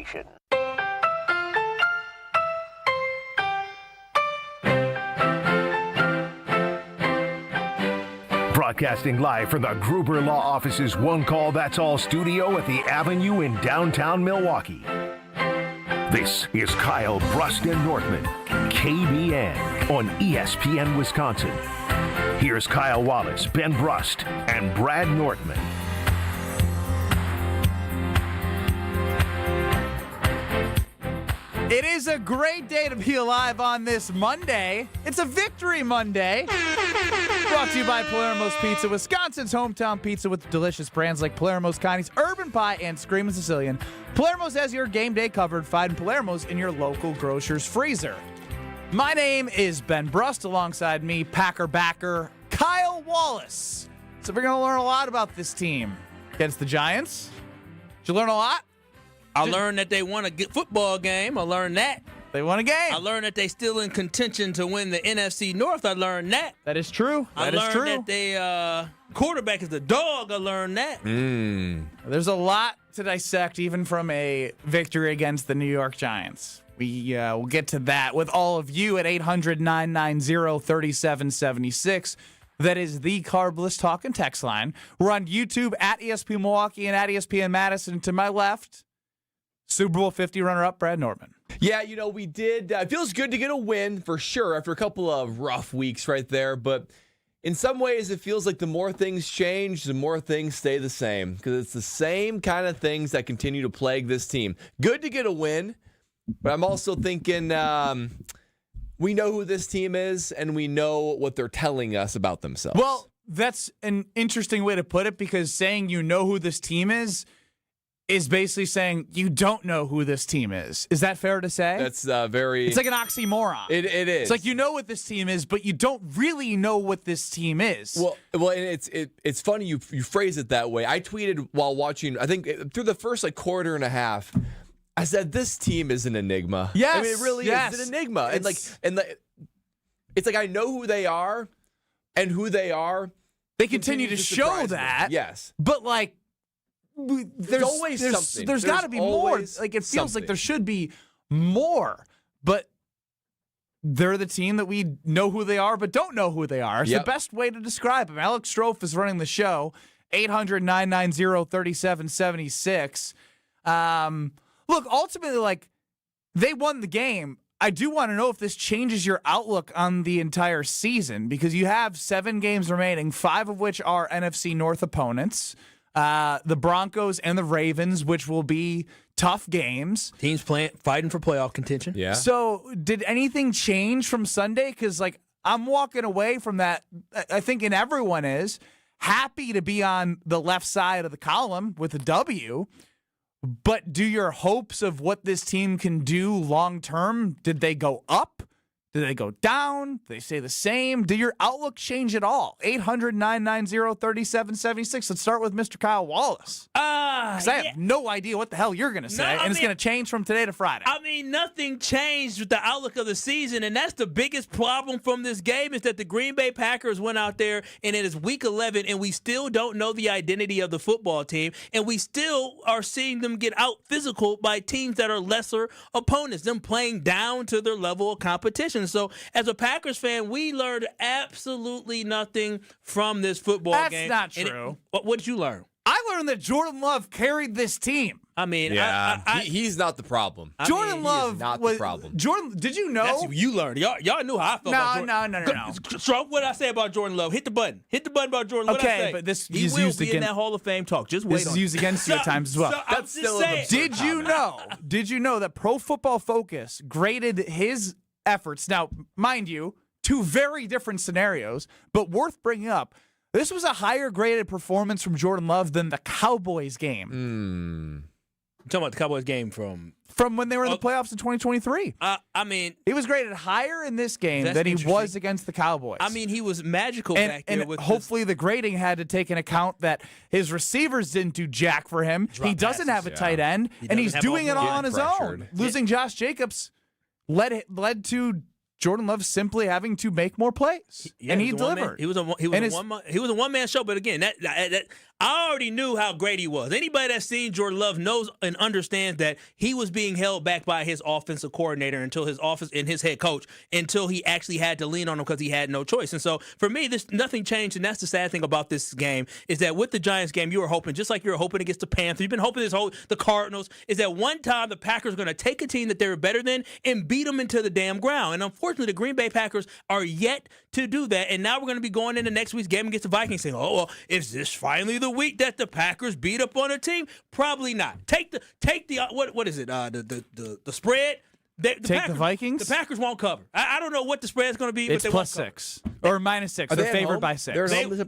station. Broadcasting live from the Gruber Law Office's One Call That's All studio at the Avenue in downtown Milwaukee. This is Kyle Brust Nortman, KBN on ESPN Wisconsin. Here's Kyle Wallace, Ben Brust, and Brad Nortman. It is a great day to be alive on this Monday. It's a Victory Monday. Brought to you by Palermo's Pizza, Wisconsin's hometown pizza with delicious brands like Palermo's, Connie's, Urban Pie, and Screamin' Sicilian. Palermo's has your game day covered. Find Palermo's in your local grocer's freezer. My name is Ben Brust. Alongside me, Packer backer Kyle Wallace. So we're going to learn a lot about this team against the Giants. Did you learn a lot? I learned that they won a good football game. I learned that. They won a game. I learned that they still in contention to win the NFC North. I learned that. That is true. I learned that they quarterback is the dog. I learned that. There's a lot to dissect, even from a victory against the New York Giants. We will get to that with all of you at 800-990-3776. That is the Carbless Talk and Text line. We're on YouTube at ESPN Milwaukee and at ESPN Madison. To my left, Super Bowl 50 runner-up Brad Nortman. Yeah, we did. It feels good to get a win for sure after a couple of rough weeks right there. But in some ways, it feels like the more things change, the more things stay the same. Because it's the same kind of things that continue to plague this team. Good to get a win, but I'm also thinking we know who this team is and we know what they're telling us about themselves. Well, that's an interesting way to put it, because saying you know who this team is basically saying you don't know who this team is. Is that fair to say? That's very... It's like an oxymoron. It is. It's like you know what this team is, but you don't really know what this team is. Well, and it's funny you phrase it that way. I tweeted while watching, I think through the first quarter and a half, I said this team is an enigma. Yes, I mean, it really is an enigma. It's like I know who they are, and who they are. They continue to show that. Yes, but there's always something. There's got to be more. Like it feels like there should be more, but they're the team that we know who they are, but don't know who they are. It's the best way to describe them. Alex Strofe is running the show. 800-990-3776. Look, ultimately, they won the game. I do want to know if this changes your outlook on the entire season, because you have 7 games remaining, 5 of which are NFC North opponents. The Broncos and the Ravens, which will be tough games. Teams fighting for playoff contention. Yeah. So did anything change from Sunday? Because, I'm walking away from that, I think, and everyone is happy to be on the left side of the column with a W. But do your hopes of what this team can do long term, did they go up? Did they go down? Did they stay the same? Did your outlook change at all? 800-990-3776. Let's start with Mr. Kyle Wallace. Because I have no idea what the hell you're going to say, and it's going to change from today to Friday. I mean, nothing changed with the outlook of the season, and that's the biggest problem from this game, is that the Green Bay Packers went out there, and it is Week 11, and we still don't know the identity of the football team, and we still are seeing them get out physical by teams that are lesser opponents, them playing down to their level of competition. So, as a Packers fan, we learned absolutely nothing from this football game. That's not true. What did you learn? I learned that Jordan Love carried this team. I mean, he's not the problem. Jordan Love is not the problem. Jordan, did you know? That's what you learned. Y'all knew how I felt about Jordan. No. So what did I say about Jordan Love? Hit the button. Hit the button about Jordan Love. Okay, but this he is will used be again. in that Hall of Fame talk. Just wait. This is used against you at times as well. So That's still an absurd Did you know? Did you know that Pro Football Focus graded his efforts? Now, mind you, 2 very different scenarios, but worth bringing up. This was a higher graded performance from Jordan Love than the Cowboys game. I'm talking about the Cowboys game from when they were in the playoffs in 2023. I mean, he was graded higher in this game than he was against the Cowboys. I mean, he was magical back there. And hopefully the grading had to take into account that his receivers didn't do jack for him. He doesn't have a tight end, and he's doing it all on his own. Losing Josh Jacobs led to Jordan Love simply having to make more plays, and he delivered. He was a one-man show. But again, that I already knew how great he was. Anybody that's seen Jordan Love knows and understands that he was being held back by his offensive coordinator until his head coach until he actually had to lean on him because he had no choice. And so for me, nothing changed, and that's the sad thing about this game is that with the Giants game, you were hoping, just like you were hoping against the Panthers, you've been hoping the Cardinals, is that one time the Packers are going to take a team that they were better than and beat them into the damn ground. And unfortunately, the Green Bay Packers are yet to do that. And now we're going to be going into next week's game against the Vikings saying, oh, well, is this finally the week that the Packers beat up on a team? Probably not. Take the what is it? The spread. Take the Vikings? The Packers won't cover. I don't know what the spread is going to be, it's but they plus won't cover. 6 or minus 6. They're favored by 6.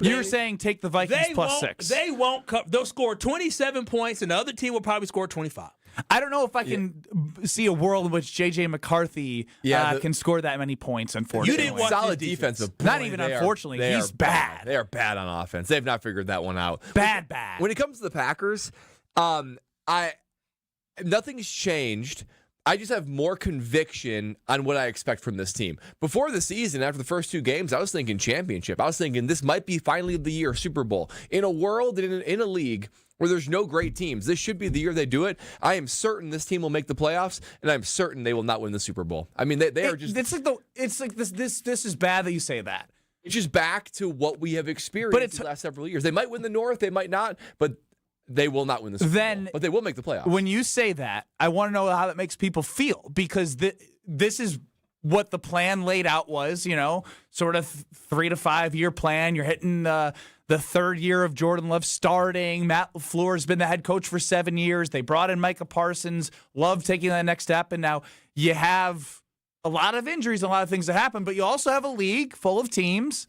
You're saying take the Vikings plus 6. They won't cover. They'll score 27 points, and the other team will probably score 25. I don't know if I can see a world in which J.J. McCarthy can score that many points, unfortunately. You didn't watch solid defensive play. Not even unfortunately. He's bad. They are bad on offense. They've not figured that one out. Bad. When it comes to the Packers, nothing's changed. I just have more conviction on what I expect from this team. Before the season, after the first 2 games, I was thinking championship. I was thinking this might be finally the year, Super Bowl. In a world, in a league where there's no great teams, this should be the year they do it. I am certain this team will make the playoffs, and I'm certain they will not win the Super Bowl. I mean, they are just... It's like this is bad that you say that. It's just back to what we have experienced the last several years. They might win the North, they might not, but... They will not win the Super Bowl, but they will make the playoffs. When you say that, I want to know how that makes people feel because this is what the plan laid out was, sort of 3 to 5 year plan. You're hitting the 3rd year of Jordan Love starting. Matt LaFleur has been the head coach for 7 years. They brought in Micah Parsons. Love taking that next step, and now you have a lot of injuries, a lot of things that happen, but you also have a league full of teams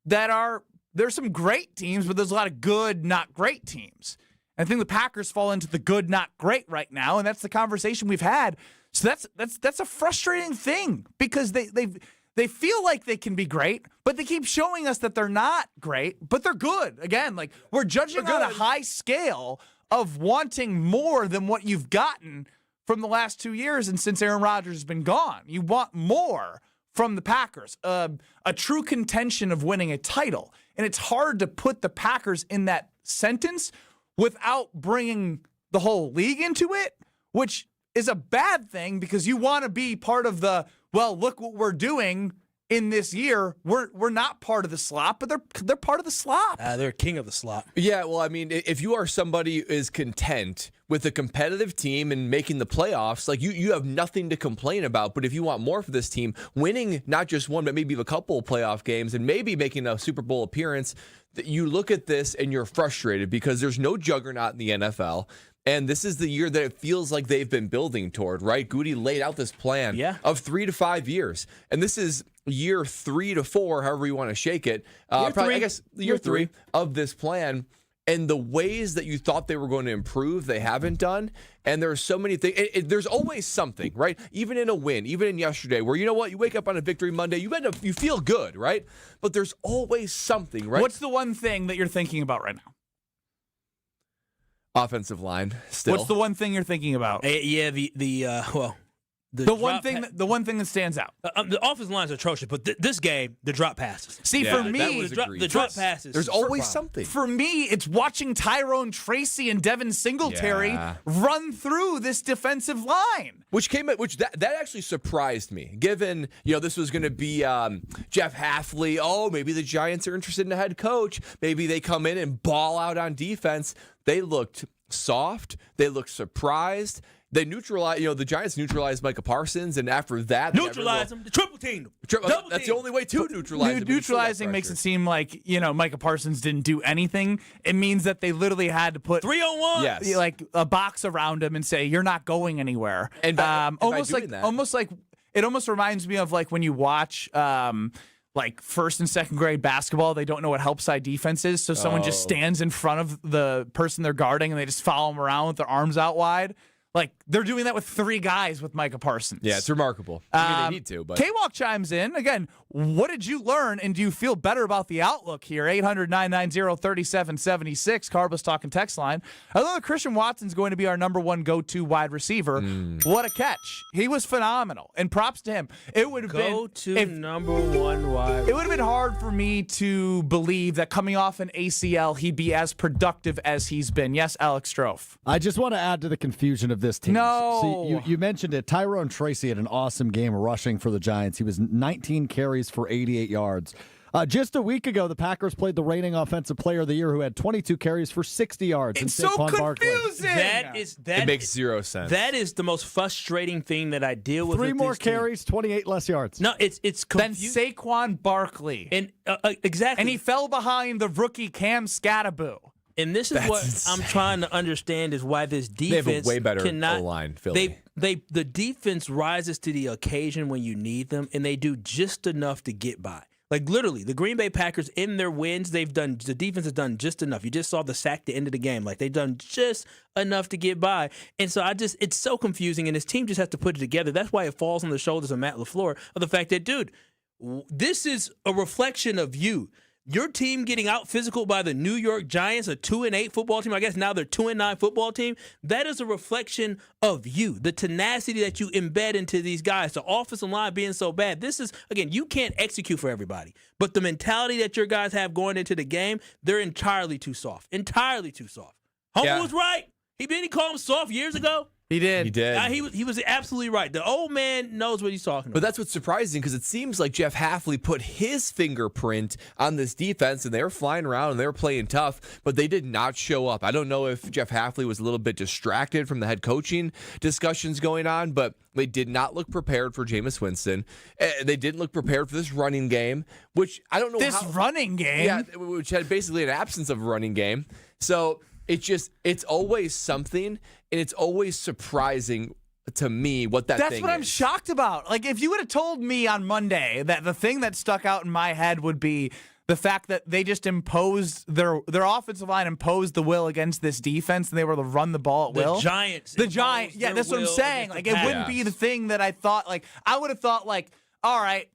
that there's some great teams, but there's a lot of good, not great teams. I think the Packers fall into the good, not great right now, and that's the conversation we've had. So that's a frustrating thing because they feel like they can be great, but they keep showing us that they're not great, but they're good. Again, like we're judging on a high scale of wanting more than what you've gotten from the last 2 years and since Aaron Rodgers has been gone. You want more from the Packers, a true contention of winning a title. And it's hard to put the Packers in that sentence without bringing the whole league into it, which is a bad thing because you want to be part of look what we're doing in this year. We're not part of the slop, but they're part of the slop. They're king of the slop. Yeah, well, I mean, if you are somebody who is content with a competitive team and making the playoffs, like you have nothing to complain about. But if you want more for this team, winning not just one, but maybe a couple of playoff games and maybe making a Super Bowl appearance, you look at this and you're frustrated because there's no juggernaut in the NFL. And this is the year that it feels like they've been building toward, right? Goody laid out this plan of 3 to 5 years. And this is year 3 to 4, however you want to shake it. I guess year three of this plan. And the ways that you thought they were going to improve, they haven't done. And there are so many things. There's always something, right? Even in a win, even in yesterday, where you know what, you wake up on a victory Monday, you feel good, right? But there's always something, right? What's the one thing that you're thinking about right now? Offensive line. Still. What's the one thing you're thinking about? The one thing that stands out. The offensive line is atrocious, but this game, the drop passes. See, for me, the drop passes. There's always something. For me, it's watching Tyrone Tracy and Devin Singletary run through this defensive line. That actually surprised me, given this was going to be Jeff Hafley. Oh, maybe the Giants are interested in a head coach. Maybe they come in and ball out on defense. They looked soft. They looked surprised. They the Giants neutralized Micah Parsons, and after that, neutralize them. The triple team. That's the only way to neutralize them. Neutralizing makes it seem like Micah Parsons didn't do anything. It means that they literally had to put 3-on-1, like a box around him and say you're not going anywhere. And almost like it almost reminds me of like when you watch like first and second grade basketball, they don't know what help side defense is, so someone just stands in front of the person they're guarding and they just follow them around with their arms out wide. Like they're doing that with 3 guys with Micah Parsons. Yeah, it's remarkable. I mean, they need to, but K-Walk chimes in. Again, what did you learn, and do you feel better about the outlook here? 800-990-3776, Carbos Talking text line. I know that Christian Watson's going to be our number 1 go-to wide receiver. What a catch. He was phenomenal, and props to him. It would have been number 1 wide. It would have been hard for me to believe that coming off an ACL, he'd be as productive as he's been. Yes, Alex Strofe. I just want to add to the confusion of this team. No. See, you mentioned it. Tyrone Tracy had an awesome game rushing for the Giants. He was 19 carries for 88 yards. Just a week ago, the Packers played the reigning offensive player of the year who had 22 carries for 60 yards. It's so confusing. it makes zero sense. That is the most frustrating thing that I deal with. 3 with more this team. carries, 28 less yards. No, it's Then confusing. Saquon Barkley. And exactly. And he fell behind the rookie Cam Scattaboo. And this is what insane. I'm trying to understand is why this defense They have a way better cannot, O-line, Philly. The defense rises to the occasion when you need them, and they do just enough to get by. Like literally, the Green Bay Packers in their wins, the defense has done just enough. You just saw the sack at the end of the game. Like they've done just enough to get by. And so it's so confusing, and this team just has to put it together. That's why it falls on the shoulders of Matt LaFleur of the fact that, dude, this is a reflection of you. Your team getting out physical by the New York Giants, a 2-8 football team. I guess now they're 2-9 football team. That is a reflection of you, the tenacity that you embed into these guys, the offensive line being so bad. This is, again, you can't execute for everybody, but the mentality that your guys have going into the game, they're entirely too soft. Entirely too soft. Homer was right. He called him soft years ago. He did. He did. He was absolutely right. The old man knows what he's talking about. But that's what's surprising because it seems like Jeff Hafley put his fingerprint on this defense, and they were flying around and they were playing tough, but they did not show up. I don't know if Jeff Hafley was a little bit distracted from the head coaching discussions going on, but they did not look prepared for Jameis Winston. They didn't look prepared for this running game, which I don't know running game? Yeah, which had basically an absence of a running game. So it's always something, and it's always surprising to me what that thing is. That's what I'm shocked about. Like, if you would have told me on Monday that the thing that stuck out in my head would be the fact that they just imposed their offensive line imposed the will against this defense, and they were able to run the ball at will. The Giants. Yeah, that's what I'm saying. Like, it wouldn't be the thing that I thought. Like, I would have thought, like, all right,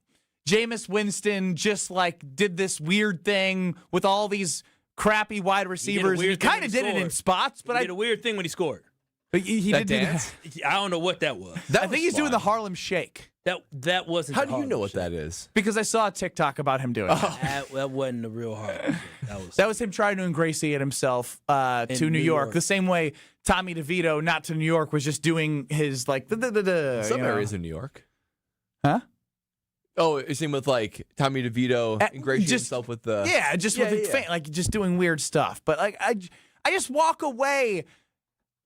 Jameis Winston just, like, did this weird thing with all these crappy wide receivers. He kind of did it in spots, but he did a weird thing when he scored. He that did dance? I don't know what that was. I think he's doing the Harlem Shake. That wasn't. How the do you Harlem know what Shake. that is? Because I saw a TikTok about him doing it. That wasn't the real Harlem Shake. That was him trying to ingratiate himself to New York. The same way Tommy DeVito, not to New York, was just doing his, like, Some areas in New York. Huh? Oh, you're saying with, like, Tommy DeVito ingratiating himself with the... Yeah, like, just doing weird stuff. But, like, I just walk away.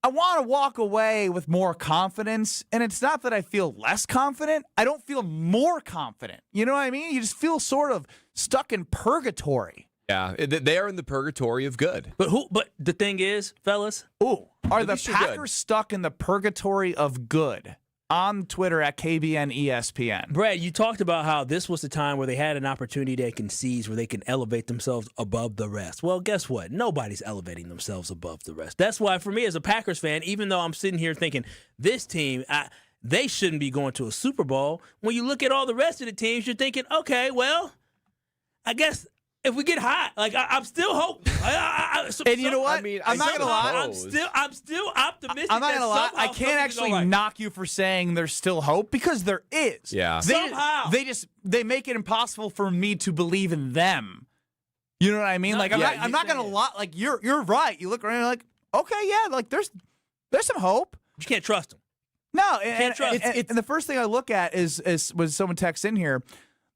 I want to walk away with more confidence, and it's not that I feel less confident. I don't feel more confident. You know what I mean? You just feel sort of stuck in purgatory. Yeah, they are in the purgatory of good. But the thing is, fellas, are the Packers stuck in the purgatory of good? On Twitter at KBN ESPN. Brad, you talked about how this was the time where they had an opportunity they can seize, where they can elevate themselves above the rest. Well, guess what? Nobody's elevating themselves above the rest. That's why, for me as a Packers fan, even though I'm sitting here thinking this team, they shouldn't be going to a Super Bowl, when you look at all the rest of the teams, you're thinking, okay, well, I guess if we get hot, like I'm still hoping. And you know what? I mean, I'm not gonna lie. I'm still optimistic. I'm not gonna lie. I somehow can't actually knock you for saying there's still hope, because there is. Yeah. Somehow. They make it impossible for me to believe in them. You know what I mean? Like I'm not gonna lie. Like you're right. You look around, you're like, okay, yeah, like there's some hope. You can't trust them. No, Can't trust. And the first thing I look at is when someone texts in here,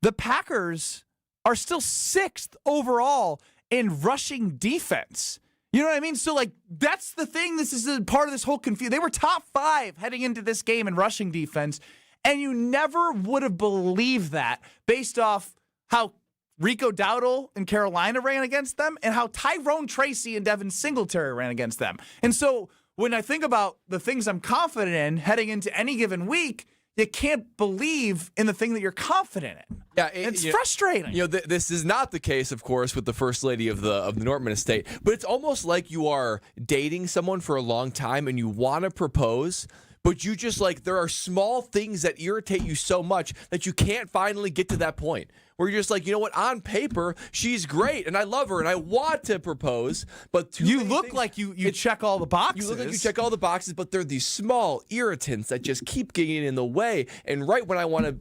the Packers are still 6th overall in rushing defense. You know what I mean? So, like, that's the thing. This is part of this whole confusion. They were top 5 heading into this game in rushing defense, and you never would have believed that based off how Rico Dowdle in Carolina ran against them and how Tyrone Tracy and Devin Singletary ran against them. And so when I think about the things I'm confident in heading into any given week, you can't believe in the thing that you're confident in. Yeah, it's frustrating. You know, this is not the case, of course, with the first lady of the Nortman estate, but it's almost like you are dating someone for a long time and you want to propose, but you just like, there are small things that irritate you so much that you can't finally get to that point where you're just like, you know what, on paper, she's great and I love her and I want to propose, but you look like you check all the boxes. You look like you check all the boxes, but they're these small irritants that just keep getting in the way. And right when I want to,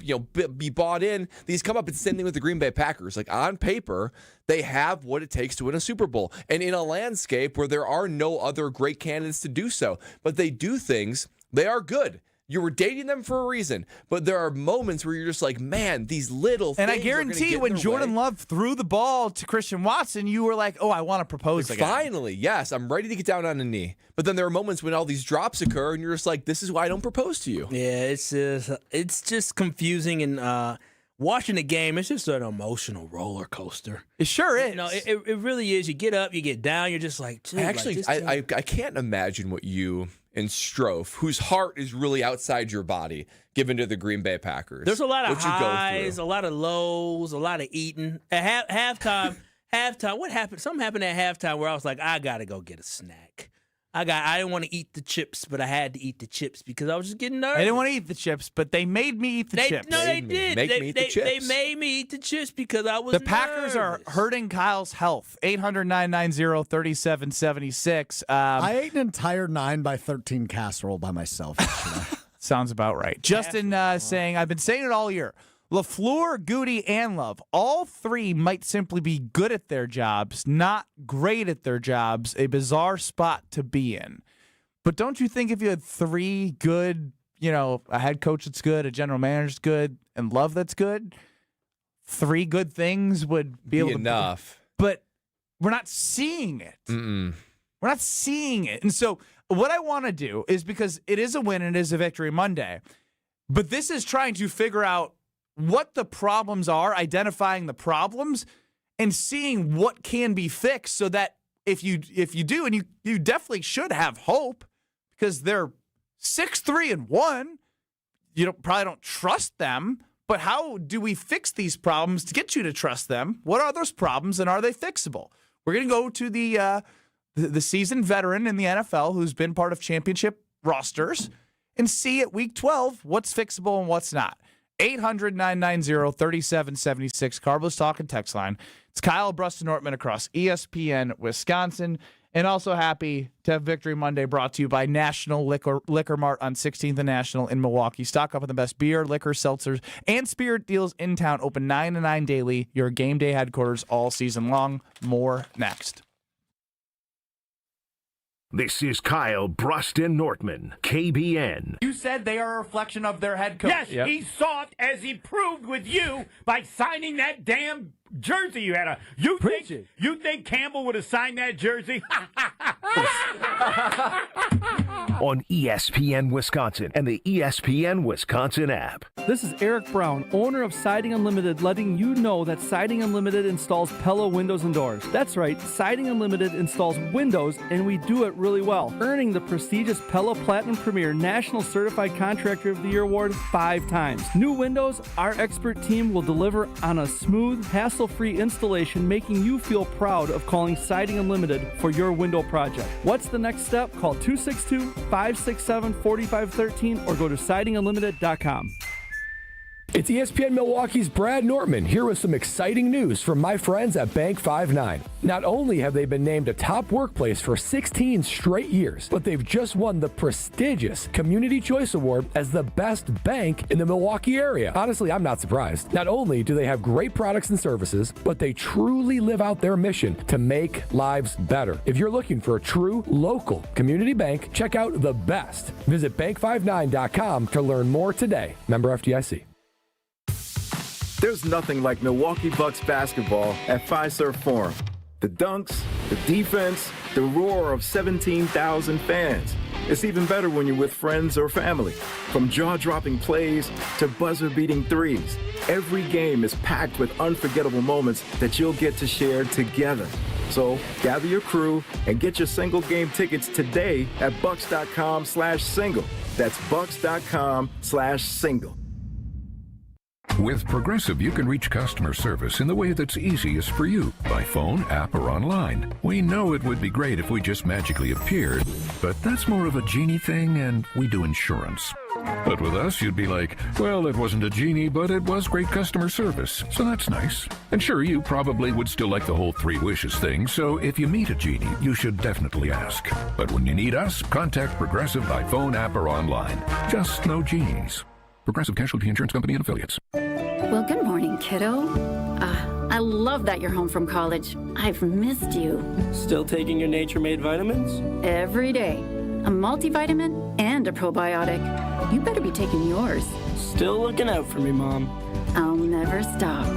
be bought in, these come up. It's the same thing with the Green Bay Packers. Like on paper, they have what it takes to win a Super Bowl. And in a landscape where there are no other great candidates to do so, but they do things, they are good. You were dating them for a reason, but there are moments where you're just like, man, these little things. And I guarantee you, when Jordan Love threw the ball to Christian Watson, you were like, oh, I want to propose again. Finally, yes, I'm ready to get down on a knee. But then there are moments when all these drops occur, and you're just like, this is why I don't propose to you. Yeah, it's just confusing, and watching the game, it's just an emotional roller coaster. It sure is. It really is. You get up, you get down, you're just like, actually, I can't imagine what you and Strofe, whose heart is really outside your body, given to the Green Bay Packers. There's a lot of highs, a lot of lows, a lot of eating. At halftime, what happened? Something happened at halftime where I was like, I got to go get a snack. I didn't want to eat the chips, but I had to eat the chips because I was just getting nervous. I didn't want to eat the chips, but they made me eat the chips. No, they did. Make me eat the chips. They made me eat the chips because I was The Packers nervous. are hurting Kyle's health. 800-990-3776. I ate an entire 9x13 casserole by myself yesterday. Sounds about right. Justin saying, I've been saying it all year. LaFleur, Goody, and Love, all three might simply be good at their jobs, not great at their jobs, a bizarre spot to be in. But don't you think if you had three good, a head coach that's good, a general manager that's good, and Love that's good, three good things would be able to enough. But we're not seeing it. We're not seeing it. And so what I want to do is, because it is a win and it is a victory Monday, but this is trying to figure out what the problems are, identifying the problems, and seeing what can be fixed so that if you do, and you definitely should have hope because they're 6-3-1, you probably don't trust them, but how do we fix these problems to get you to trust them? What are those problems, and are they fixable? We're going to go to the seasoned veteran in the NFL who's been part of championship rosters and see at week 12 what's fixable and what's not. 800-990-3776, Carlos Talk and Text Line. It's Kyle, Brust Nortman across ESPN Wisconsin. And also happy to have Victory Monday brought to you by National Liquor Mart on 16th and National in Milwaukee. Stock up on the best beer, liquor, seltzers, and spirit deals in town. Open 9 to 9 daily. Your game day headquarters all season long. More next. This is Kyle, Brust and Nortman, KBN. You said they are a reflection of their head coach. Yes, he's soft, as he proved with you by signing that damn jersey you had on. You think Campbell would have signed that jersey? On ESPN Wisconsin and the ESPN Wisconsin app. This is Eric Brown, owner of Siding Unlimited, letting you know that Siding Unlimited installs Pella windows and doors. That's right, Siding Unlimited installs windows, and we do it really well, earning the prestigious Pella Platinum Premier National Certified Contractor of the Year award 5 times. New windows, our expert team will deliver on a smooth, hassle-free installation, making you feel proud of calling Siding Unlimited for your window project. What's the next step? Call 262-567-4513 or go to sidingunlimited.com. It's ESPN Milwaukee's Brad Nortman here with some exciting news from my friends at Bank 5-9. Not only have they been named a top workplace for 16 straight years, but they've just won the prestigious Community Choice Award as the best bank in the Milwaukee area. Honestly, I'm not surprised. Not only do they have great products and services, but they truly live out their mission to make lives better. If you're looking for a true local community bank, check out The Best. Visit bank59.com to learn more today. Member FDIC. There's nothing like Milwaukee Bucks basketball at Fiserv Forum. The dunks, the defense, the roar of 17,000 fans. It's even better when you're with friends or family. From jaw-dropping plays to buzzer-beating threes, every game is packed with unforgettable moments that you'll get to share together. So gather your crew and get your single game tickets today at bucks.com/single. That's bucks.com/single. With Progressive, you can reach customer service in the way that's easiest for you, by phone, app, or online. We know it would be great if we just magically appeared, But that's more of a genie thing, and we do insurance. But with us, you'd be like, well, it wasn't a genie, but it was great customer service, so that's nice. And sure, you probably would still like the whole 3 wishes thing, so if you meet a genie, you should definitely ask. But when you need us, contact Progressive by phone, app, or online. Just no genies. Progressive Casualty Insurance Company and Affiliates. Well, good morning, kiddo. I love that you're home from college. I've missed you. Still taking your nature-made vitamins? Every day. A multivitamin and a probiotic. You better be taking yours. Still looking out for me, Mom. I'll never stop.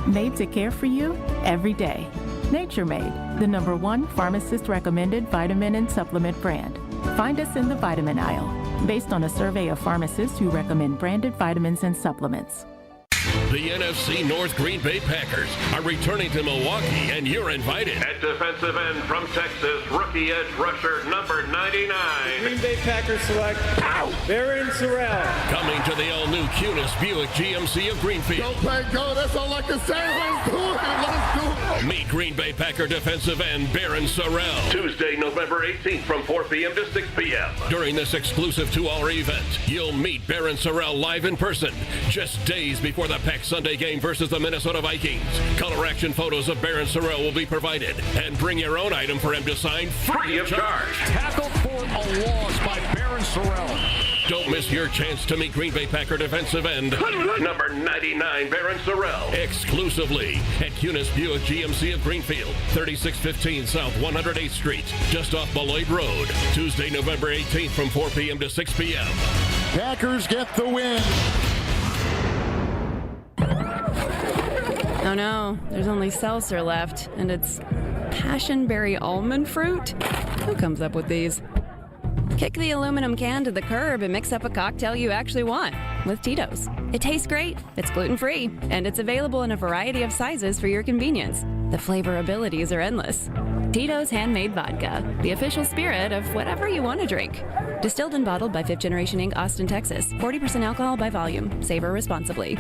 Made to care for you every day. Nature Made, the #1 pharmacist-recommended vitamin and supplement brand. Find us in the vitamin aisle, based on a survey of pharmacists who recommend branded vitamins and supplements. The NFC North Green Bay Packers are returning to Milwaukee, and you're invited. At defensive end from Texas, rookie edge rusher number 99. Green Bay Packers select Baron Sorrell. Coming to the all-new Gutekunst Buick GMC of Greenfield. Go, play, go. That's all I can say. Let's do it. Let's do it. Meet Green Bay Packer defensive end Baron Sorrell. Tuesday, November 18th from 4 p.m. to 6 p.m. During this exclusive 2-hour event, you'll meet Baron Sorrell live in person, just days before the Pack Sunday game versus the Minnesota Vikings. Color action photos of Baron Sorrell will be provided, and bring your own item for him to sign free of charge. Tackled for a loss by Baron Sorrell. Don't miss your chance to meet Green Bay Packer defensive end number 99, Baron Sorrell. Exclusively at Gutekunst Buick GMC of Greenfield, 3615 South 108th Street, just off Beloit Road. Tuesday, November 18th from 4 p.m. to 6 p.m. Packers get the win. Oh no, there's only seltzer left, and it's passionberry almond fruit? Who comes up with these? Kick the aluminum can to the curb and mix up a cocktail you actually want with Tito's. It tastes great, it's gluten-free, and it's available in a variety of sizes for your convenience. The flavor abilities are endless. Tito's Handmade Vodka, the official spirit of whatever you want to drink. Distilled and bottled by 5th Generation Inc., Austin, Texas. 40% alcohol by volume. Savor responsibly.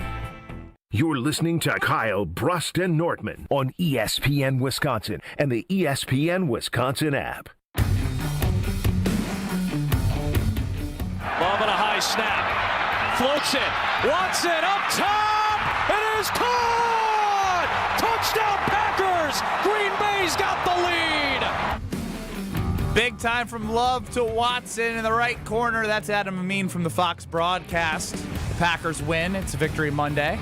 You're listening to Kyle, Brust, and Nortman on ESPN Wisconsin and the ESPN Wisconsin app. Love and a high snap. Floats it. Wants it. Up top. It is caught! Touchdown Packers! Green Bay's got the lead. Big time from Love to Watson in the right corner. That's Adam Amin from the Fox broadcast. The Packers win. It's a victory Monday.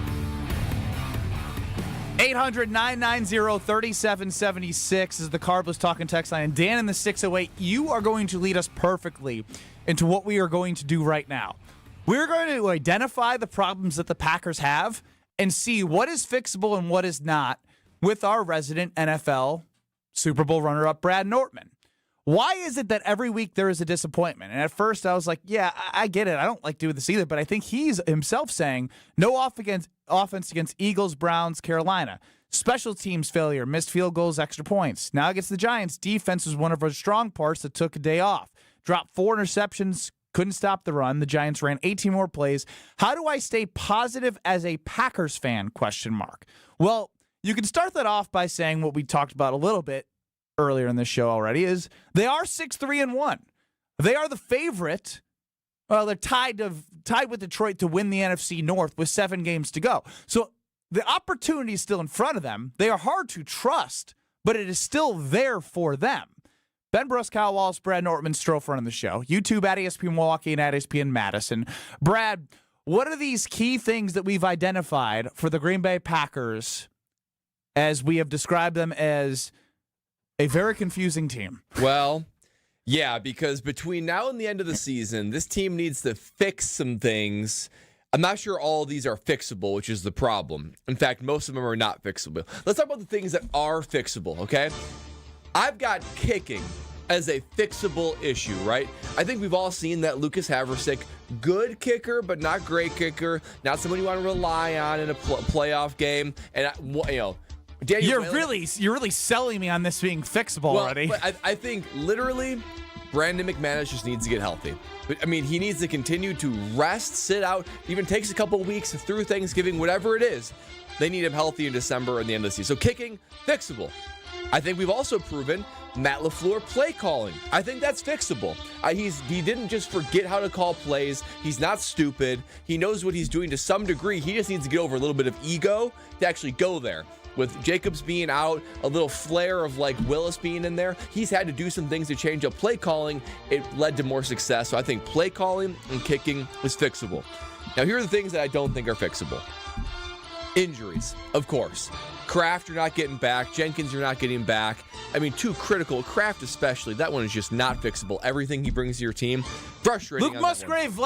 800-990-3776 is the Carbless Talking text line. And Dan in the 608, you are going to lead us perfectly into what we are going to do right now. We're going to identify the problems that the Packers have and see what is fixable and what is not with our resident NFL Super Bowl runner-up, Brad Nortman. Why is it that every week there is a disappointment? And at first I was like, yeah, I get it. I don't like doing this either. But I think he's himself saying no offense against Eagles, Browns, Carolina. Special teams failure, missed field goals, extra points. Now against the Giants, defense was one of our strong parts that took a day off. Dropped 4 interceptions, couldn't stop the run. The Giants ran 18 more plays. How do I stay positive as a Packers fan? ? Well, you can start that off by saying what we talked about a little bit earlier in this show already, is they are 6-3-1. They are the favorite. Well, they're tied with Detroit to win the NFC North with 7 games to go. So the opportunity is still in front of them. They are hard to trust, but it is still there for them. Ben Brust, Kyle Wallace, Brad Nortman, Strofer on the show. YouTube at ESPN Milwaukee and at ESPN Madison. Brad, what are these key things that we've identified for the Green Bay Packers as we have described them as a very confusing team? Well, yeah, because between now and the end of the season, this team needs to fix some things. I'm not sure all of these are fixable, which is the problem. In fact, most of them are not fixable. Let's talk about the things that are fixable, okay? I've got kicking as a fixable issue, right? I think we've all seen that Lucas Haversick, good kicker, but not great kicker, not someone you want to rely on in a playoff game. And, Daniel you're really selling me on this being fixable already. I think literally Brandon McManus just needs to get healthy. I mean, he needs to continue to rest, sit out, even takes a couple weeks through Thanksgiving, whatever it is. They need him healthy in December and the end of the season. So kicking, fixable. I think we've also proven Matt LaFleur play calling. I think that's fixable. He didn't just forget how to call plays. He's not stupid. He knows what he's doing to some degree. He just needs to get over a little bit of ego to actually go there. With Jacobs being out, a little flare of like Willis being in there, he's had to do some things to change up play calling. It led to more success. So I think play calling and kicking is fixable. Now, here are the things that I don't think are fixable. Injuries, of course. Kraft, you're not getting back. Jenkins, you're not getting back. I mean, too critical. Kraft especially. That one is just not fixable. Everything he brings to your team, frustrating. Luke Musgrave,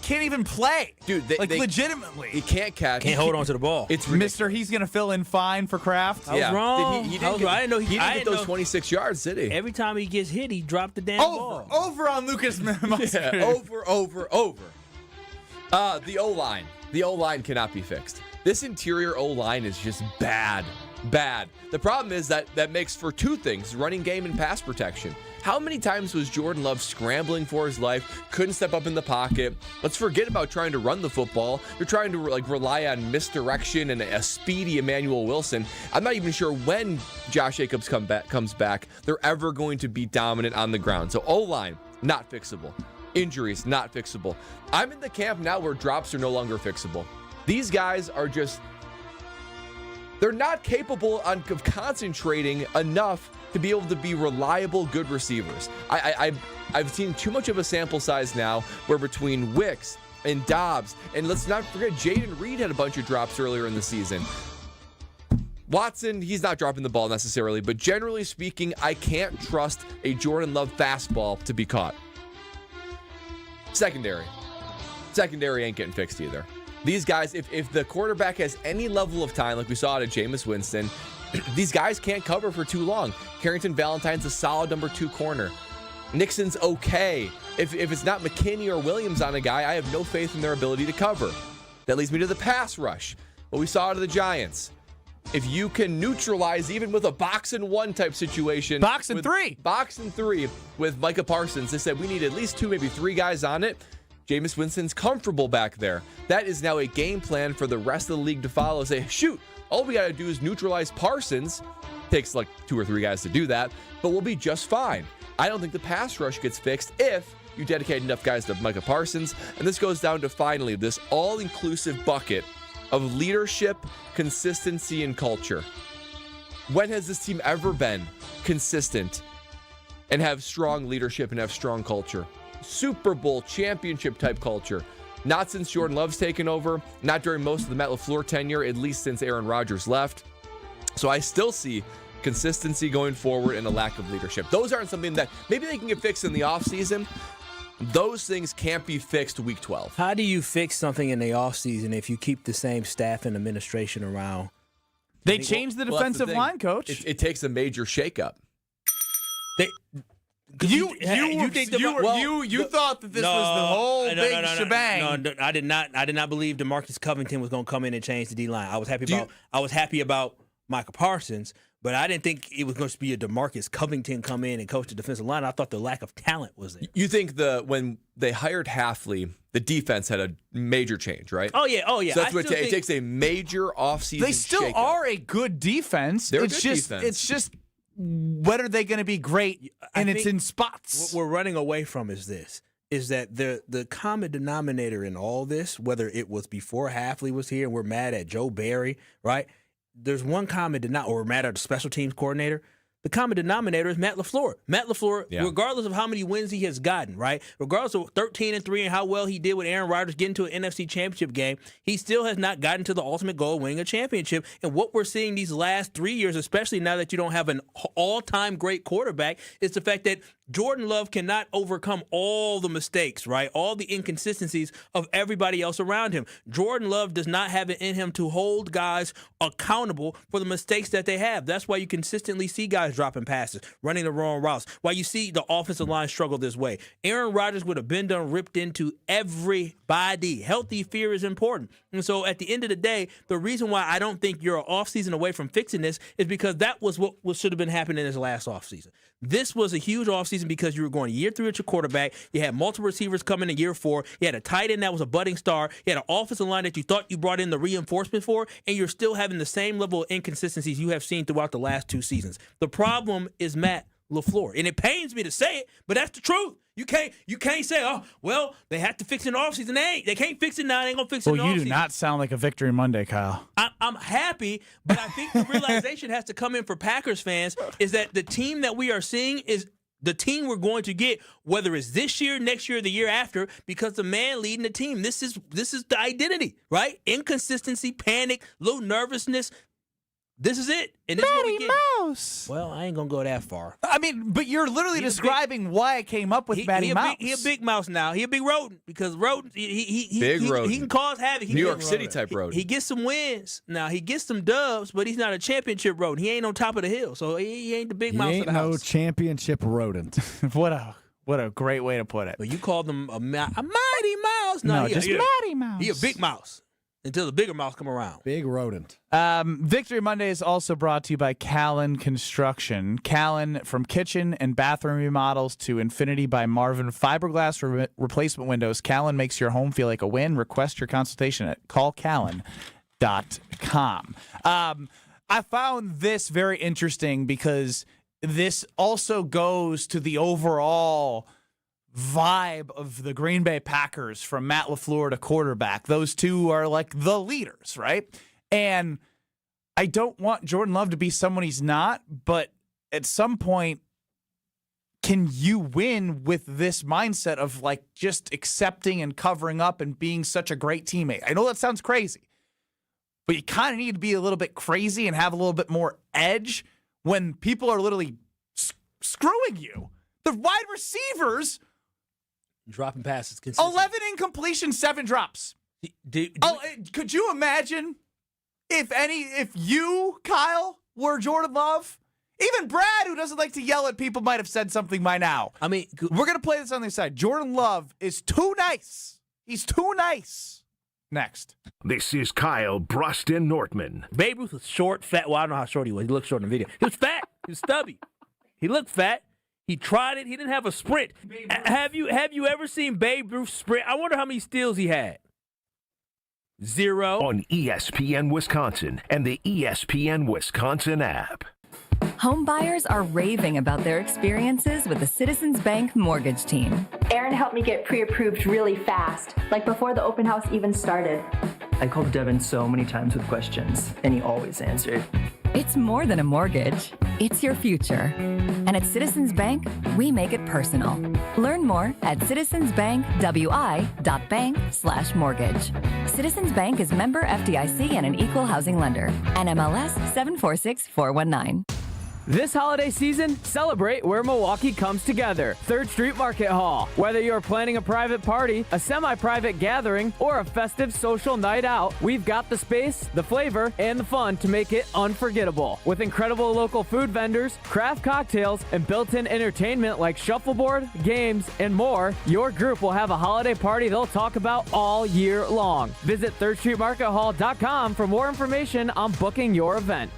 can't even play. Dude, they legitimately. He can't catch. Can't hold on to the ball. It's Mr. He's going to fill in fine for Kraft. I was wrong. He didn't get those 26 yards, did he? Every time he gets hit, he dropped the damn ball. Over on Lucas Musgrave. Yeah, over. The O-line. The O-line cannot be fixed. This interior O-line is just bad. The problem is that makes for two things, running game and pass protection. How many times was Jordan Love scrambling for his life, couldn't step up in the pocket? Let's forget about trying to run the football. You're trying to rely on misdirection and a speedy Emmanuel Wilson. I'm not even sure when Josh Jacobs comes back, they're ever going to be dominant on the ground. So O-line, not fixable. Injuries, not fixable. I'm in the camp now where drops are no longer fixable. These guys are just... they're not capable of concentrating enough to be able to be reliable, good receivers. I've seen too much of a sample size now where between Wicks and Dobbs, and let's not forget Jaden Reed had a bunch of drops earlier in the season. Watson, he's not dropping the ball necessarily, but generally speaking, I can't trust a Jordan Love fastball to be caught. Secondary ain't getting fixed either. These guys, if the quarterback has any level of time, like we saw out of Jameis Winston, these guys can't cover for too long. Carrington Valentine's a solid number 2 corner. Nixon's okay. If it's not McKinney or Williams on a guy, I have no faith in their ability to cover. That leads me to the pass rush. What we saw out of the Giants. If you can neutralize even with a box and 1 type situation. Box and 3 with Micah Parsons. They said we need at least 2, maybe 3 guys on it. Jameis Winston's comfortable back there. That is now a game plan for the rest of the league to follow. Say, shoot, all we got to do is neutralize Parsons. Takes like 2 or 3 guys to do that, but we'll be just fine. I don't think the pass rush gets fixed if you dedicate enough guys to Micah Parsons. And this goes down to finally this all-inclusive bucket of leadership, consistency, and culture. When has this team ever been consistent and have strong leadership and have strong culture? Super Bowl championship type culture. Not since Jordan Love's taken over, not during most of the Matt LaFleur tenure, at least since Aaron Rodgers left. So I still see consistency going forward and a lack of leadership. Those aren't something that maybe they can get fixed in the offseason. Those things can't be fixed week 12. How do you fix something in the offseason if you keep the same staff and administration around? They changed the defensive line, coach. It takes a major shakeup. You thought that this was the whole big shebang. No, I did not believe DeMarcus Covington was going to come in and change the D-line. I was happy about Micah Parsons, but I didn't think it was going to be a DeMarcus Covington come in and coach the defensive line. I thought the lack of talent was there. You think when they hired Halfley, the defense had a major change, right? Oh yeah. So that's what it takes a major offseason. They still shakeup. are a good defense. It's just when are they going to be great? And it's in spots. What we're running away from is that the common denominator in all this, whether it was before Halfley was here and we're mad at Joe Barry, right? There's one common denominator, or we're mad at the special teams coordinator. The common denominator is Matt LaFleur. Matt LaFleur, regardless of how many wins he has gotten, right? Regardless of 13-3 and how well he did with Aaron Rodgers getting to an NFC championship game, he still has not gotten to the ultimate goal of winning a championship. And what we're seeing these last 3 years, especially now that you don't have an all-time great quarterback, is the fact that Jordan Love cannot overcome all the mistakes, right? All the inconsistencies of everybody else around him. Jordan Love does not have it in him to hold guys accountable for the mistakes that they have. That's why you consistently see guys dropping passes, running the wrong routes, why you see the offensive line struggle this way. Aaron Rodgers would have been done ripped into everybody. Healthy fear is important. And so at the end of the day, the reason why I don't think you're an offseason away from fixing this is because that was what should have been happening in this last offseason. This was a huge offseason offseason because you were going year 3 at your quarterback. You had multiple receivers coming in year 4. You had a tight end that was a budding star. You had an offensive line that you thought you brought in the reinforcement for, and you're still having the same level of inconsistencies you have seen throughout the last 2 seasons. The problem is Matt LaFleur. And it pains me to say it, but that's the truth. You can't say, oh, well, they have to fix it in the offseason. They can't fix it now. They ain't going to fix it in the offseason. Well, you do not sound like a Victory Monday, Kyle. I'm happy, but I think the realization has to come in for Packers fans is that the team that we are seeing is the team we're going to get, whether it's this year, next year, the year after, because the man leading the team. This is the identity, right? Inconsistency, panic, little nervousness. This is it. And this is what we get. Mouse. Well, I ain't going to go that far. I mean, but you're literally describing why I came up with Matty Mouse. He a big mouse now. He a big rodent because rodent, he can cause havoc. New York City type rodent. He gets some wins. Now, he gets some dubs, but he's not a championship rodent. He ain't on top of the hill, so he ain't the big mouse of the house. He ain't no championship rodent. What a great way to put it. But you called him a mighty mouse. No, just Matty Mouse. He a big mouse. Until the bigger mouse come around. Big rodent. Victory Monday is also brought to you by Callan Construction. Callan, from kitchen and bathroom remodels to Infinity by Marvin fiberglass replacement windows. Callan makes your home feel like a win. Request your consultation at callcallan.com. I found this very interesting because this also goes to the overall vibe of the Green Bay Packers from Matt LaFleur to quarterback. Those two are like the leaders, right? And I don't want Jordan Love to be someone he's not, but at some point, can you win with this mindset of like just accepting and covering up and being such a great teammate? I know that sounds crazy, but you kind of need to be a little bit crazy and have a little bit more edge when people are literally screwing you. The wide receivers dropping passes consistently. 11 incompletions, 7 drops. Could you imagine if you, Kyle, were Jordan Love? Even Brad, who doesn't like to yell at people, might have said something by now. I mean, we're going to play this on the other side. Jordan Love is too nice. He's too nice. Next. This is Kyle Brust Nortman. Babe Ruth was short, fat. Well, I don't know how short he was. He looked short in the video. He was fat. He was stubby. He looked fat. He tried it. He didn't have a sprint. Have you ever seen Babe Ruth sprint? I wonder how many steals he had. 0. On ESPN Wisconsin and the ESPN Wisconsin app. Home buyers are raving about their experiences with the Citizens Bank mortgage team. Aaron helped me get pre-approved really fast, like before the open house even started. I called Devin so many times with questions, and he always answered. It's more than a mortgage. It's your future. And at Citizens Bank, we make it personal. Learn more at citizensbankwi.bank/mortgage. Citizens Bank is member FDIC and an equal housing lender. NMLS 746419. This holiday season, celebrate where Milwaukee comes together. 3rd Street Market Hall. Whether you're planning a private party, a semi-private gathering, or a festive social night out, we've got the space, the flavor, and the fun to make it unforgettable. With incredible local food vendors, craft cocktails, and built-in entertainment like shuffleboard, games, and more, your group will have a holiday party they'll talk about all year long. Visit thirdstreetmarkethall.com for more information on booking your event.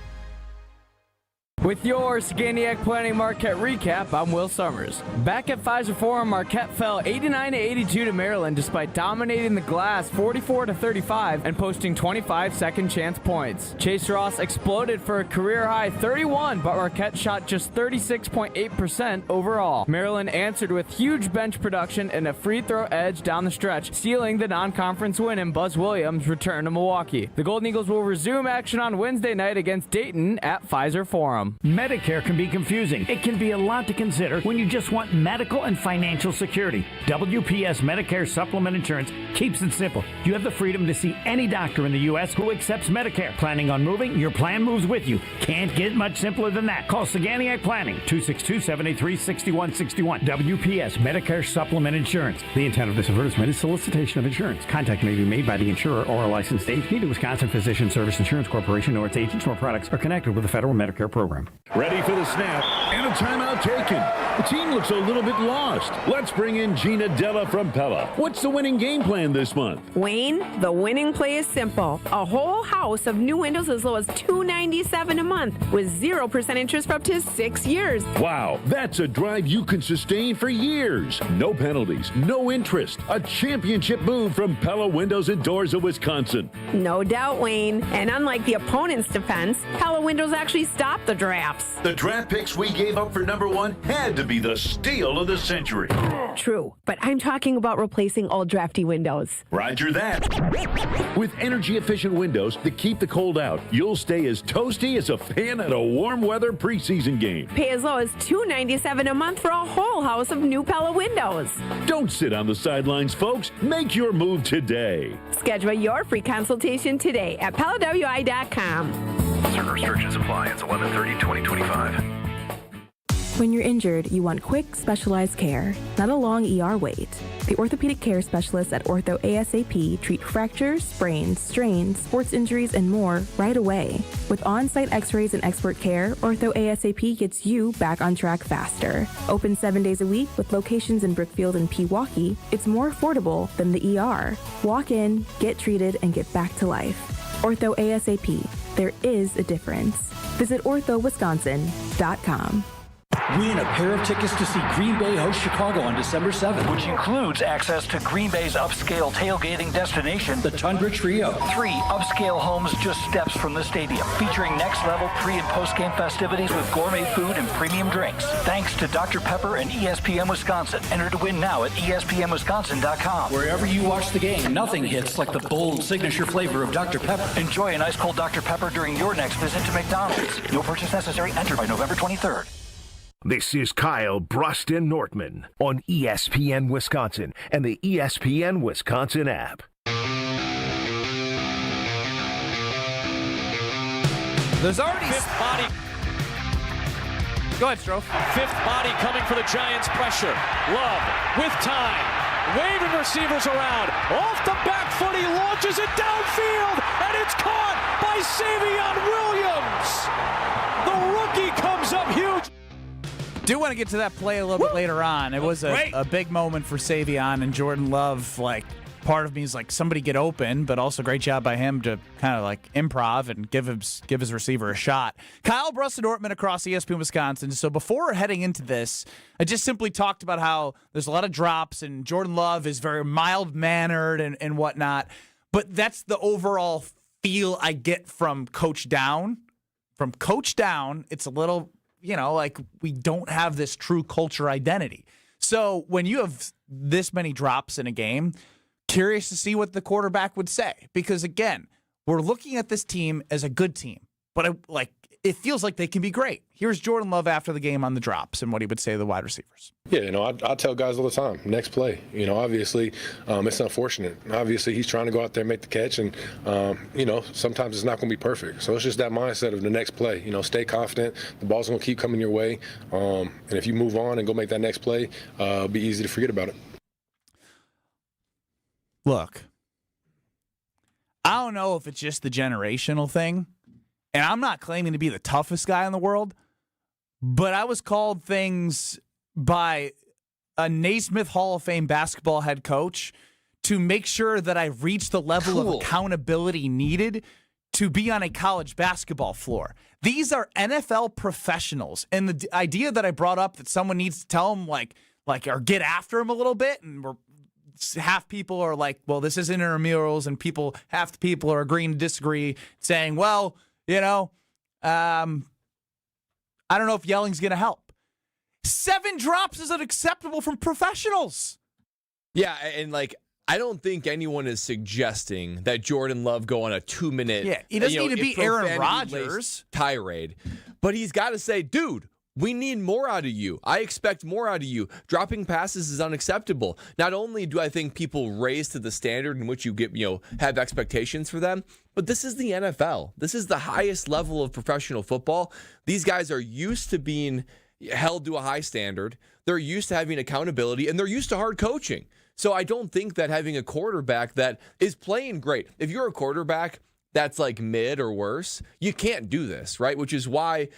With your Scandiac Planning Marquette recap, I'm Will Summers. Back at Pfizer Forum, Marquette fell 89-82 to Maryland despite dominating the glass 44-35 and posting 25 second chance points. Chase Ross exploded for a career-high 31, but Marquette shot just 36.8% overall. Maryland answered with huge bench production and a free throw edge down the stretch, sealing the non-conference win in Buzz Williams' return to Milwaukee. The Golden Eagles will resume action on Wednesday night against Dayton at Pfizer Forum. Medicare can be confusing. It can be a lot to consider when you just want medical and financial security. WPS Medicare Supplement Insurance keeps it simple. You have the freedom to see any doctor in the U.S. who accepts Medicare. Planning on moving? Your plan moves with you. Can't get much simpler than that. Call Saganiac Planning, 262-783-6161. WPS Medicare Supplement Insurance. The intent of this advertisement is solicitation of insurance. Contact may be made by the insurer or a licensed agent. Neither Wisconsin Physician Service Insurance Corporation nor its agents or products are connected with the federal Medicare program. Ready for the snap, and a timeout taken. The team looks a little bit lost. Let's bring in Gina Della from Pella. What's the winning game plan this month? Wayne, the winning play is simple. A whole house of new windows as low as $297 a month with 0% interest for up to 6 years. Wow, that's a drive you can sustain for years. No penalties, no interest. A championship move from Pella Windows and Doors of Wisconsin. No doubt, Wayne. And unlike the opponent's defense, Pella Windows actually stopped the drafts. The draft picks we gave up for number one had to be the steal of the century. True, but I'm talking about replacing old drafty windows. Roger that. With energy-efficient windows that keep the cold out, you'll stay as toasty as a fan at a warm weather preseason game. Pay as low as $297 a month for a whole house of new Pella windows. Don't sit on the sidelines, folks. Make your move today. Schedule your free consultation today at PellaWI.com. Certain restrictions apply. It's 11/30/2025. When you're injured, you want quick, specialized care, not a long ER wait. The orthopedic care specialists at Ortho ASAP treat fractures, sprains, strains, sports injuries, and more right away. With on-site x-rays and expert care, Ortho ASAP gets you back on track faster. Open 7 days a week with locations in Brookfield and Pewaukee, it's more affordable than the ER. Walk in, get treated, and get back to life. Ortho ASAP. There is a difference. Visit orthowisconsin.com. Win a pair of tickets to see Green Bay host Chicago on December 7th, which includes access to Green Bay's upscale tailgating destination, the Tundra Trio. 3 upscale homes just steps from the stadium, featuring next-level pre- and post-game festivities with gourmet food and premium drinks. Thanks to Dr. Pepper and ESPN Wisconsin. Enter to win now at ESPNWisconsin.com. Wherever you watch the game, nothing hits like the bold signature flavor of Dr. Pepper. Enjoy an ice-cold Dr. Pepper during your next visit to McDonald's. No purchase necessary. Enter by November 23rd. This is Kyle Brust Nortman on ESPN Wisconsin and the ESPN Wisconsin app. There's already fifth body. Go ahead, Stroh. Fifth body coming for the Giants' pressure. Love with time. Waving receivers around. Off the back foot, he launches it downfield, and it's caught by Savion Williams. The rookie comes up huge. Do want to get to that play a little bit later on. It was a big moment for Savion and Jordan Love. Like, part of me is like, somebody get open, but also great job by him to kind of like improv and give his receiver a shot. Kyle Brust Nortman across ESPN Wisconsin. So before heading into this, I just simply talked about how there's a lot of drops and Jordan Love is very mild-mannered and whatnot. But that's the overall feel I get from coach down. From coach down, it's a little... like we don't have this true culture identity. So when you have this many drops in a game, curious to see what the quarterback would say. Because again, we're looking at this team as a good team, but it feels like they can be great. Here's Jordan Love after the game on the drops and what he would say to the wide receivers. Yeah, I tell guys all the time, next play. Obviously, it's unfortunate. Obviously, he's trying to go out there and make the catch, and, sometimes it's not going to be perfect. So it's just that mindset of the next play. Stay confident. The ball's going to keep coming your way. And if you move on and go make that next play, it'll be easy to forget about it. Look, I don't know if it's just the generational thing, and I'm not claiming to be the toughest guy in the world, but I was called things by a Naismith Hall of Fame basketball head coach to make sure that I reached the level of accountability needed to be on a college basketball floor. These are NFL professionals, and the idea that I brought up that someone needs to tell them, or get after them a little bit, and half people are like, well, this isn't intramurals, and half the people are agreeing to disagree, saying, well, I don't know if yelling's going to help. 7 drops is unacceptable from professionals. Yeah, and I don't think anyone is suggesting that Jordan Love go on a 2-minute. Yeah, he doesn't need to be Aaron Rodgers tirade, but he's got to say, dude, we need more out of you. I expect more out of you. Dropping passes is unacceptable. Not only do I think people raise to the standard in which you get, have expectations for them, but this is the NFL. This is the highest level of professional football. These guys are used to being held to a high standard. They're used to having accountability, and they're used to hard coaching. So I don't think that having a quarterback that is playing great, if you're a quarterback that's like mid or worse, you can't do this, right? Which is why,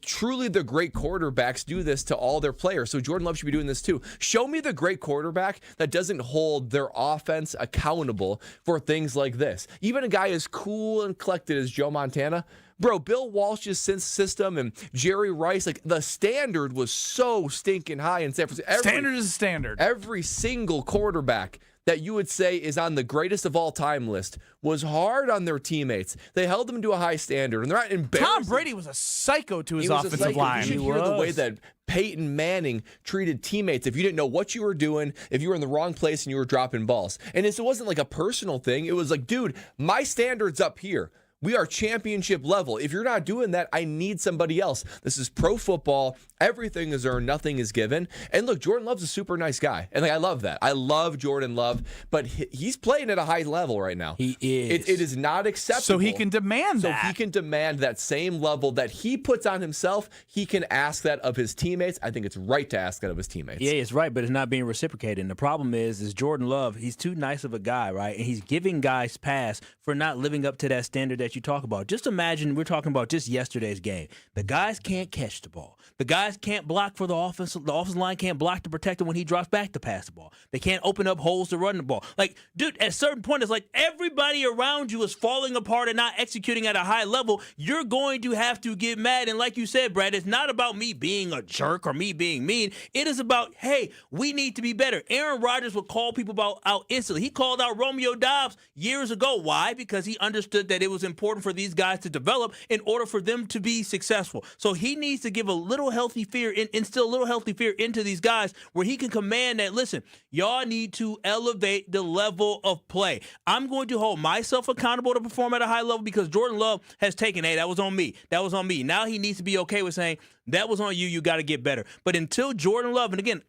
truly the great quarterbacks do this to all their players. So Jordan Love should be doing this too. Show me the great quarterback that doesn't hold their offense accountable for things like this. Even a guy as cool and collected as Joe Montana, bro, Bill Walsh's system and Jerry Rice, like the standard was so stinking high in San Francisco. Standard is a standard. Every single quarterback that you would say is on the greatest of all time list was hard on their teammates. They held them to a high standard, and they're not embarrassed. Tom Brady was a psycho to his offensive line. You should hear the way that Peyton Manning treated teammates if you didn't know what you were doing, if you were in the wrong place and you were dropping balls. And it wasn't like a personal thing. It was like, dude, my standard's up here. We are championship level. If you're not doing that, I need somebody else. This is pro football. Everything is earned. Nothing is given. And look, Jordan Love's a super nice guy. And I love that. I love Jordan Love. But he's playing at a high level right now. He is. It is not acceptable. So he can demand that. So he can demand that same level that he puts on himself. He can ask that of his teammates. I think it's right to ask that of his teammates. Yeah, it's right, but it's not being reciprocated. And the problem is Jordan Love, he's too nice of a guy, right? And he's giving guys pass for not living up to that standard that you talk about. Just imagine, we're talking about just yesterday's game. The guys can't catch the ball. The guys can't block for the offense. The offensive line can't block to protect him when he drops back to pass the ball. They can't open up holes to run the ball. Like, dude, at a certain point, it's like everybody around you is falling apart and not executing at a high level. You're going to have to get mad. And like you said, Brad, it's not about me being a jerk or me being mean. It is about, hey, we need to be better. Aaron Rodgers would call people out instantly. He called out Romeo Doubs years ago. Why? Because he understood that it was important for these guys to develop in order for them to be successful. So he needs to give a little healthy fear, instill a little healthy fear into these guys where he can command that, listen, y'all need to elevate the level of play. I'm going to hold myself accountable to perform at a high level because Jordan Love has taken, hey, that was on me. That was on me. Now he needs to be okay with saying, that was on you. You got to get better. But until Jordan Love, and again,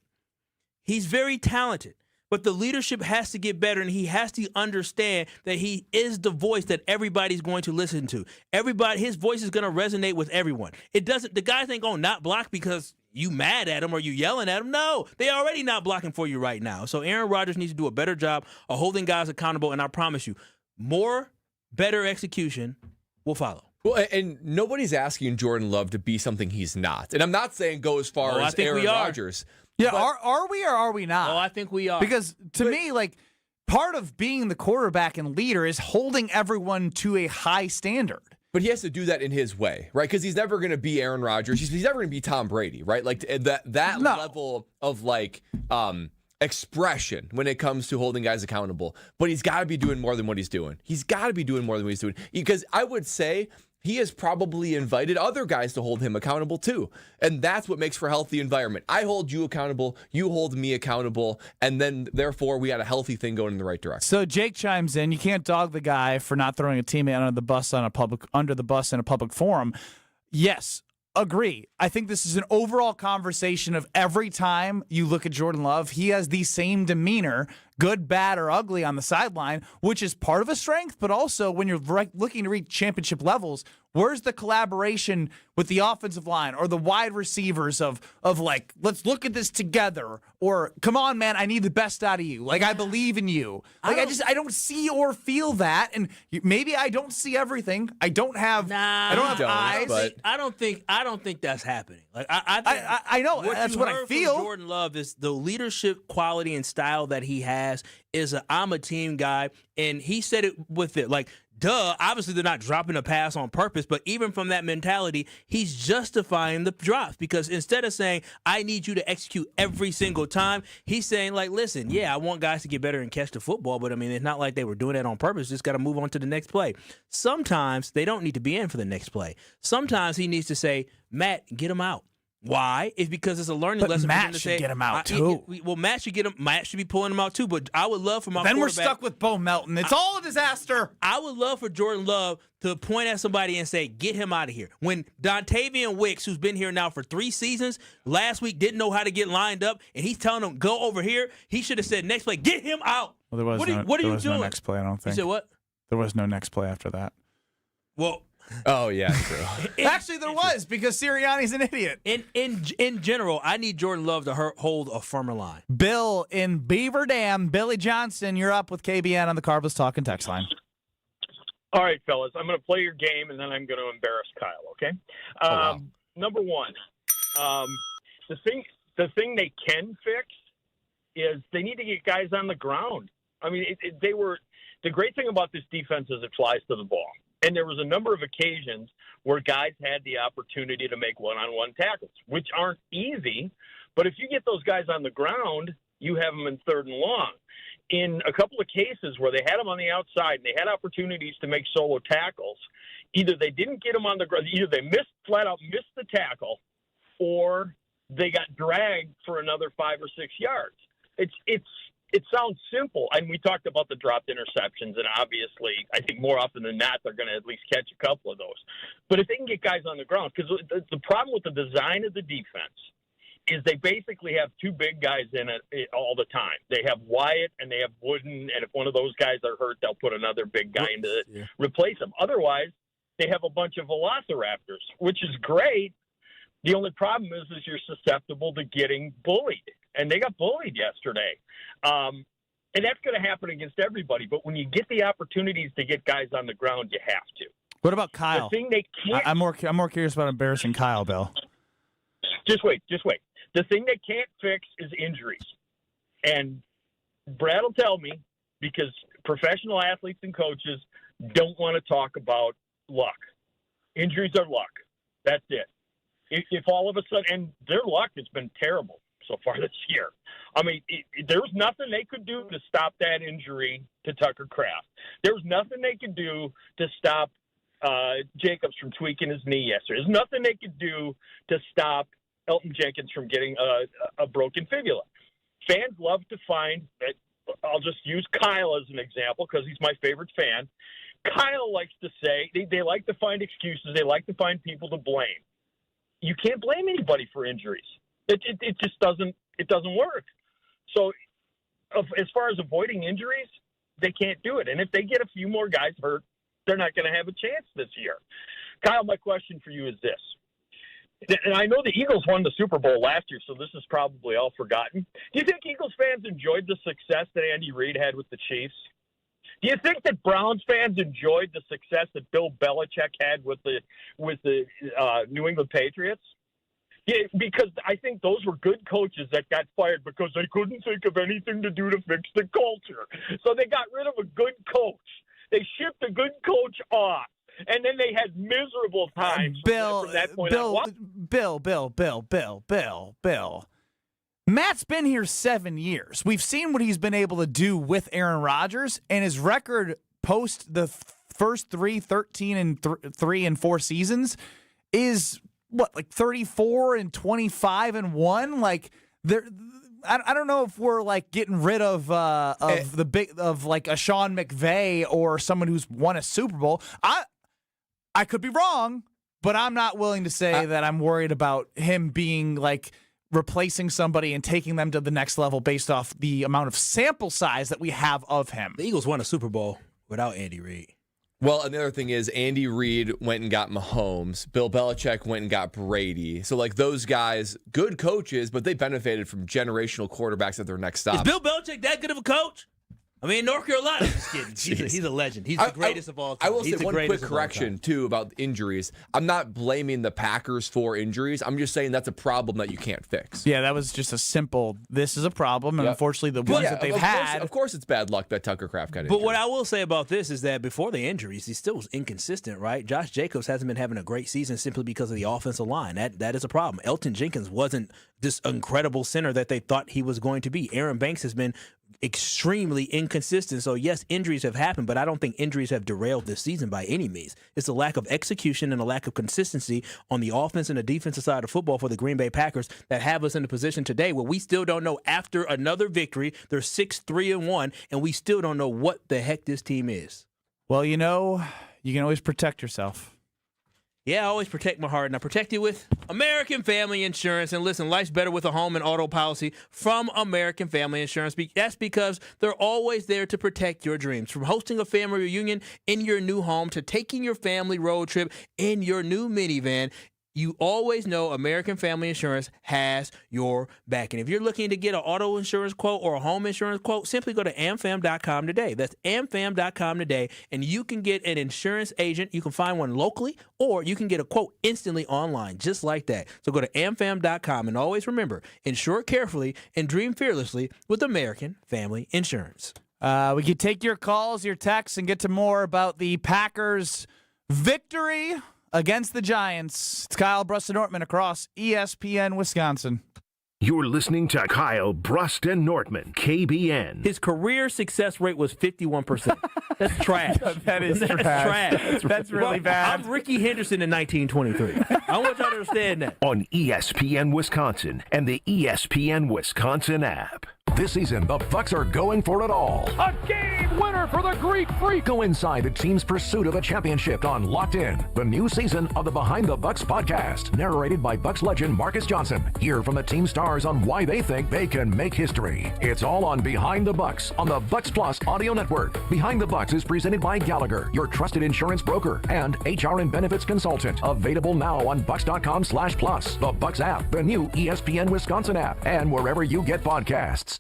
he's very talented. But the leadership has to get better, and he has to understand that he is the voice that everybody's going to listen to. His voice is going to resonate with everyone. The guys ain't going to not block because you mad at him or you yelling at him. No, they already not blocking for you right now. So Aaron Rodgers needs to do a better job of holding guys accountable, and I promise you, better execution will follow. Well, and nobody's asking Jordan Love to be something he's not. And I'm not saying go as far as Aaron Rodgers. Yeah, are we or are we not? Oh, I think we are. Because to me, like, part of being the quarterback and leader is holding everyone to a high standard. But he has to do that in his way, right? Because he's never going to be Aaron Rodgers. He's never going to be Tom Brady, right? Like that level of expression when it comes to holding guys accountable. But he's got to be doing more than what he's doing. He's got to be doing more than what he's doing. Because I would say he has probably invited other guys to hold him accountable too. And that's what makes for a healthy environment. I hold you accountable, you hold me accountable, and then therefore we got a healthy thing going in the right direction. So Jake chimes in, you can't dog the guy for not throwing a teammate under the bus in a public forum. Yes, agree. I think this is an overall conversation of every time you look at Jordan Love, he has the same demeanor, good, bad, or ugly on the sideline, which is part of a strength, but also when you're looking to reach championship levels, where's the collaboration with the offensive line or the wide receivers of like, let's look at this together, or come on, man, I need the best out of you. Like, I believe in you. Like, I don't see or feel that, and maybe I don't see everything. I don't have eyes. But I don't think that's happening. Like, I know that's what I feel. Jordan Love is the leadership quality and style that he has is I'm a team guy, and he said it with it like, duh, obviously they're not dropping a pass on purpose, but even from that mentality, he's justifying the drops because instead of saying, I need you to execute every single time, he's saying, like, listen, yeah, I want guys to get better and catch the football, but I mean, it's not like they were doing that on purpose. Just got to move on to the next play. Sometimes they don't need to be in for the next play. Sometimes he needs to say, Matt, get him out. Why? It's because it's a learning lesson. Matt for him to should say, get him out too. Matt should get him. Matt should be pulling him out too. But I would love for my then quarterback. We're stuck with Bo Melton. It's all a disaster. I would love for Jordan Love to point at somebody and say, get him out of here. When Dontavian Wicks, who's been here now for 3 seasons, last week didn't know how to get lined up, and he's telling him, go over here, he should have said, next play, get him out. Well, there was what are you no doing? next play, I don't think. You said what? There was no next play after that. Well, oh, yeah, true. Actually, there was, because Sirianni's an idiot. In general, I need Jordan Love to hold a firmer line. Bill in Beaver Dam. Billy Johnson, you're up with KBN on the Carlos Talking text line. All right, fellas, I'm going to play your game, and then I'm going to embarrass Kyle, okay? Wow. Number one, the thing they can fix is they need to get guys on the ground. I mean, the great thing about this defense is it flies to the ball. And there was a number of occasions where guys had the opportunity to make one-on-one tackles, which aren't easy. But if you get those guys on the ground, you have them in 3rd and long. In a couple of cases where they had them on the outside and they had opportunities to make solo tackles, either they didn't get them on the ground, either they flat out missed the tackle, or they got dragged for another 5 or 6 yards. It sounds simple, and we talked about the dropped interceptions, and obviously, I think more often than not, they're going to at least catch a couple of those. But if they can get guys on the ground, because the problem with the design of the defense is they basically have 2 big guys in it all the time. They have Wyatt and they have Wooden, and if one of those guys are hurt, they'll put another big guy in to replace them. Otherwise, they have a bunch of velociraptors, which is great. The only problem is you're susceptible to getting bullied, and they got bullied yesterday. And that's going to happen against everybody. But when you get the opportunities to get guys on the ground, you have to. What about Kyle? The thing they can't. I'm more curious about embarrassing Kyle, Bill. Just wait. The thing they can't fix is injuries. And Brad will tell me, because professional athletes and coaches don't want to talk about luck. Injuries are luck. That's it. If all of a sudden, and their luck has been terrible so far this year. I mean, there was nothing they could do to stop that injury to Tucker Kraft. There was nothing they could do to stop Jacobs from tweaking his knee yesterday. There's nothing they could do to stop Elton Jenkins from getting a broken fibula. Fans love to find that. I'll just use Kyle as an example because he's my favorite fan. Kyle likes to say they like to find excuses. They like to find people to blame. You can't blame anybody for injuries. It just doesn't work. So as far as avoiding injuries, they can't do it. And if they get a few more guys hurt, they're not going to have a chance this year. Kyle, my question for you is this. And I know the Eagles won the Super Bowl last year, so this is probably all forgotten. Do you think Eagles fans enjoyed the success that Andy Reid had with the Chiefs? Do you think that Browns fans enjoyed the success that Bill Belichick had with the New England Patriots? Yeah, because I think those were good coaches that got fired because they couldn't think of anything to do to fix the culture. So they got rid of a good coach. They shipped a good coach off. And then they had miserable times from that point on. Bill. Matt's been here 7 years. We've seen what he's been able to do with Aaron Rodgers, and his record post the first 13 and 3 and 4 seasons is what, like 34 and 25 and 1. Like there, I don't know if we're like getting rid of the big of like a Sean McVay or someone who's won a Super Bowl. I could be wrong, but I'm not willing to say that I'm worried about him being like replacing somebody and taking them to the next level based off the amount of sample size that we have of him. The Eagles won a Super Bowl without Andy Reid. Well, another thing is Andy Reid went and got Mahomes. Bill Belichick went and got Brady. So, like, those guys, good coaches, but they benefited from generational quarterbacks at their next stop. Is Bill Belichick that good of a coach? I mean, North Carolina. Just kidding. He's a legend. He's the greatest of all time. I will say one quick correction, too, about injuries. I'm not blaming the Packers for injuries. I'm just saying that's a problem that you can't fix. Yeah, that was just a simple, this is a problem, and unfortunately the ones that they've had. Of course it's bad luck that Tucker Kraft got injured. But what I will say about this is that before the injuries, he still was inconsistent, right? Josh Jacobs hasn't been having a great season simply because of the offensive line. That is a problem. Elton Jenkins wasn't this incredible center that they thought he was going to be. Aaron Banks has been extremely inconsistent. So, yes, injuries have happened, but I don't think injuries have derailed this season by any means. It's a lack of execution and a lack of consistency on the offense and the defensive side of football for the Green Bay Packers that have us in a position today where we still don't know, after another victory, they're 6-3-1, and we still don't know what the heck this team is. Well, you know, you can always protect yourself. Yeah, I always protect my heart, and I protect it with American Family Insurance. And listen, life's better with a home and auto policy from American Family Insurance. That's because they're always there to protect your dreams. From hosting a family reunion in your new home to taking your family road trip in your new minivan, you always know American Family Insurance has your back. And if you're looking to get an auto insurance quote or a home insurance quote, simply go to amfam.com today. That's amfam.com today, and you can get an insurance agent. You can find one locally, or you can get a quote instantly online, just like that. So go to amfam.com, and always remember, insure carefully and dream fearlessly with American Family Insurance. We could take your calls, your texts, and get to more about the Packers' victory against the Giants. It's Kyle Brust Nortman across ESPN Wisconsin. You're listening to Kyle Brust Nortman, KBN. His career success rate was 51%. That's trash. That is trash. That's really bad. I'm Ricky Henderson in 1923. I want y'all to understand that. On ESPN Wisconsin and the ESPN Wisconsin app. This season, the Bucks are going for it all. A game winner for the Greek Freak. Go inside the team's pursuit of a championship on Locked In, the new season of the Behind the Bucks podcast, narrated by Bucks legend Marcus Johnson. Hear from the team stars on why they think they can make history. It's all on Behind the Bucks on the Bucks Plus audio network. Behind the Bucks is presented by Gallagher, your trusted insurance broker and HR and benefits consultant. Available now on bucks.com/plus, the Bucks app, the new ESPN Wisconsin app, and wherever you get podcasts.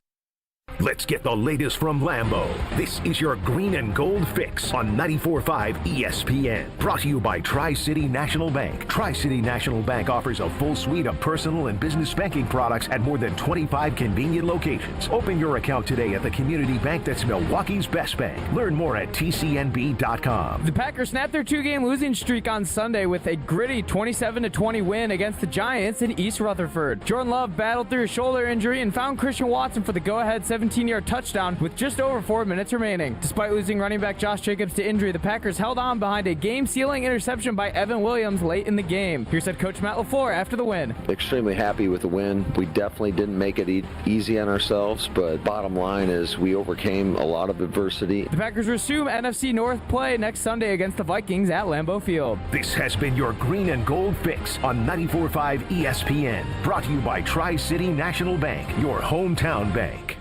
Let's get the latest from Lambeau. This is your green and gold fix on 94.5 ESPN. Brought to you by Tri-City National Bank. Tri-City National Bank offers a full suite of personal and business banking products at more than 25 convenient locations. Open your account today at the community bank that's Milwaukee's best bank. Learn more at tcnb.com. The Packers snapped their two-game losing streak on Sunday with a gritty 27-20 win against the Giants in East Rutherford. Jordan Love battled through a shoulder injury and found Christian Watson for the go-ahead 17-yard touchdown with just over 4 minutes remaining. Despite losing running back Josh Jacobs to injury, the Packers held on behind a game-sealing interception by Evan Williams late in the game. Here's head coach Matt LaFleur after the win. Extremely happy with the win. We definitely didn't make it easy on ourselves, but bottom line is we overcame a lot of adversity. The Packers resume NFC North play next Sunday against the Vikings at Lambeau Field. This has been your green and gold fix on 94.5 ESPN. Brought to you by Tri-City National Bank, your hometown bank.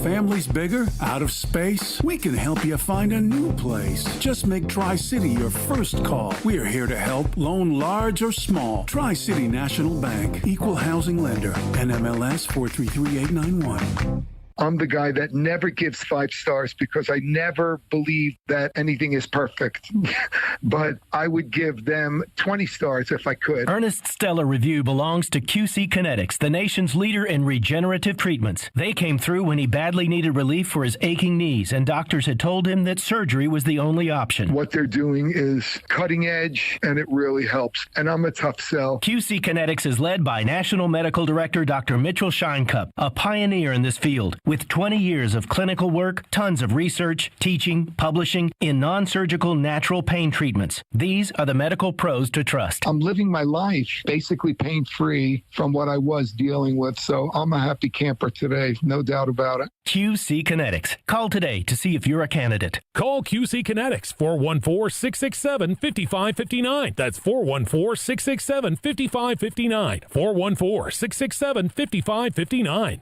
Family's bigger? Out of space? We can help you find a new place. Just make Tri-City your first call. We are here to help, loan large or small. Tri-City National Bank, equal housing lender, NMLS 433891. I'm the guy that never gives 5 stars because I never believe that anything is perfect. But I would give them 20 stars if I could. Ernest Stella Review belongs to QC Kinetics, the nation's leader in regenerative treatments. They came through when he badly needed relief for his aching knees, and doctors had told him that surgery was the only option. What they're doing is cutting edge, and it really helps. And I'm a tough sell. QC Kinetics is led by National Medical Director Dr. Mitchell Scheinkup, a pioneer in this field. With 20 years of clinical work, tons of research, teaching, publishing in non-surgical natural pain treatments. These are the medical pros to trust. I'm living my life basically pain-free from what I was dealing with, so I'm a happy camper today, no doubt about it. QC Kinetics. Call today to see if you're a candidate. Call QC Kinetics, 414-667-5559. That's 414-667-5559. 414-667-5559.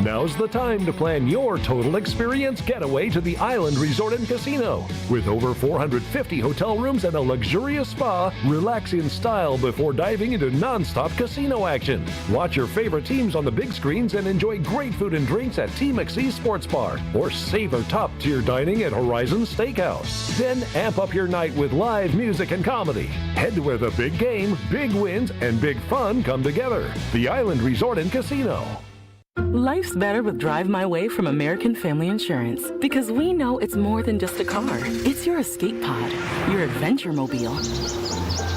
Now's the time to plan your total experience getaway to the Island Resort and Casino. With over 450 hotel rooms and a luxurious spa, relax in style before diving into non-stop casino action. Watch your favorite teams on the big screens and enjoy great food and drinks at T. McSee's Sports Bar, or savor top-tier dining at Horizon Steakhouse. Then amp up your night with live music and comedy. Head to where the big game, big wins, and big fun come together. The Island Resort and Casino. Life's better with Drive My Way from American Family Insurance, because we know it's more than just a car. It's your escape pod, your adventure mobile,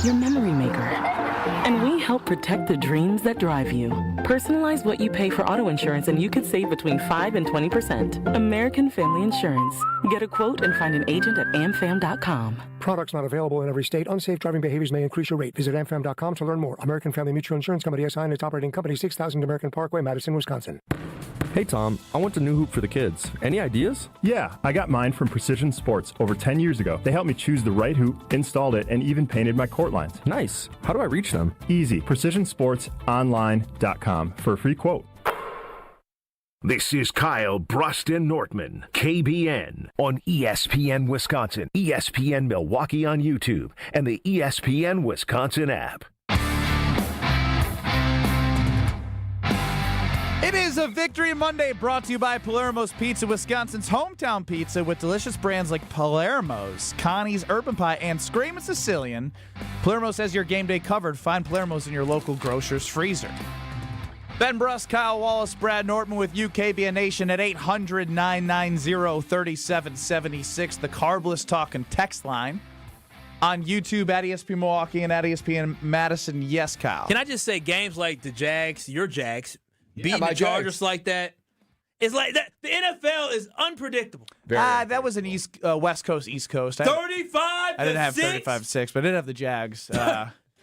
your memory maker. And we help protect the dreams that drive you. Personalize what you pay for auto insurance and you could save between 5 and 20%. American Family Insurance. Get a quote and find an agent at amfam.com. Products not available in every state. Unsafe driving behaviors may increase your rate. Visit amfam.com to learn more. American Family Mutual Insurance Company SI and its operating company, 6000 American Parkway, Madison, Wisconsin. Hey Tom, I want a new hoop for the kids. Any ideas? Yeah, I got mine from Precision Sports over 10 years ago. They helped me choose the right hoop, installed it, and even painted my court lines. Nice. How do I reach them? Easy. PrecisionSportsOnline.com for a free quote. This is Kyle Brust Nortman, KBN, on ESPN Wisconsin, ESPN Milwaukee on YouTube, and the ESPN Wisconsin app. It is a Victory Monday brought to you by Palermo's Pizza, Wisconsin's hometown pizza with delicious brands like Palermo's, Connie's Urban Pie, and Screamin' Sicilian. Palermo's has your game day covered. Find Palermo's in your local grocer's freezer. Ben Brust, Kyle Wallace, Brad Nortman with UKBN Nation at 800-990-3776, the Carbless Talking text line. On YouTube at ESPN Milwaukee and at ESPN Madison. Yes, Kyle. Can I just say games like the Jags, your Jags, beating the my Chargers Jags. like that, it's like that. The NFL is unpredictable. That was an West Coast, East Coast. 35 I didn't have 35-6, but I did have the Jags.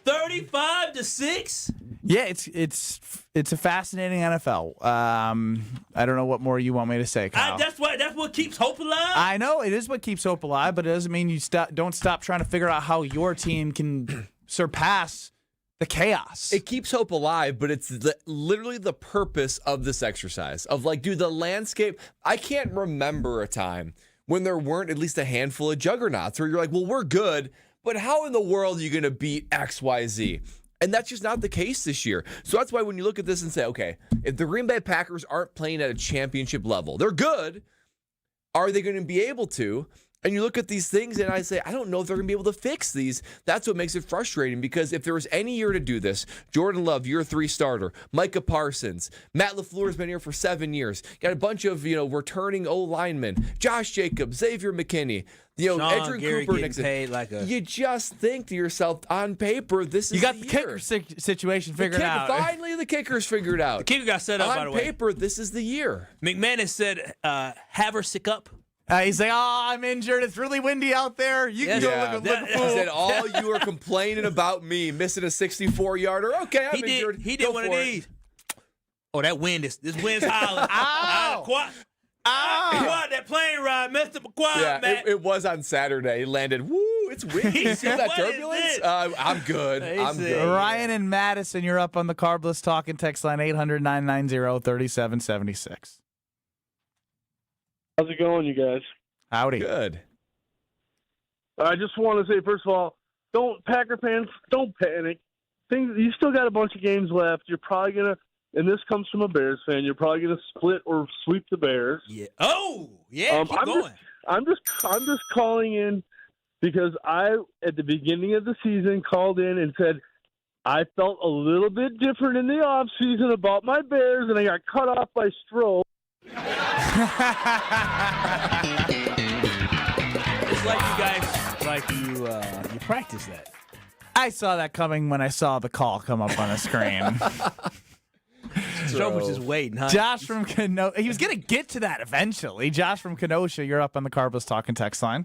35-6. Yeah, it's a fascinating NFL. I don't know what more you want me to say, Kyle. That's what keeps hope alive. I know it is what keeps hope alive, but it doesn't mean you don't stop trying to figure out how your team can surpass the chaos. It keeps hope alive, but it's literally the purpose of this exercise of like, dude, the landscape. I can't remember a time when there weren't at least a handful of juggernauts where you're like, well, we're good, but how in the world are you going to beat XYZ? And that's just not the case this year. So that's why when you look at this and say, okay, if the Green Bay Packers aren't playing at a championship level, they're good. Are they going to be able to? And you look at these things and I say, I don't know if they're going to be able to fix these. That's what makes it frustrating, because if there was any year to do this, Jordan Love, year 3 starter, Micah Parsons, Matt LaFleur's been here for 7 years. Got a bunch of, returning O-linemen, Josh Jacobs, Xavier McKinney, Edrin Cooper. Paid like you just think to yourself, on paper, this is you got the kicker situation figured out. Finally, the kicker's figured out. The kicker got set up, by the way. On paper, this is the year. McManus said, have her sick up. He's like, I'm injured. It's really windy out there. You can go look a fool. He said, all you are complaining about me missing a 64-yarder. Okay, I'm injured. He did one of these. Oh, that wind is howling. Ow! Quad, that plane ride messed up a quad, man. It was on Saturday. He landed. Woo, it's windy. You see that turbulence? I'm good. I'm good. Ryan and Madison, you're up on the Carbless Talking text line, 800-990-3776. How's it going, you guys? Howdy. Good. I just want to say, first of all, Packer fans, don't panic. You still got a bunch of games left. You're probably going to, and this comes from a Bears fan, you're probably going to split or sweep the Bears. Yeah. Oh, yeah, keep going. I'm just calling in because I, at the beginning of the season, called in and said I felt a little bit different in the offseason about my Bears, and I got cut off by Stroh. It's like you guys, you practice that. I saw that coming when I saw the call come up on the screen. Joe was just waiting, huh? Josh from Kenosha. He was going to get to that eventually. Josh from Kenosha, you're up on the Carbless Talking text line.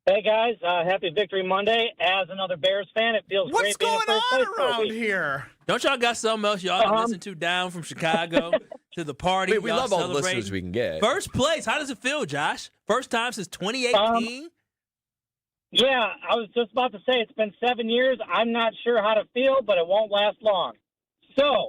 Hey, guys. Happy Victory Monday. As another Bears fan, it feels What's great being going on around trophy. here? Don't y'all got something else y'all can listen to down from Chicago to the party? We love all the listeners we can get. First place. How does it feel, Josh? First time since 2018? Yeah, I was just about to say it's been 7 years. I'm not sure how to feel, but it won't last long. So,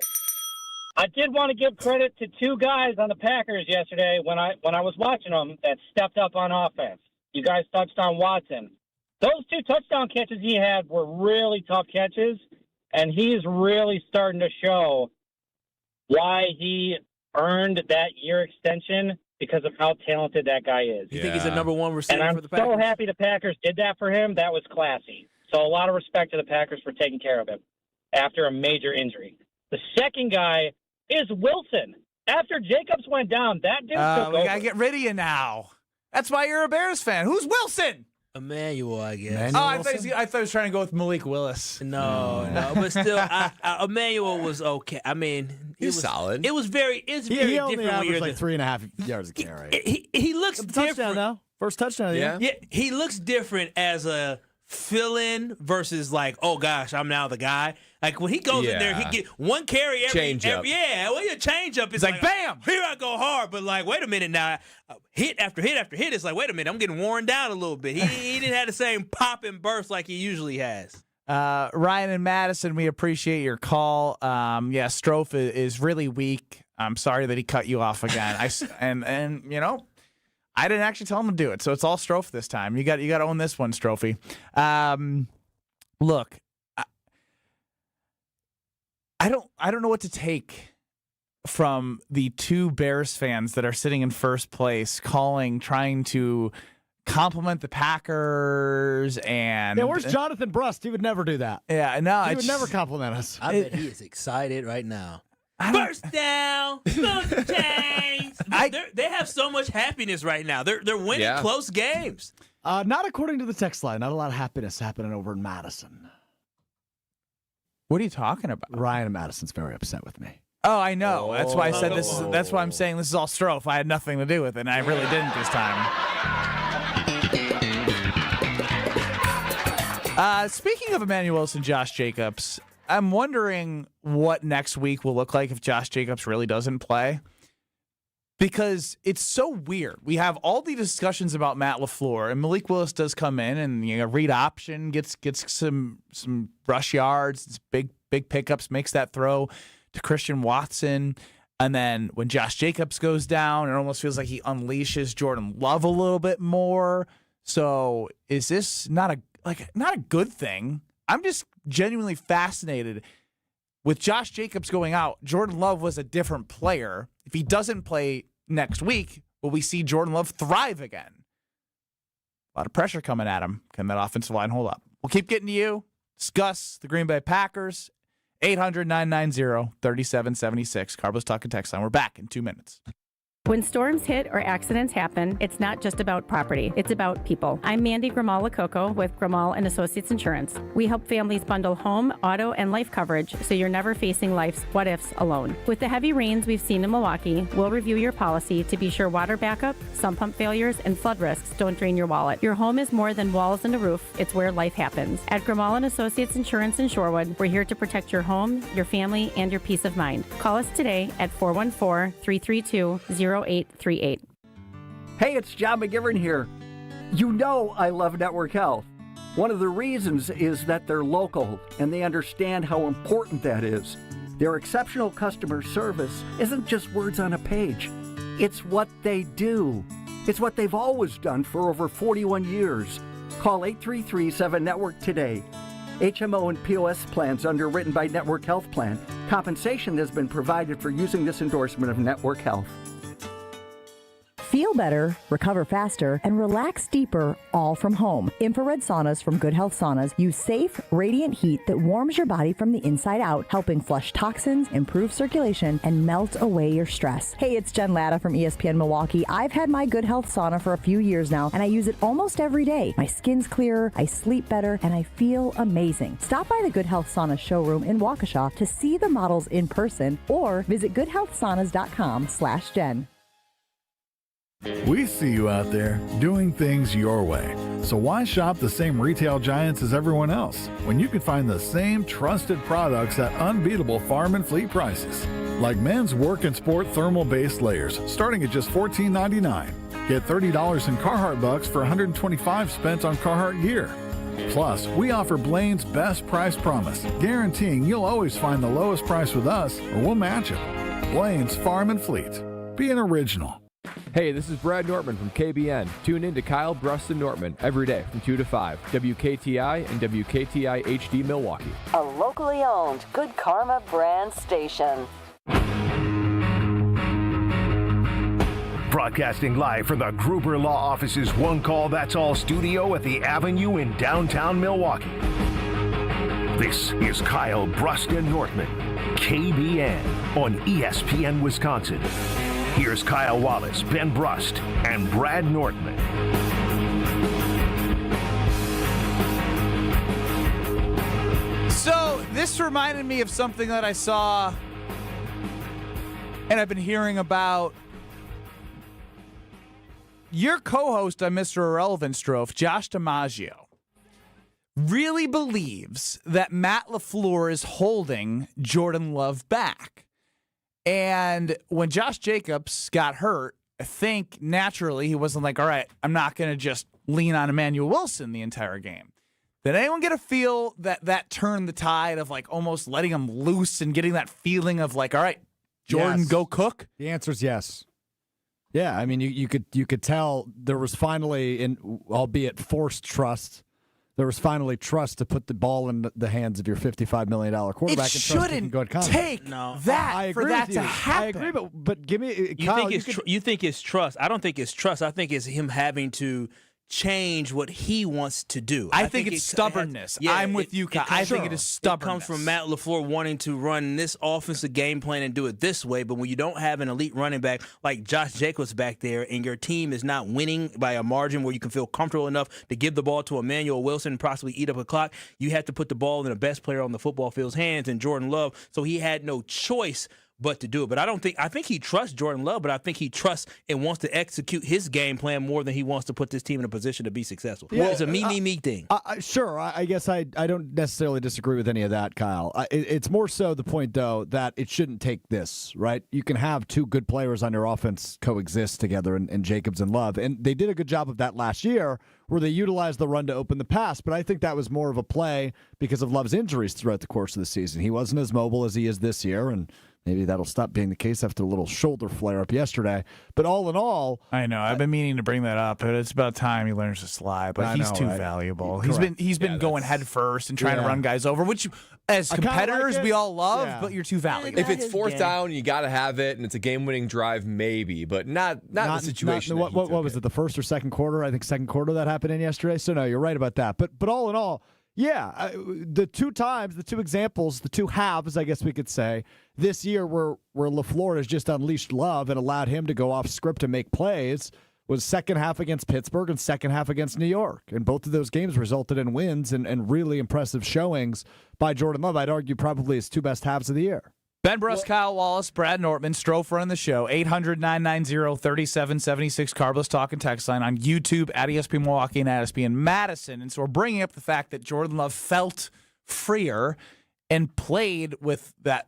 I did want to give credit to 2 guys on the Packers yesterday when I was watching them that stepped up on offense. You guys touched on Watson. Those 2 touchdown catches he had were really tough catches, and he's really starting to show why he earned that year extension because of how talented that guy is. You think he's the number 1 receiver for the Packers? And I'm so happy the Packers did that for him. That was classy. So a lot of respect to the Packers for taking care of him after a major injury. The second guy is Wilson. After Jacobs went down, that dude took over. We got to get rid of you now. That's why you're a Bears fan. Who's Wilson? Emmanuel, I guess. I thought he was trying to go with Malik Willis. No, but still, Emmanuel was okay. I mean, he was solid. It was very He only different. averaged like 3.5 yards a carry. He looks different. Touchdown, though. First touchdown of the year. Yeah, he looks different as a fill-in versus like, oh gosh, I'm now the guy. Like when he goes in there, he get one carry every change up. Yeah, well, your change up is like bam, here I go hard. But like, wait a minute now, hit after hit after hit. It's like, wait a minute, I'm getting worn down a little bit. He didn't have the same pop and burst like he usually has. Ryan and Madison, we appreciate your call. Strofe is really weak. I'm sorry that he cut you off again. And you know, I didn't actually tell him to do it, so it's all Strofe this time. You got to own this one, Strophy. Look, I don't know what to take from the two Bears fans that are sitting in first place, trying to compliment the Packers. And where's Jonathan Brust? He would never do that. Yeah, no, he would never compliment us. I bet he is excited right now. First down, chains. They have so much happiness right now. They're winning close games. Not according to the text line. Not a lot of happiness happening over in Madison. What are you talking about? Ryan in Madison's very upset with me. Oh, I know. That's why I said this. That's why I'm saying this is all Strofe. I had nothing to do with it, and I really didn't this time. Speaking of Emmanuel Wilson, Josh Jacobs, I'm wondering what next week will look like if Josh Jacobs really doesn't play. Because it's so weird. We have all the discussions about Matt LaFleur, and Malik Willis does come in and read option, gets some rush yards, big pickups, makes that throw to Christian Watson. And then when Josh Jacobs goes down, it almost feels like he unleashes Jordan Love a little bit more. So is this not a good thing? I'm just genuinely fascinated. With Josh Jacobs going out, Jordan Love was a different player. If he doesn't play next week, will we see Jordan Love thrive again? A lot of pressure coming at him. Can that offensive line hold up? We'll keep getting to you. Discuss the Green Bay Packers. 800-990-3776. Carbo's Talking Text Line. We're back in 2 minutes. When storms hit or accidents happen, it's not just about property, it's about people. I'm Mandy Grimal-Lococo with Grimal & Associates Insurance. We help families bundle home, auto, and life coverage so you're never facing life's what-ifs alone. With the heavy rains we've seen in Milwaukee, we'll review your policy to be sure water backup, sump pump failures, and flood risks don't drain your wallet. Your home is more than walls and a roof, it's where life happens. At Grimal & Associates Insurance in Shorewood, we're here to protect your home, your family, and your peace of mind. Call us today at 414-332-0838. Hey, it's John McGivern here. You know I love Network Health. One of the reasons is that they're local and they understand how important that is. Their exceptional customer service isn't just words on a page. It's what they do. It's what they've always done for over 41 years. Call 833-7-NETWORK today. HMO and POS plans underwritten by Network Health Plan. Compensation has been provided for using this endorsement of Network Health. Feel better, recover faster, and relax deeper, all from home. Infrared saunas from Good Health Saunas use safe, radiant heat that warms your body from the inside out, helping flush toxins, improve circulation, and melt away your stress. Hey, it's Jen Latta from ESPN Milwaukee. I've had my Good Health sauna for a few years now, and I use it almost every day. My skin's clearer, I sleep better, and I feel amazing. Stop by the Good Health Sauna showroom in Waukesha to see the models in person, or visit goodhealthsaunas.com/Jen. We see you out there doing things your way. So why shop the same retail giants as everyone else when you can find the same trusted products at unbeatable farm and fleet prices? Like men's work and sport thermal base layers starting at just $14.99. Get $30 in Carhartt bucks for $125 spent on Carhartt gear. Plus, we offer Blaine's best price promise, guaranteeing you'll always find the lowest price with us or we'll match it. Blaine's Farm and Fleet. Be an original. Hey, this is Brad Nortman from KBN. Tune in to Kyle, Brust, and Nortman every day from 2 to 5. WKTI and WKTI HD Milwaukee. A locally owned Good Karma brand station. Broadcasting live from the Gruber Law Office's One Call That's All studio at the Avenue in downtown Milwaukee. This is Kyle, Brust, and Nortman, KBN on ESPN Wisconsin. Here's Kyle Wallace, Ben Brust, and Brad Nortman. So this reminded me of something that I saw and I've been hearing about. Your co-host on Mr. Irrelevant, Strofe, Josh DiMaggio, really believes that Matt LaFleur is holding Jordan Love back. And when Josh Jacobs got hurt, I think naturally he wasn't like, all right, I'm not going to just lean on Emmanuel Wilson the entire game. Did anyone get a feel that turned the tide of like almost letting him loose and getting that feeling of like, all right, Jordan, go cook? The answer is yes. Yeah, I mean, you could tell there was finally, albeit forced trust, there was finally trust to put the ball in the hands of your $55 million quarterback. It shouldn't take that for that to happen. I agree, but give me Kyle, you think it's trust. I don't think it's trust. I think it's him having to change what he wants to do. I think it's stubbornness. I'm with you, Kyle. I think it is stubbornness. It comes from Matt LaFleur wanting to run this offensive game plan and do it this way, but when you don't have an elite running back like Josh Jacobs back there and your team is not winning by a margin where you can feel comfortable enough to give the ball to Emmanuel Wilson and possibly eat up a clock, you have to put the ball in the best player on the football field's hands, and Jordan Love, so he had no choice but to do it. But I think he trusts Jordan Love, but I think he trusts and wants to execute his game plan more than he wants to put this team in a position to be successful. Yeah, it's a me thing. Sure, I guess I don't necessarily disagree with any of that, Kyle. It's more so the point, though, that it shouldn't take this, right? You can have two good players on your offense coexist together in Jacobs and Love, and they did a good job of that last year where they utilized the run to open the pass, but I think that was more of a play because of Love's injuries throughout the course of the season. He wasn't as mobile as he is this year, and maybe that'll stop being the case after a little shoulder flare-up yesterday. But all in all, I know I've been meaning to bring that up, but it's about time he learns to slide. But he's too valuable. He's been going head first and trying to run guys over, which as competitors we all love, but you're too valuable. If it's fourth down, you got to have it, and it's a game-winning drive, maybe, but not the situation. What was it? The first or second quarter? I think second quarter that happened in yesterday. So no, you're right about that. But all in all. Yeah, the two examples, the two halves, I guess we could say, this year where LaFleur has just unleashed Love and allowed him to go off script and make plays was second half against Pittsburgh and second half against New York. And both of those games resulted in wins and really impressive showings by Jordan Love. I'd argue probably his two best halves of the year. Ben Brust, Kyle Wallace, Brad Nortman, Strofer on the show. 800-990-3776, Carbless Talk and Text line on YouTube at ESPN Milwaukee and at ESPN Madison. And so we're bringing up the fact that Jordan Love felt freer and played with that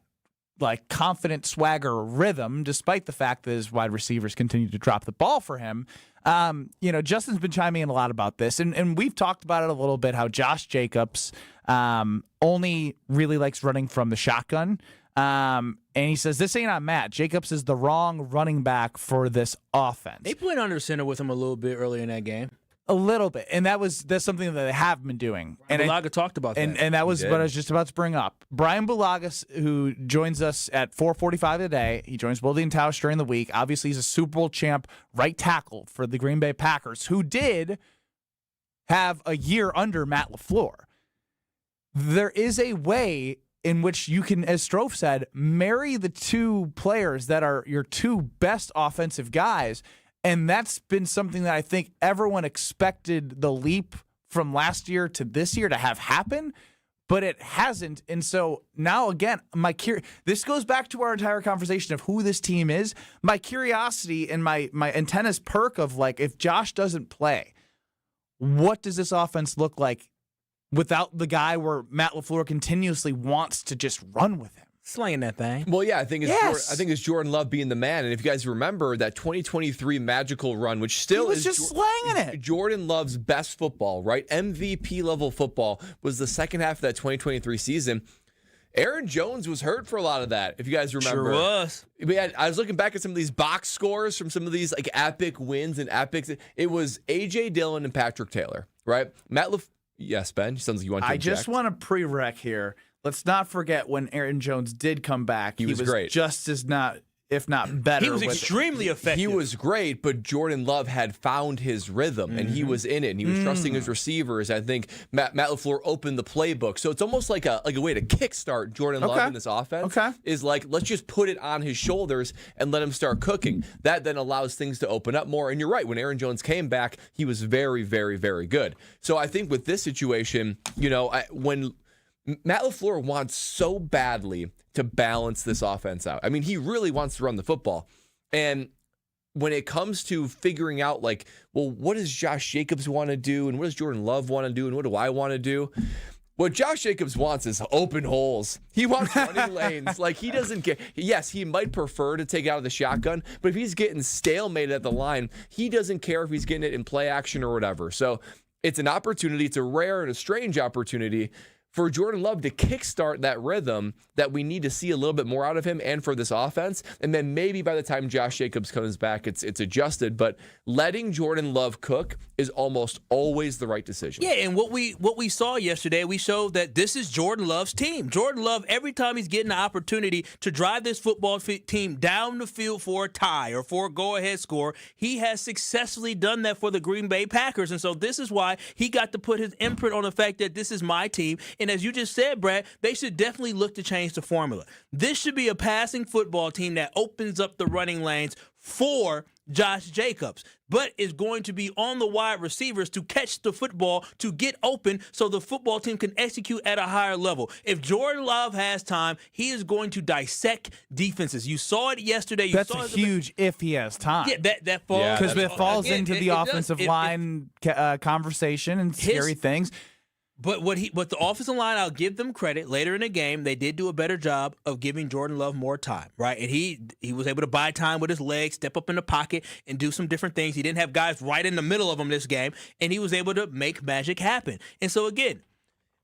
confident swagger rhythm, despite the fact that his wide receivers continue to drop the ball for him. Justin's been chiming in a lot about this, and we've talked about it a little bit, how Josh Jacobs only really likes running from the shotgun. And he says, this ain't on Matt. Jacobs is the wrong running back for this offense. They played under center with him a little bit earlier in that game. A little bit. And that's something that they have been doing. And Bulaga talked about that. And that was what I was just about to bring up. Bryan Bulaga, who joins us at 4:45 today, he joins Wilde and Tausch during the week. Obviously, he's a Super Bowl champ right tackle for the Green Bay Packers, who did have a year under Matt LaFleur. There is a way in which you can, as Strofe said, marry the two players that are your two best offensive guys. And that's been something that I think everyone expected the leap from last year to this year to have happen, but it hasn't. And so now, again, this goes back to our entire conversation of who this team is. My curiosity and my antennas perk of, if Josh doesn't play, what does this offense look like without the guy where Matt LaFleur continuously wants to just run with him? Slaying that thing. Well, yeah, I think it's Jordan Love being the man. And if you guys remember that 2023 magical run, which still is just slanging it. Jordan Love's best football, right? MVP level football was the second half of that 2023 season. Aaron Jones was hurt for a lot of that, if you guys remember. Sure was. I was looking back at some of these box scores from some of these epic wins and epics. It was A.J. Dillon and Patrick Taylor, right? Yes, Ben. Sounds like you want to interject. I just want to pre-rec here. Let's not forget when Aaron Jones did come back. He was great. Just as if not better. He was extremely effective. He was great, but Jordan Love had found his rhythm, and he was in it, and he was trusting his receivers. I think Matt LaFleur opened the playbook. So it's almost like a way to kickstart Jordan Love in this offense. Is let's just put it on his shoulders and let him start cooking. That then allows things to open up more. And you're right, when Aaron Jones came back, he was very, very, very good. So I think with this situation, when Matt LaFleur wants so badly to balance this offense out. I mean, he really wants to run the football. And when it comes to figuring out, what does Josh Jacobs want to do? And what does Jordan Love want to do? And what do I want to do? What Josh Jacobs wants is open holes. He wants running lanes. He doesn't care. Yes, he might prefer to take it out of the shotgun, but if he's getting stalemated at the line, he doesn't care if he's getting it in play action or whatever. So it's an opportunity. It's a rare and a strange opportunity for Jordan Love to kickstart that rhythm that we need to see a little bit more out of him and for this offense. And then maybe by the time Josh Jacobs comes back, it's adjusted. But letting Jordan Love cook is almost always the right decision. Yeah, and what we saw yesterday, we showed that this is Jordan Love's team. Jordan Love, every time he's getting the opportunity to drive this football team down the field for a tie or for a go-ahead score, he has successfully done that for the Green Bay Packers. And so this is why he got to put his imprint on the fact that this is my team. And as you just said, Brad, they should definitely look to change the formula. This should be a passing football team that opens up the running lanes for Josh Jacobs, but is going to be on the wide receivers to catch the football, to get open so the football team can execute at a higher level. If Jordan Love has time, he is going to dissect defenses. You saw it yesterday. That's a huge if he has time. Yeah, that falls. Because it falls into the offensive line conversation and scary things. But what the offensive line, I'll give them credit. Later in the game, they did do a better job of giving Jordan Love more time, right? And he was able to buy time with his legs, step up in the pocket, and do some different things. He didn't have guys right in the middle of him this game, and he was able to make magic happen. And so, again,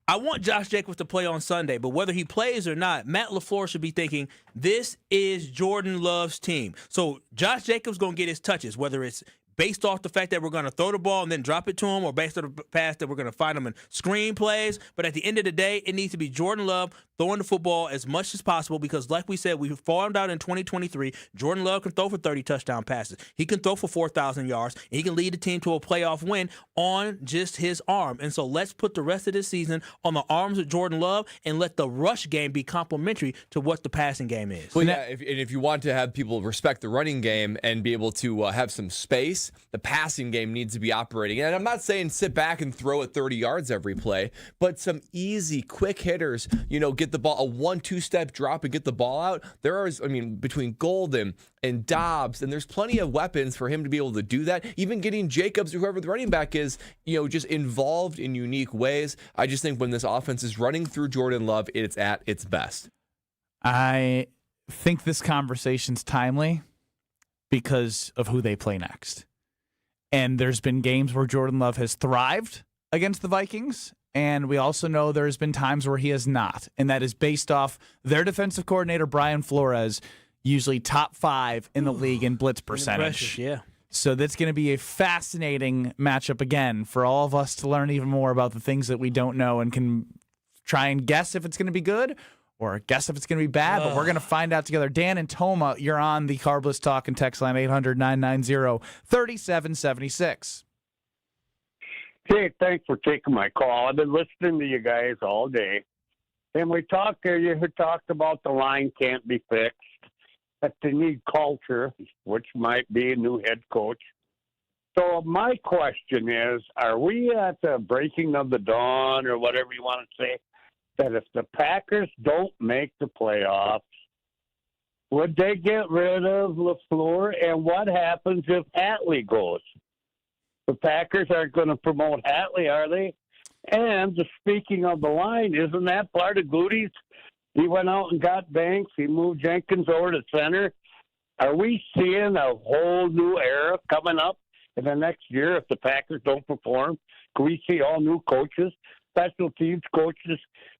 I want Josh Jacobs to play on Sunday, but whether he plays or not, Matt LaFleur should be thinking, this is Jordan Love's team. So Josh Jacobs going to get his touches, whether it's based off the fact that we're going to throw the ball and then drop it to him, or based on the fact that we're going to find him in screen plays. But at the end of the day, it needs to be Jordan Love throwing the football as much as possible because, like we said, we found out in 2023, Jordan Love can throw for 30 touchdown passes. He can throw for 4,000 yards. And he can lead the team to a playoff win on just his arm. And so let's put the rest of this season on the arms of Jordan Love and let the rush game be complementary to what the passing game is. Well, yeah, if you want to have people respect the running game and be able to have some space, the passing game needs to be operating. And I'm not saying sit back and throw it 30 yards every play, but some easy, quick hitters, get the ball, a 1-2 step drop and get the ball out. There is, between Golden and Dobbs, and there's plenty of weapons for him to be able to do that. Even getting Jacobs or whoever the running back is, just involved in unique ways. I just think when this offense is running through Jordan Love, it's at its best. I think this conversation's timely because of who they play next. And there's been games where Jordan Love has thrived against the Vikings, and we also know there's been times where he has not. And that is based off their defensive coordinator, Brian Flores, usually top 5 in the league in blitz percentage. Yeah. So that's going to be a fascinating matchup again for all of us to learn even more about the things that we don't know and can try and guess if it's going to be good or guess if it's going to be bad, but we're going to find out together. Dan and Toma, you're on the Carbless Talk and text line 800-990-3776. Hey, thanks for taking my call. I've been listening to you guys all day. And you talked about the line can't be fixed, that they need culture, which might be a new head coach. So my question is, are we at the breaking of the dawn or whatever you want to say, that if the Packers don't make the playoffs, would they get rid of LaFleur? And what happens if Hatley goes? The Packers aren't going to promote Hatley, are they? And speaking of the line, isn't that part of Goody's? He went out and got Banks. He moved Jenkins over to center. Are we seeing a whole new era coming up in the next year if the Packers don't perform? Can we see all new coaches? Special teams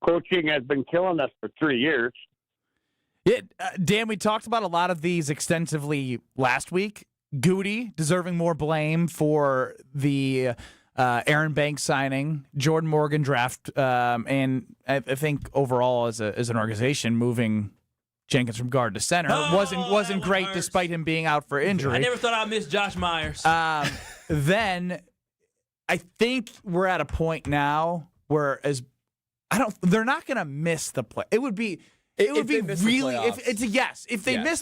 coaching has been killing us for 3 years. Dan, we talked about a lot of these extensively last week. Goody deserving more blame for the Aaron Banks signing, Jordan Morgan draft, and I think overall as an organization, moving Jenkins from guard to center wasn't great despite him being out for injury. I never thought I'd miss Josh Myers. Then I think we're at a point now where they're not going to miss the play. It would be really if they miss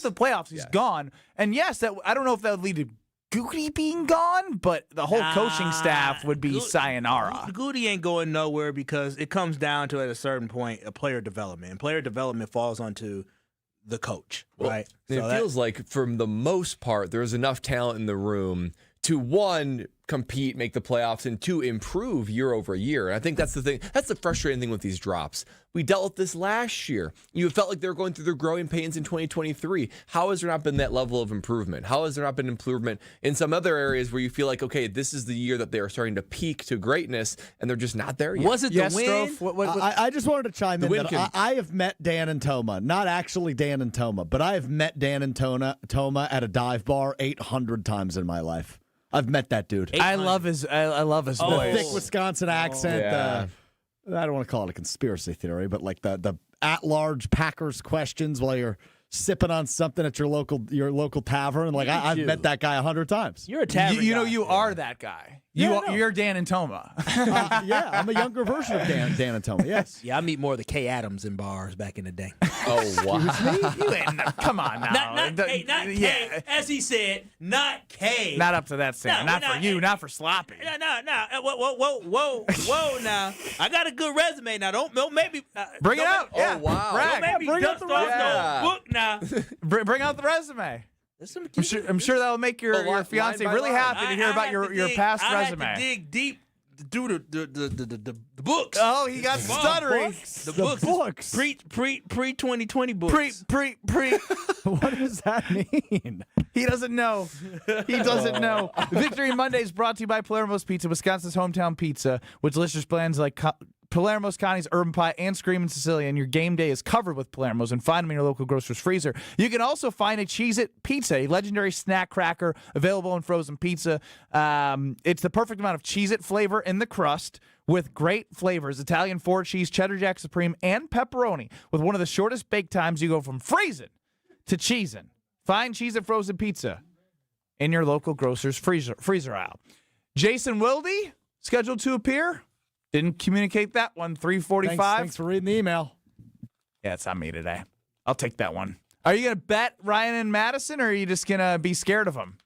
the playoffs, he's gone. And yes, I don't know if that would lead to Goody being gone, but the whole coaching staff would be sayonara. Goody ain't going nowhere because it comes down to, at a certain point, a player development. And player development falls onto the coach, right? It feels like, for the most part, there's enough talent in the room to, one, compete, make the playoffs, and to improve year over year. And I think that's the thing. That's the frustrating thing with these drops. We dealt with this last year. You felt like they were going through their growing pains in 2023. How has there not been that level of improvement? How has there not been improvement in some other areas where you feel like, okay, this is the year that they are starting to peak to greatness, and they're just not there yet? Was it the win? I just wanted to chime in that I have met Dan and Toma, not actually Dan and Toma, but I have met Dan and Toma at a dive bar 800 times in my life. I've met that dude. I love his voice. The thick Wisconsin accent. Yeah. I don't want to call it a conspiracy theory, but like the at-large Packers questions while you're sipping on something at your local tavern. Like I've met that guy 100 times. You're a tavern You know guy. you are that guy. You're Dan and Toma. Yeah, I'm a younger version of Dan and Toma. Yes. Yeah, I meet more of the K. Adams in bars back in the day. Oh, wow. You ain't, come on now. Not K, as he said, not K. Not up to that standard. Not for you, not for sloppy. No. Whoa, now. I got a good resume now. Don't make me. Bring it out. Oh, wow. Brag. Don't make me dust off no book now. Bring out the resume. I'm sure that'll make your fiance really happy to hear about your past resume. I had to dig deep do the books. Oh, he got stuttery. The books. Pre 2020 books. Pre. What does that mean? He doesn't know. He doesn't know. Victory Monday is brought to you by Palermo's Pizza, Wisconsin's hometown pizza, with delicious blends like Palermo's, Connie's, Urban Pie, and Screamin' Sicilian. Your game day is covered with Palermo's, and find them in your local grocer's freezer. You can also find a Cheez-It Pizza, a legendary snack cracker available in frozen pizza. It's the perfect amount of Cheez-It flavor in the crust with great flavors, Italian 4 cheese, cheddar jack supreme, and pepperoni. With one of the shortest bake times, you go from freezing to cheesing. Find Cheez-It frozen pizza in your local grocer's freezer aisle. Jason Wilde, scheduled to appear. Didn't communicate that one. 3:45. Thanks for reading the email. Yeah, it's on me today. I'll take that one. Are you going to bet Ryan and Madison, or are you just going to be scared of him?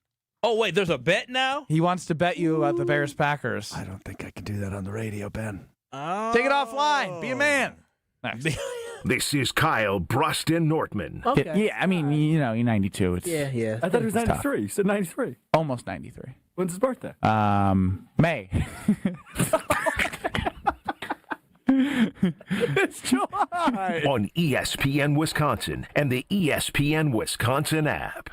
Oh, wait, there's a bet now? He wants to bet you at the Bears-Packers. I don't think I can do that on the radio, Ben. Oh. Take it offline. Be a man. Next. This is Kyle Brust Nortman. Okay. Yeah, I mean, you know, you're 92. It's, Yeah. I thought it was 93. You said 93. almost 93. When's his birthday? May. It's July. On ESPN Wisconsin and the ESPN Wisconsin app.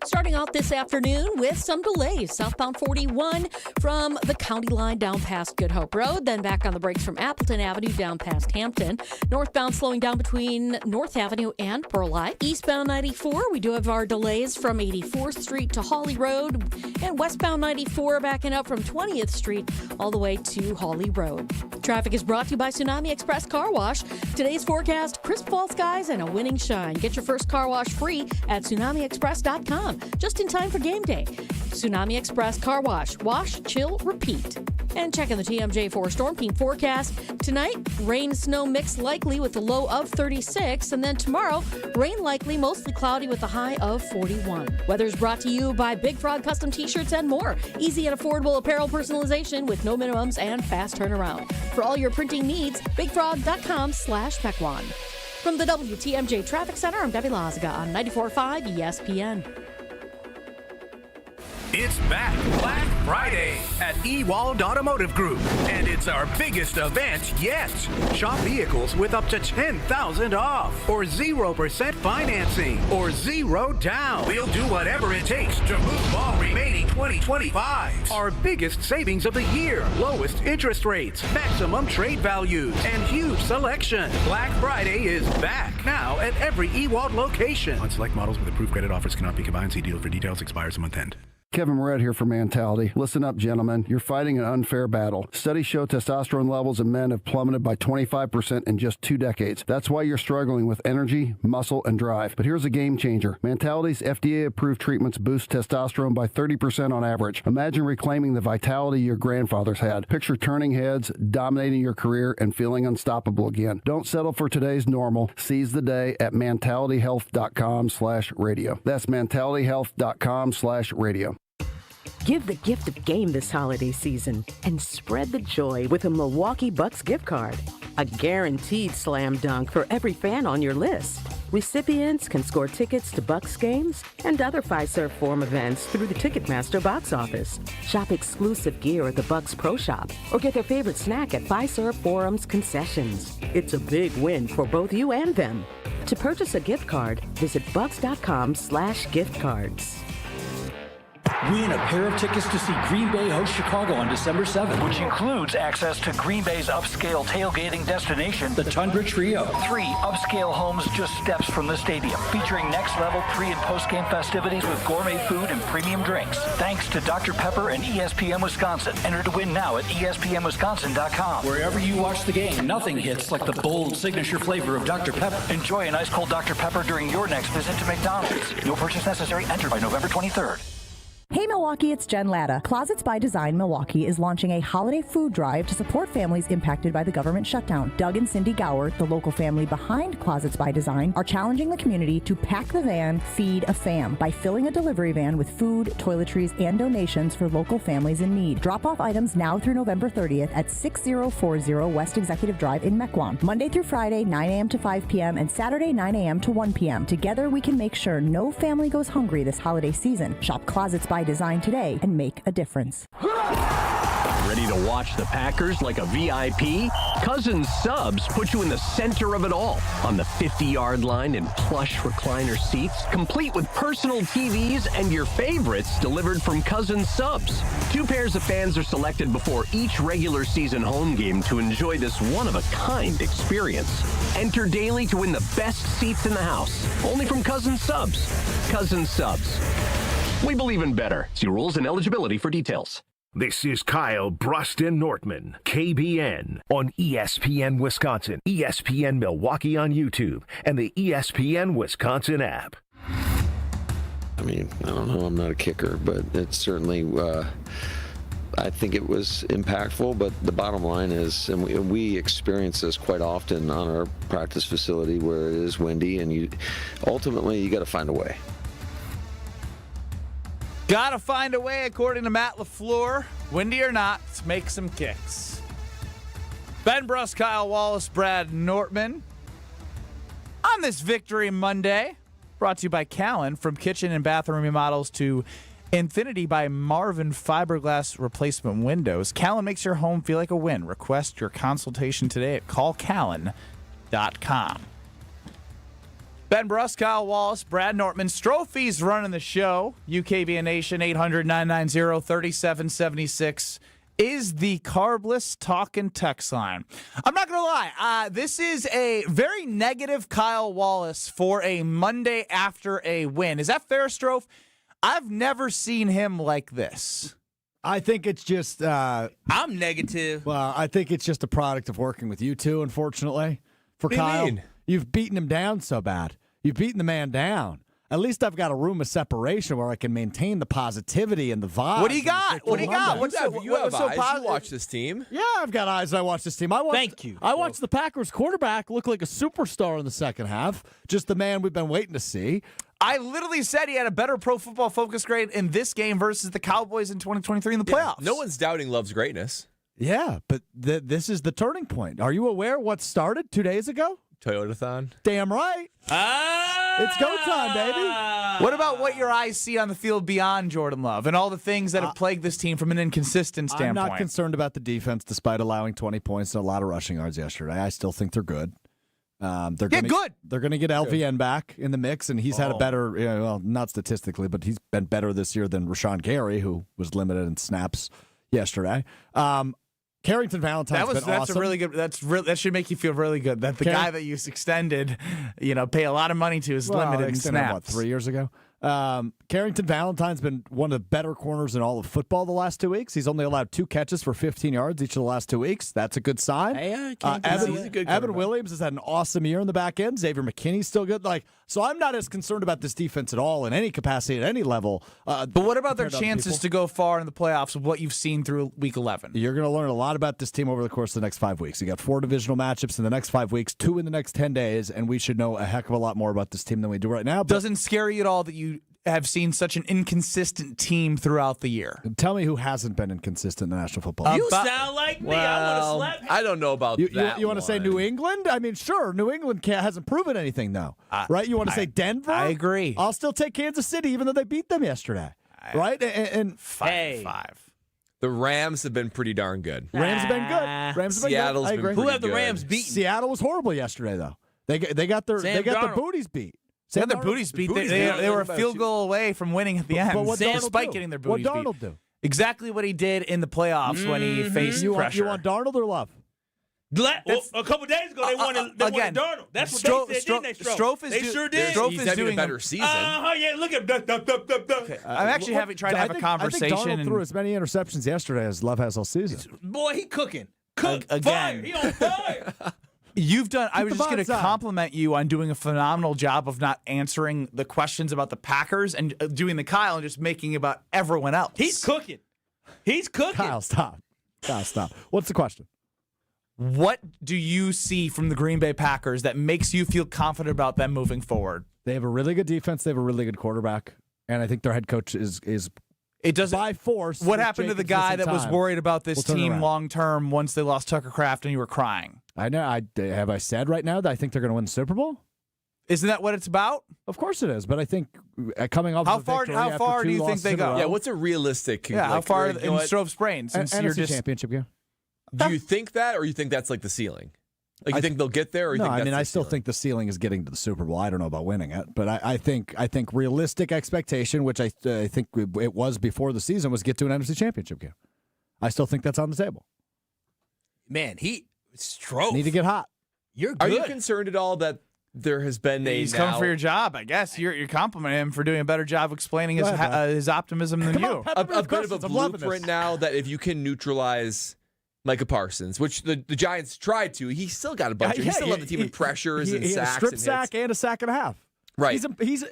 Starting out this afternoon with some delays. Southbound 41 from the county line down past Good Hope Road, then back on the brakes from Appleton Avenue down past Hampton. Northbound slowing down between North Avenue and Burleigh. Eastbound 94, we do have our delays from 84th Street to Hawley Road, and westbound 94 backing up from 20th Street all the way to Hawley Road. Traffic is brought to you by Tsunami Express Car Wash. Today's forecast, crisp fall skies and a winning shine. Get your first car wash free at tsunamiexpress.com. Just in time for game day. Tsunami Express Car Wash. Wash, chill, repeat. And checking the TMJ4 Storm Team forecast. Tonight, rain, snow mix likely with a low of 36. And then tomorrow, rain likely, mostly cloudy with a high of 41. Weather's brought to you by Big Frog Custom T-shirts and more. Easy and affordable apparel personalization with no minimums and fast turnaround. For all your printing needs, bigfrog.com/Mequon. From the WTMJ Traffic Center, I'm Debbie Lazaga on 94.5 ESPN. It's back Black Friday at Ewald Automotive Group, and it's our biggest event yet. Shop vehicles with up to $10,000 off, or 0% financing, or 0 down. We'll do whatever it takes to move all remaining 2025s. Our biggest savings of the year, lowest interest rates, maximum trade values, and huge selection. Black Friday is back now at every Ewald location. On select models with approved credit offers cannot be combined. See deal for details. Expires month end. Kevin Moret here for Mentality. Listen up, gentlemen. You're fighting an unfair battle. Studies show testosterone levels in men have plummeted by 25% in just 2 decades. That's why you're struggling with energy, muscle, and drive. But here's a game changer. Mentality's FDA-approved treatments boost testosterone by 30% on average. Imagine reclaiming the vitality your grandfathers had. Picture turning heads, dominating your career, and feeling unstoppable again. Don't settle for today's normal. Seize the day at mentalityhealth.com/radio. That's mentalityhealth.com/radio. Give the gift of game this holiday season and spread the joy with a Milwaukee Bucks gift card. A guaranteed slam dunk for every fan on your list. Recipients can score tickets to Bucks games and other Fiserv Forum events through the Ticketmaster box office. Shop exclusive gear at the Bucks Pro Shop or get their favorite snack at Fiserv Forum's concessions. It's a big win for both you and them. To purchase a gift card, visit bucks.com/gift cards. Win a pair of tickets to see Green Bay host Chicago on December 7th, which includes access to Green Bay's upscale tailgating destination, the Tundra Trio. 3 upscale homes just steps from the stadium, featuring next-level pre- and post-game festivities with gourmet food and premium drinks. Thanks to Dr. Pepper and ESPN Wisconsin. Enter to win now at ESPNWisconsin.com. Wherever you watch the game, nothing hits like the bold signature flavor of Dr. Pepper. Enjoy an ice-cold Dr. Pepper during your next visit to McDonald's. No purchase necessary. Enter by November 23rd. Hey Milwaukee, it's Jen Latta. Closets by Design Milwaukee is launching a holiday food drive to support families impacted by the government shutdown. Doug and Cindy Gower, the local family behind Closets by Design, are challenging the community to pack the van, feed a fam by filling a delivery van with food, toiletries, and donations for local families in need. Drop off items now through November 30th at 6040 West Executive Drive in Mequon. Monday through Friday, 9 a.m. to 5 p.m. and Saturday, 9 a.m. to 1 p.m. Together, we can make sure no family goes hungry this holiday season. Shop Closets by Design today and make a difference. Ready to watch the Packers like a VIP? Cousins Subs put you in the center of it all on the 50-yard line in plush recliner seats, complete with personal TVs and your favorites delivered from Cousins Subs. 2 pairs of fans are selected before each regular season home game to enjoy this one-of-a-kind experience. Enter daily to win the best seats in the house, only from Cousins Subs. Cousins Subs. We believe in better. See rules and eligibility for details. This is Kyle Brust Nortman, KBN, on ESPN Wisconsin, ESPN Milwaukee on YouTube, and the ESPN Wisconsin app. I mean, I don't know. I'm not a kicker, but it's certainly, I think it was impactful. But the bottom line is, and we experience this quite often on our practice facility where it is windy, and you got to find a way. Gotta find a way, according to Matt LaFleur. Windy or not, make some kicks. Ben Brust, Kyle Wallace, Brad Nortman. On this Victory Monday, brought to you by Callan, from kitchen and bathroom remodels to Infinity by Marvin Fiberglass Replacement Windows. Callan makes your home feel like a win. Request your consultation today at callcallan.com. Ben Brust, Kyle Wallace, Brad Nortman. Strophy's running the show. UKVN Nation, 800-990-3776 is the carbless talk and text line. I'm not going to lie. This is a very negative Kyle Wallace for a Monday after a win. Is that fair, Stroph? I've never seen him like this. I think it's just... I'm negative. Well, I think it's just a product of working with you two, unfortunately. For Kyle, you've beaten him down so bad. You've beaten the man down. At least I've got a room of separation where I can maintain the positivity and the vibe. What do you got? What do you got? You have eyes. You watch this team. Yeah, I've got eyes. I watch this team. Thank you. I watched the Packers quarterback look like a superstar in the second half. Just the man we've been waiting to see. I literally said he had a better Pro Football Focus grade in this game versus the Cowboys in 2023 in the playoffs. No one's doubting Love's greatness. Yeah, but this is the turning point. Are you aware what started 2 days ago? Toyotathon. Damn right. It's go time, baby. What about what your eyes see on the field beyond Jordan Love and all the things that have plagued this team from an inconsistent standpoint? I'm not concerned about the defense despite allowing 20 points and a lot of rushing yards yesterday. I still think they're good. They're good. They're going to get LVN back in the mix, and he's had a better, well, not statistically, but he's been better this year than Rashawn Gary, who was limited in snaps yesterday. Carrington Valentine's been awesome. That's a really good. That should make you feel really good. That the guy that you extended, pay a lot of money to is limited in snaps. What, 3 years ago? Carrington Valentine's been one of the better corners in all of football the last 2 weeks. He's only allowed 2 catches for 15 yards each of the last 2 weeks. That's a good sign. Evan Williams has had an awesome year in the back end. Xavier McKinney's still good. So I'm not as concerned about this defense at all in any capacity at any level. But what about their chances to go far in the playoffs with what you've seen through Week 11? You're going to learn a lot about this team over the course of the next 5 weeks. You got 4 divisional matchups in the next 5 weeks, 2 in the next 10 days, and we should know a heck of a lot more about this team than we do right now. Doesn't scare you at all that you have seen such an inconsistent team throughout the year. Tell me who hasn't been inconsistent in the National Football League. You sound like me. I want to slap you. I don't know about that. You want to say New England? I mean, sure, New England hasn't proven anything, though. Right? You want to say Denver? I agree. I'll still take Kansas City, even though they beat them yesterday. Right? And 5-5. The Rams have been pretty darn good. Rams have been good. Seattle's been pretty Who have the good. Rams beaten? Seattle was horrible yesterday, though. They got their booties beat. They got their booties beat. They were a field goal away from winning at the end. But what despite getting their booties beat. What Darnold do? Exactly what he did in the playoffs when he faced pressure. You want Darnold or Love? A couple days ago, they wanted Darnold. That's what they said, didn't they, Strofe? They sure did. He's having a better season. Yeah, look at that. I'm actually trying to have a conversation. I think Darnold threw as many interceptions yesterday as Love has all season. Boy, he cooking. Again. Fire. He on fire. I was just going to compliment you on doing a phenomenal job of not answering the questions about the Packers and doing the Kyle and just making about everyone else. He's cooking. Kyle, stop. What's the question? What do you see from the Green Bay Packers that makes you feel confident about them moving forward? They have a really good defense. They have a really good quarterback. And I think their head coach is it doesn't by force. What happened to the guy that was worried about this team long term once they lost Tucker Kraft and you were crying? I know. Have I said right now that I think they're going to win the Super Bowl? Isn't that what it's about? Of course it is. But I think coming off how of far do you think they go? Yeah, what's a realistic? How far in Strove's brain? Since you're just championship game. Do you think that, or you think that's like the ceiling? Like you think they'll get there, or you think that's I still think the ceiling is getting to the Super Bowl. I don't know about winning it, but I think realistic expectation, which I think it was before the season, was get to an NFC Championship game. I still think that's on the table. Man, Strove need to get hot. You're good. Are you concerned at all that there has been He's coming for your job, I guess. You're complimenting him for doing a better job explaining his optimism than you. A bit of a blueprint now that if you can neutralize Micah Parsons, which the Giants tried to, he still got a bunch of. He still led the team in pressures and he sacks. Had a strip and sack and a sack and a half. Right. But James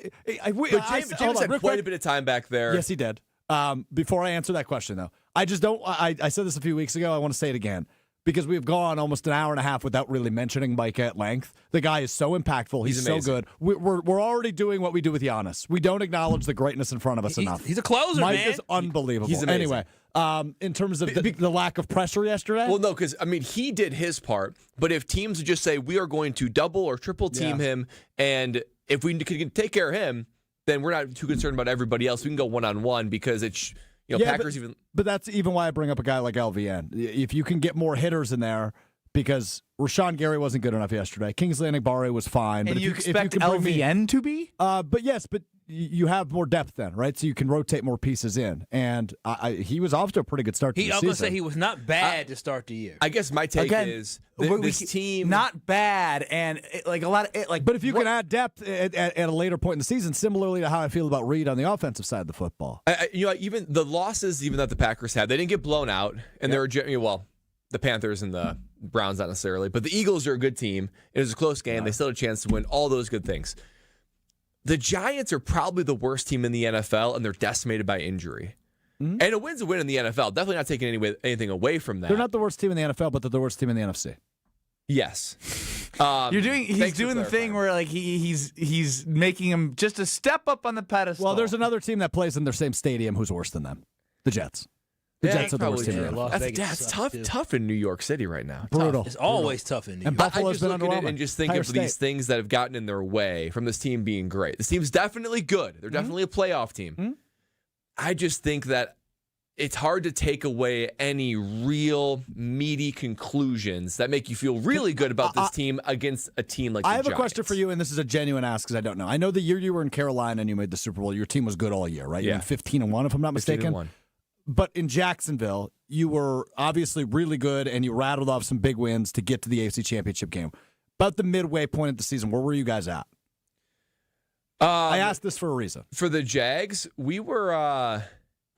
had quite a bit of time back there. Yes, he did. Before I answer that question, though, I just don't. I said this a few weeks ago. I want to say it again. Because we've gone almost an hour and a half without really mentioning Micah at length. The guy is so impactful. He's so good. We're already doing what we do with Giannis. We don't acknowledge the greatness in front of us enough. He's a closer, Mike man. is unbelievable. He's amazing. Anyway, in terms of the lack of pressure yesterday. Well, no, because, he did his part. But if teams would just say, we are going to double or triple team him, and if we can take care of him, then we're not too concerned about everybody else. We can go one-on-one because it's... Packers but that's even why I bring up a guy like LVN. If you can get more hitters in there, because Rashawn Gary wasn't good enough yesterday. Kingsley Enagbare was fine. And but you expect LVN to be? But yes, but you have more depth then, right? So you can rotate more pieces in. And he was off to a pretty good start to the season. I'm going to say he was not bad to start the year. I guess my take is this team... Not bad, and a lot of... But if you can add depth at a later point in the season, similarly to how I feel about Reed on the offensive side of the football. Even the losses that the Packers had, they didn't get blown out. And they were... the Panthers and the Browns not necessarily, but the Eagles are a good team. It was a close game. They still had a chance to win, all those good things. The Giants are probably the worst team in the NFL, and they're decimated by injury. Mm-hmm. And a win's a win in the NFL. Definitely not taking anything away from that. They're not the worst team in the NFL, but they're the worst team in the NFC. Yes. He's doing the thing where he's making him just a step up on the pedestal. Well, there's another team that plays in their same stadium who's worse than them. The Jets. The Jets are the worst team in the NFL. That's tough in New York City right now. Brutal. It's always tough in New York. And Buffalo's been look at it and just think of these things that have gotten in their way from this team being great. This team's definitely good. They're definitely a playoff team. Mm-hmm. I just think that it's hard to take away any real meaty conclusions that make you feel really good about this team against a team like the Giants. I have a question for you, and this is a genuine ask because I don't know. I know the year you were in Carolina and you made the Super Bowl, your team was good all year, right? Yeah. You went 15-1, if I'm not mistaken. 15-1. But in Jacksonville, you were obviously really good, and you rattled off some big wins to get to the AFC Championship game. About the midway point of the season, where were you guys at? I asked this for a reason. For the Jags, we were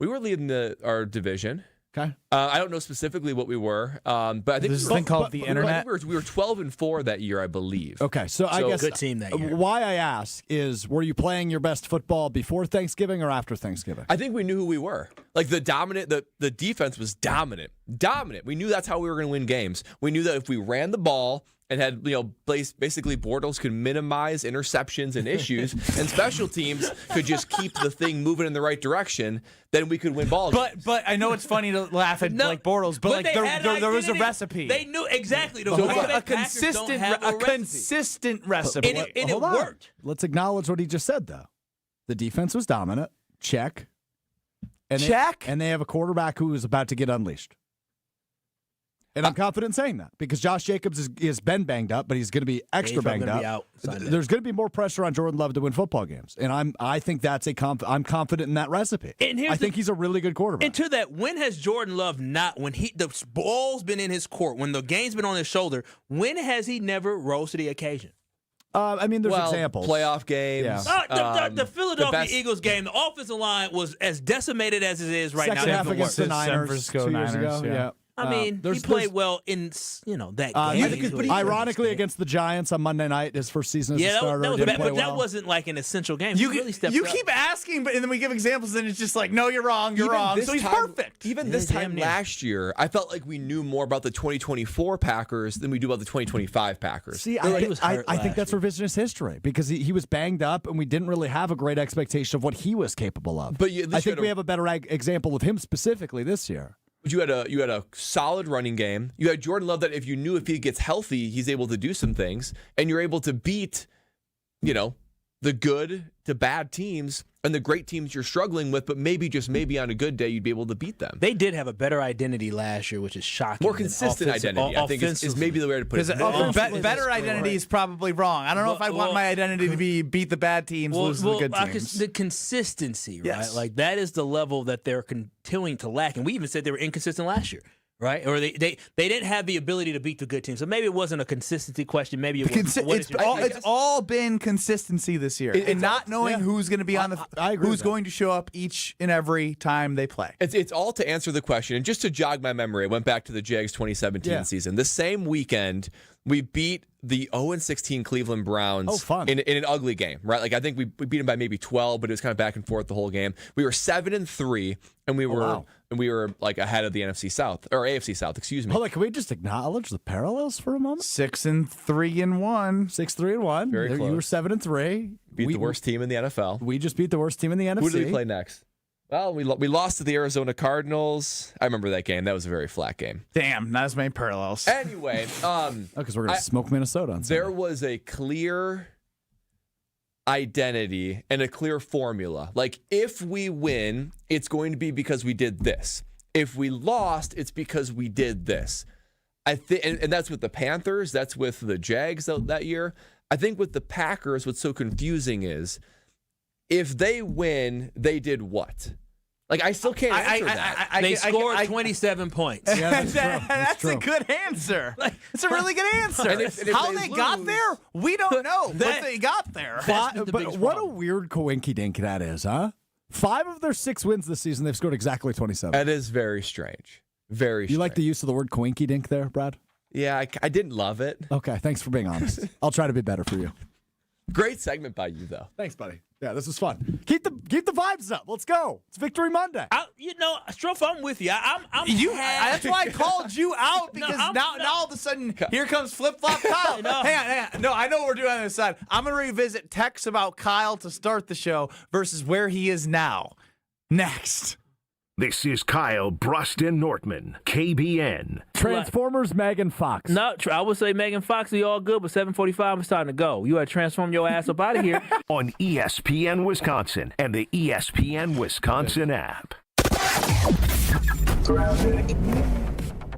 leading our division. Okay. I don't know specifically what we were, but I think this thing called the internet. We were 12-4 that year, I believe. Okay, so I guess good team that year. Why I ask is, were you playing your best football before Thanksgiving or after Thanksgiving? I think we knew who we were. Like the defense was dominant. We knew that's how we were going to win games. We knew that if we ran the ball and had, basically Bortles could minimize interceptions and issues, and special teams could just keep the thing moving in the right direction, then we could win ball games. But I know it's funny to laugh at Bortles, but there was a recipe. They knew exactly. A consistent recipe. And it worked. Let's acknowledge what he just said, though. The defense was dominant. Check. And they have a quarterback who is about to get unleashed. And I'm confident in saying that because Josh Jacobs has been banged up, but he's going to be extra banged up. There's going to be more pressure on Jordan Love to win football games, and I think that's I'm confident in that recipe. And I think he's a really good quarterback. And to that, when has Jordan Love the ball's been in his court, when the game's been on his shoulder, when has he never rose to the occasion? There's examples. Playoff games. Yeah. The Philadelphia Eagles game, the offensive line was as decimated as it is right now. Second half against the Niners, San Francisco 2 years ago. Yeah. I mean, he played well in that game. Ironically, against the Giants on Monday night, his first season as a starter. That was bad, but that wasn't like an essential game. You really stepped up. keep asking, and then we give examples, and it's just like, no, you're wrong. You're wrong. So he's perfect. Even this time last year, I felt like we knew more about the 2024 Packers than we do about the 2025 Packers. See, I think that's revisionist history because he was banged up, and we didn't really have a great expectation of what he was capable of. But I think we have a better example of him specifically this year. You had a solid running game. You had Jordan Love that if he gets healthy, he's able to do some things, and you're able to beat, the good to bad teams and the great teams you're struggling with, but maybe on a good day you'd be able to beat them. They did have a better identity last year, which is shocking. More consistent identity, I think, is maybe the way to put it. Better identity is probably wrong. I don't know if I want my identity to be beat the bad teams, lose the good teams. The consistency, right? Yes. Like that is the level that they're continuing to lack, and we even said they were inconsistent last year. Right, or they didn't have the ability to beat the good teams. So maybe it wasn't a consistency question. Maybe it was. It's all been consistency this year, and not knowing who's going to be on who's going to show up each and every time they play. It's all to answer the question. And just to jog my memory, I went back to the Jags 2017 season. The same weekend, we beat the 0-16 Cleveland Browns in an ugly game, right? Like I think we beat them by maybe 12, but it was kind of back and forth the whole game. We were 7-3, and we were like ahead of the NFC South or AFC South, excuse me. Hold on, can we just acknowledge the parallels for a moment? 6-3-1, 6-3-1. Very close. You were 7-3. Beat the worst team in the NFL. We just beat the worst team in the NFC. Who did we play next? Well, we lost to the Arizona Cardinals. I remember that game. That was a very flat game. Damn, not as many parallels. Anyway, because we're going to smoke Minnesota on Sunday. There was a clear identity and a clear formula. Like, if we win, it's going to be because we did this. If we lost, it's because we did this. I think, and that's with the Panthers. That's with the Jags that year. I think with the Packers, what's so confusing is if they win, they did what? Like, I still can't answer that. They scored 27 points. Yeah, that's a good answer. It's a really good answer. How they got there, we don't know, but they got there. But what a weird coinky-dink that is, huh? 5 of their 6 wins this season, they've scored exactly 27. That is very strange. Very strange. You like the use of the word coinky-dink there, Brad? Yeah, I didn't love it. Okay, thanks for being honest. I'll try to be better for you. Great segment by you, though. Thanks, buddy. Yeah, this was fun. Keep the vibes up. Let's go. It's Victory Monday. Stroff, I'm with you. That's why I called you out because now all of a sudden here comes Flip Flop Kyle. Hang on. No, I know what we're doing on this side. I'm gonna revisit texts about Kyle to start the show versus where he is now. Next. This is Kyle Brust Nortman, KBN. Transformers, Megan Fox. No, I would say Megan Fox is all good, but 7:45 is starting to go. You got to transform your ass up out of here. On ESPN Wisconsin and the ESPN Wisconsin app.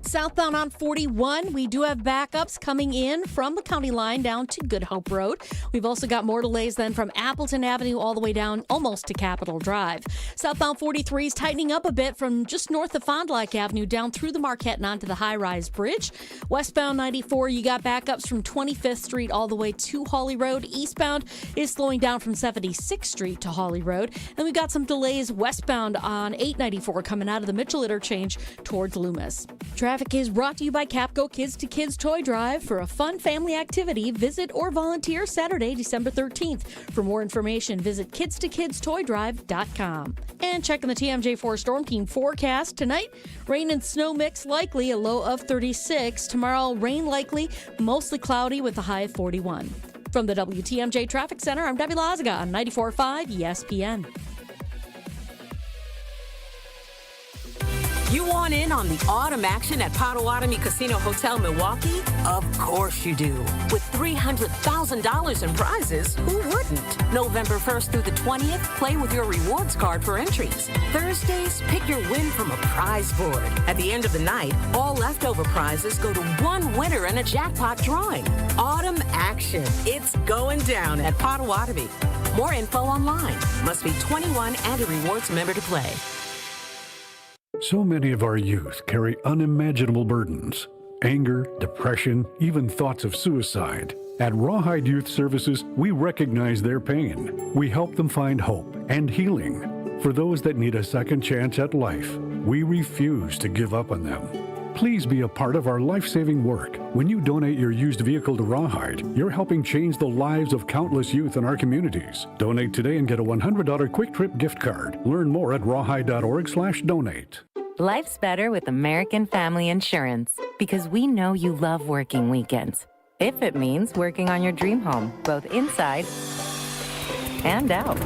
Southbound on 41, we do have backups coming in from the county line down to Good Hope Road. We've also got more delays then from Appleton Avenue all the way down almost to Capitol Drive. Southbound 43 is tightening up a bit from just north of Fond du Lac Avenue down through the Marquette and onto the high-rise bridge. Westbound 94, you got backups from 25th Street all the way to Hawley Road. Eastbound is slowing down from 76th Street to Hawley Road. And we've got some delays westbound on 894 coming out of the Mitchell interchange towards Loomis. Traffic Traffic is brought to you by Capco Kids to Kids Toy Drive. For a fun family activity, visit or volunteer Saturday, December 13th. For more information, visit kidstoKidstoydrive.com. And checking the TMJ4 Storm Team forecast tonight, rain and snow mix likely, a low of 36. Tomorrow, rain likely, mostly cloudy with a high of 41. From the WTMJ Traffic Center, I'm Debbie Lazaga on 94.5 ESPN. You want in on the autumn action at Potawatomi Casino Hotel Milwaukee? Of course you do. With $300,000 in prizes, who wouldn't? November 1st through the 20th, play with your rewards card for entries. Thursdays, pick your win from a prize board. At the end of the night, all leftover prizes go to one winner in a jackpot drawing. Autumn action. It's going down at Potawatomi. More info online. Must be 21 and a rewards member to play. So many of our youth carry unimaginable burdens. Anger, depression, even thoughts of suicide. At Rawhide Youth Services, we recognize their pain. We help them find hope and healing. For those that need a second chance at life, we refuse to give up on them. Please be a part of our life-saving work. When you donate your used vehicle to Rawhide, you're helping change the lives of countless youth in our communities. Donate today and get a $100 Quick Trip gift card. Learn more at rawhide.org/donate. Life's better with American Family Insurance because we know you love working weekends. If it means working on your dream home, both inside and out.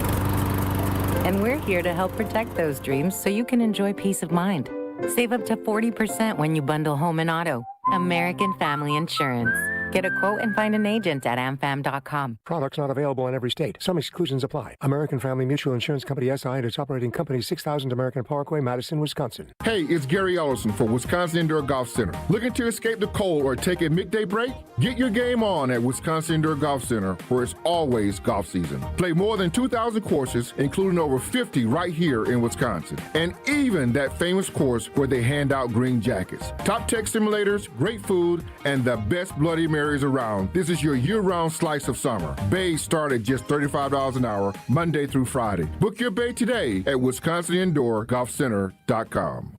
And we're here to help protect those dreams so you can enjoy peace of mind. Save up to 40% when you bundle home and auto. American Family Insurance. Get a quote and find an agent at amfam.com. Products not available in every state. Some exclusions apply. American Family Mutual Insurance Company SI and its operating company 6000 American Parkway, Madison, Wisconsin. Hey, it's Gary Ellison for Wisconsin Indoor Golf Center. Looking to escape the cold or take a midday break? Get your game on at Wisconsin Indoor Golf Center, where it's always golf season. Play more than 2,000 courses, including over 50 right here in Wisconsin. And even that famous course where they hand out green jackets. Top tech simulators, great food, and the best Bloody Marys around. This is your year-round slice of summer. Bays start at just $35 an hour, Monday through Friday. Book your bay today at WisconsinIndoorGolfCenter.com.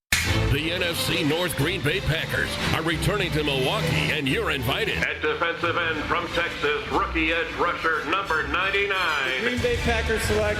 The NFC North Green Bay Packers are returning to Milwaukee, and you're invited. At defensive end from Texas, rookie edge rusher number 99. Green Bay Packers select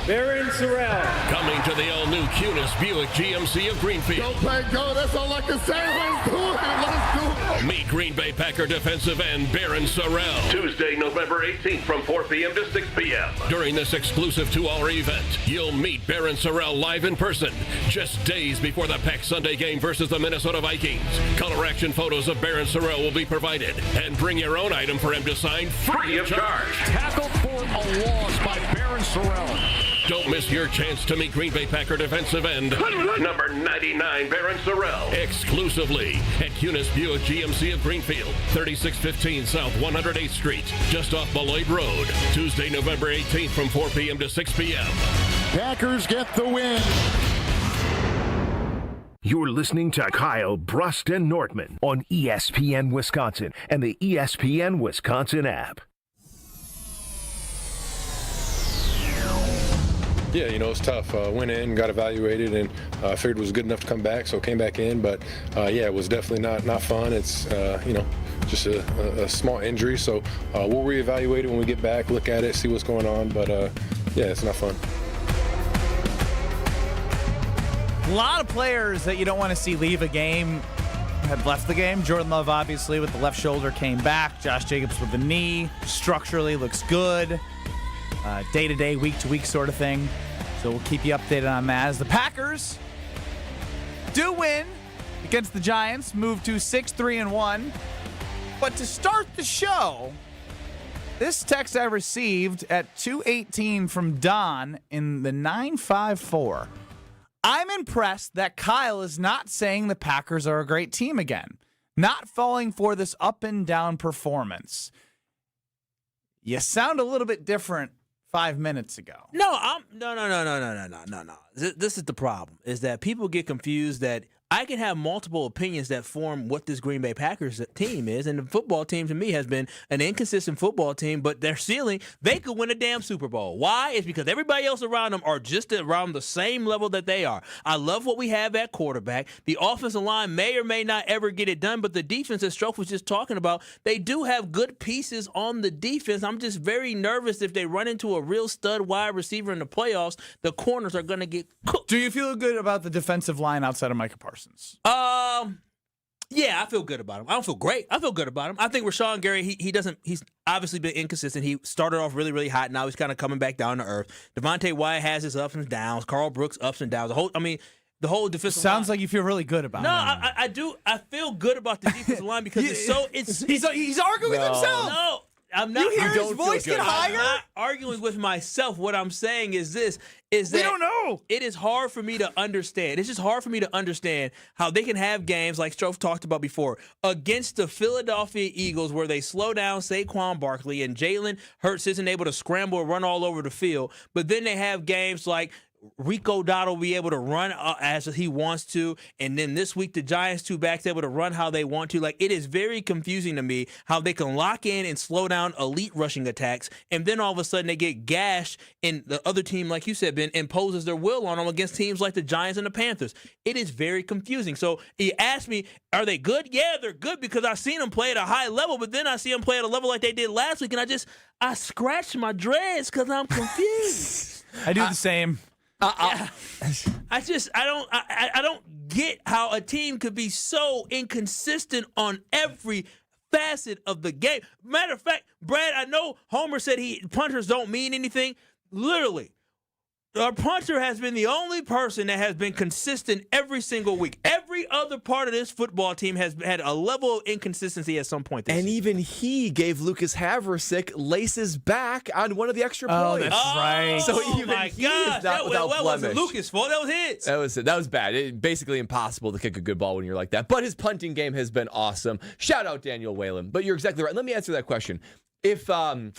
Baron Sorrell. Coming to the all-new Gutekunst Buick GMC of Greenfield. Go play, go. That's all I can say. Let's do it. Let's do it. Meet Green Bay Packer defensive end Baron Sorrell. Tuesday, November 18th from 4 p.m. to 6 p.m. During this exclusive 2-hour event, you'll meet Baron Sorrell live in person just days before the Pack Sunday game versus the Minnesota Vikings. Color action photos of Baron Sorrell will be provided. And bring your own item for him to sign free of charge. Tackle for a loss by Baron Sorrell. Don't miss your chance to meet Green Bay Packer defensive end number 99, Baron Sorrell. Exclusively at Gutekunst Buick GMC of Greenfield, 3615 South 108th Street, just off Beloit Road. Tuesday, November 18th from 4 p.m. to 6 p.m. Packers get the win. You're listening to Kyle, Brust, and Nortman on ESPN Wisconsin and the ESPN Wisconsin app. Yeah, it's tough. Went in, got evaluated, and figured it was good enough to come back, so came back in. But, it was definitely not fun. It's, just a small injury. So we'll reevaluate it when we get back, look at it, see what's going on. But, it's not fun. A lot of players that you don't want to see leave a game have left the game. Jordan Love, obviously, with the left shoulder, came back. Josh Jacobs with the knee. Structurally looks good. Day-to-day, week-to-week sort of thing. So we'll keep you updated on that. As the Packers do win against the Giants, move to 6-3-1. But to start the show, this text I received at 2:18 from Don in the 954. I'm impressed that Kyle is not saying the Packers are a great team again, not falling for this up and down performance. You sound a little bit different 5 minutes ago. No. This is the problem, is that people get confused that I can have multiple opinions that form what this Green Bay Packers team is, and the football team to me has been an inconsistent football team, but their ceiling, they could win a damn Super Bowl. Why? It's because everybody else around them are just around the same level that they are. I love what we have at quarterback. The offensive line may or may not ever get it done, but the defense, as Stroke was just talking about, they do have good pieces on the defense. I'm just very nervous if they run into a real stud wide receiver in the playoffs, the corners are going to get cooked. Do you feel good about the defensive line outside of Micah Parsons? Yeah, I feel good about him. I don't feel great. I feel good about him. I think Rashawn Gary, he's obviously been inconsistent. He started off really, really hot. Now he's kind of coming back down to earth. Devontae Wyatt has his ups and downs. Carl Brooks ups and downs. The whole defensive line. Sounds like you feel really good about him. I do. I feel good about the defensive line because he's arguing with himself. No. I'm not. You hear his voice get higher? I'm not arguing with myself. What I'm saying is that we don't know. It is hard for me to understand. It's just hard for me to understand how they can have games like Strofe talked about before against the Philadelphia Eagles where they slow down Saquon Barkley and Jalen Hurts isn't able to scramble and run all over the field. But then they have games like Rico Dotto will be able to run as he wants to, and then this week the Giants two backs able to run how they want to. Like, it is very confusing to me how they can lock in and slow down elite rushing attacks, and then all of a sudden they get gashed, and the other team, like you said, Ben, imposes their will on them against teams like the Giants and the Panthers. It is very confusing. So he asked me, are they good? Yeah, they're good because I've seen them play at a high level, but then I see them play at a level like they did last week, and I scratch my dreads because I'm confused. I do the same. I don't get how a team could be so inconsistent on every facet of the game. Matter of fact, Brad, I know Homer said punters don't mean anything. Literally, our punter has been the only person that has been consistent every single week. Every other part of this football team has had a level of inconsistency at some point this season. Even he gave Lucas Haversick laces back on one of the extra points. That's right. So even he is not without blemish. That wasn't Lucas' fault. That was his. That was bad. It's basically impossible to kick a good ball when you're like that. But his punting game has been awesome. Shout out Daniel Whalen. But you're exactly right. Let me answer that question. If on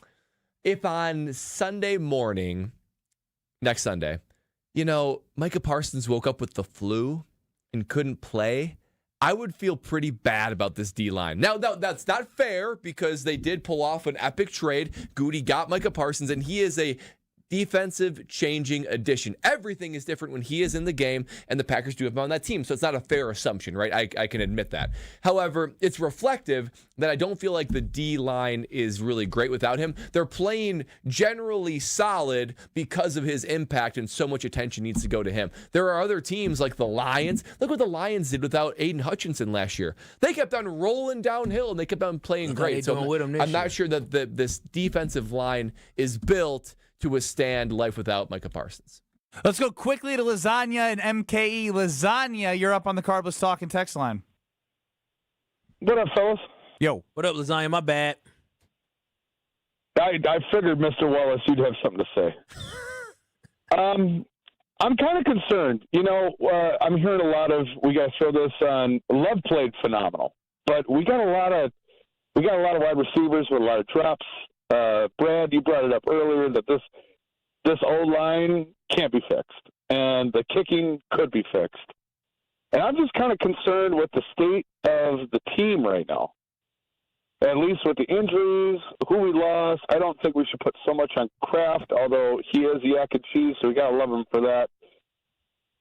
Sunday morning, next Sunday, Micah Parsons woke up with the flu and couldn't play, I would feel pretty bad about this D-line. Now, that's not fair because they did pull off an epic trade. Goody got Micah Parsons, and he is a defensive changing addition. Everything is different when he is in the game, and the Packers do have him on that team, so it's not a fair assumption, right? I can admit that. However, it's reflective that I don't feel like the D-line is really great without him. They're playing generally solid because of his impact, and so much attention needs to go to him. There are other teams like the Lions. Look what the Lions did without Aiden Hutchinson last year. They kept on rolling downhill, and they kept on playing great. So I'm not sure that this defensive line is built to withstand life without Micah Parsons. Let's go quickly to Lasagna and MKE. Lasagna, you're up on the Carbless Talk and text line. What up, fellas? Yo. What up, Lasagna? My bad. I figured, Mr. Wallace, you'd have something to say. I'm kind of concerned. I'm hearing a lot of, we got to throw this on, Love played phenomenal, but we got a lot of wide receivers with a lot of drops. Brad, you brought it up earlier that this O-line can't be fixed, and the kicking could be fixed. And I'm just kind of concerned with the state of the team right now, at least with the injuries, who we lost. I don't think we should put so much on Kraft, although he is yak and cheese, so we got to love him for that.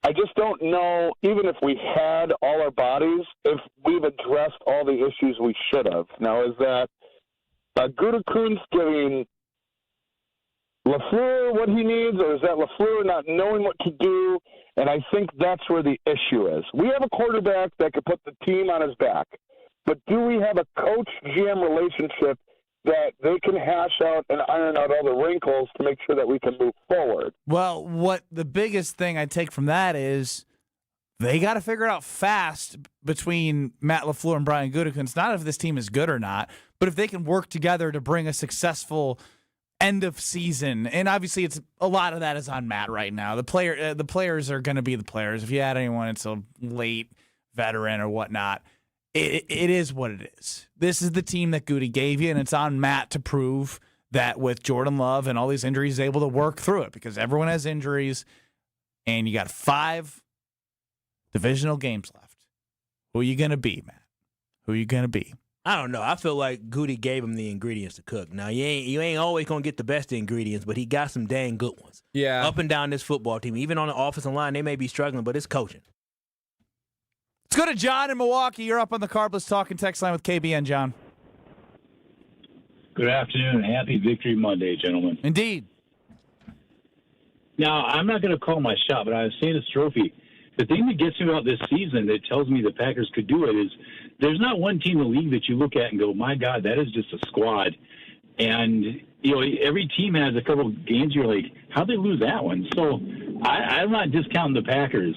I just don't know, even if we had all our bodies, if we've addressed all the issues we should have. Now, is that Gutekunst giving LaFleur what he needs, or is that LaFleur not knowing what to do? And I think that's where the issue is. We have a quarterback that could put the team on his back, but do we have a coach-GM relationship that they can hash out and iron out all the wrinkles to make sure that we can move forward? Well, what the biggest thing I take from that is they got to figure it out fast between Matt LaFleur and Bryan Gutekunst, not if this team is good or not, but if they can work together to bring a successful end of season. And obviously, it's a lot of that is on Matt right now. The players are going to be the players. If you add anyone, it's a late veteran or whatnot. It is what it is. This is the team that Goody gave you, and it's on Matt to prove that with Jordan Love and all these injuries, he's able to work through it because everyone has injuries, and you got 5 divisional games left. Who are you going to be, Matt? Who are you going to be? I don't know. I feel like Goody gave him the ingredients to cook. Now, you ain't always going to get the best ingredients, but he got some dang good ones. Yeah. Up and down this football team. Even on the offensive line, they may be struggling, but it's coaching. Let's go to John in Milwaukee. You're up on the Carbless Talking text line with KBN, John. Good afternoon. Happy Victory Monday, gentlemen. Indeed. Now, I'm not going to call my shot, but I was saying this trophy. The thing that gets me about this season that tells me the Packers could do it is there's not one team in the league that you look at and go, my God, that is just a squad. And, every team has a couple of games you're like, how'd they lose that one? So I'm not discounting the Packers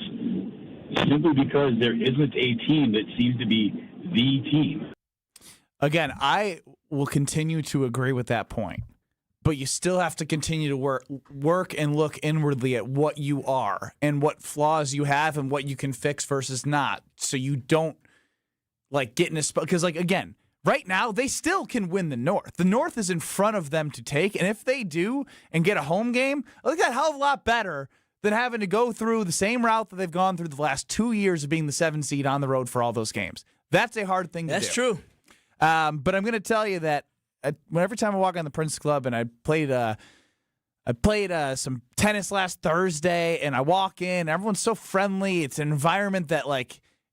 simply because there isn't a team that seems to be the team. Again, I will continue to agree with that point. But you still have to continue to work and look inwardly at what you are and what flaws you have and what you can fix versus not. So you don't get in a spot. Because again, right now they still can win the North. The North is in front of them to take. And if they do and get a home game, I think that hell of a lot better than having to go through the same route that they've gone through the last 2 years of being the 7 seed on the road for all those games. That's a hard thing to do. That's true. But I'm going to tell you that every time I walk on the Prince Club, and I played some tennis last Thursday, and I walk in, everyone's so friendly. It's an environment that,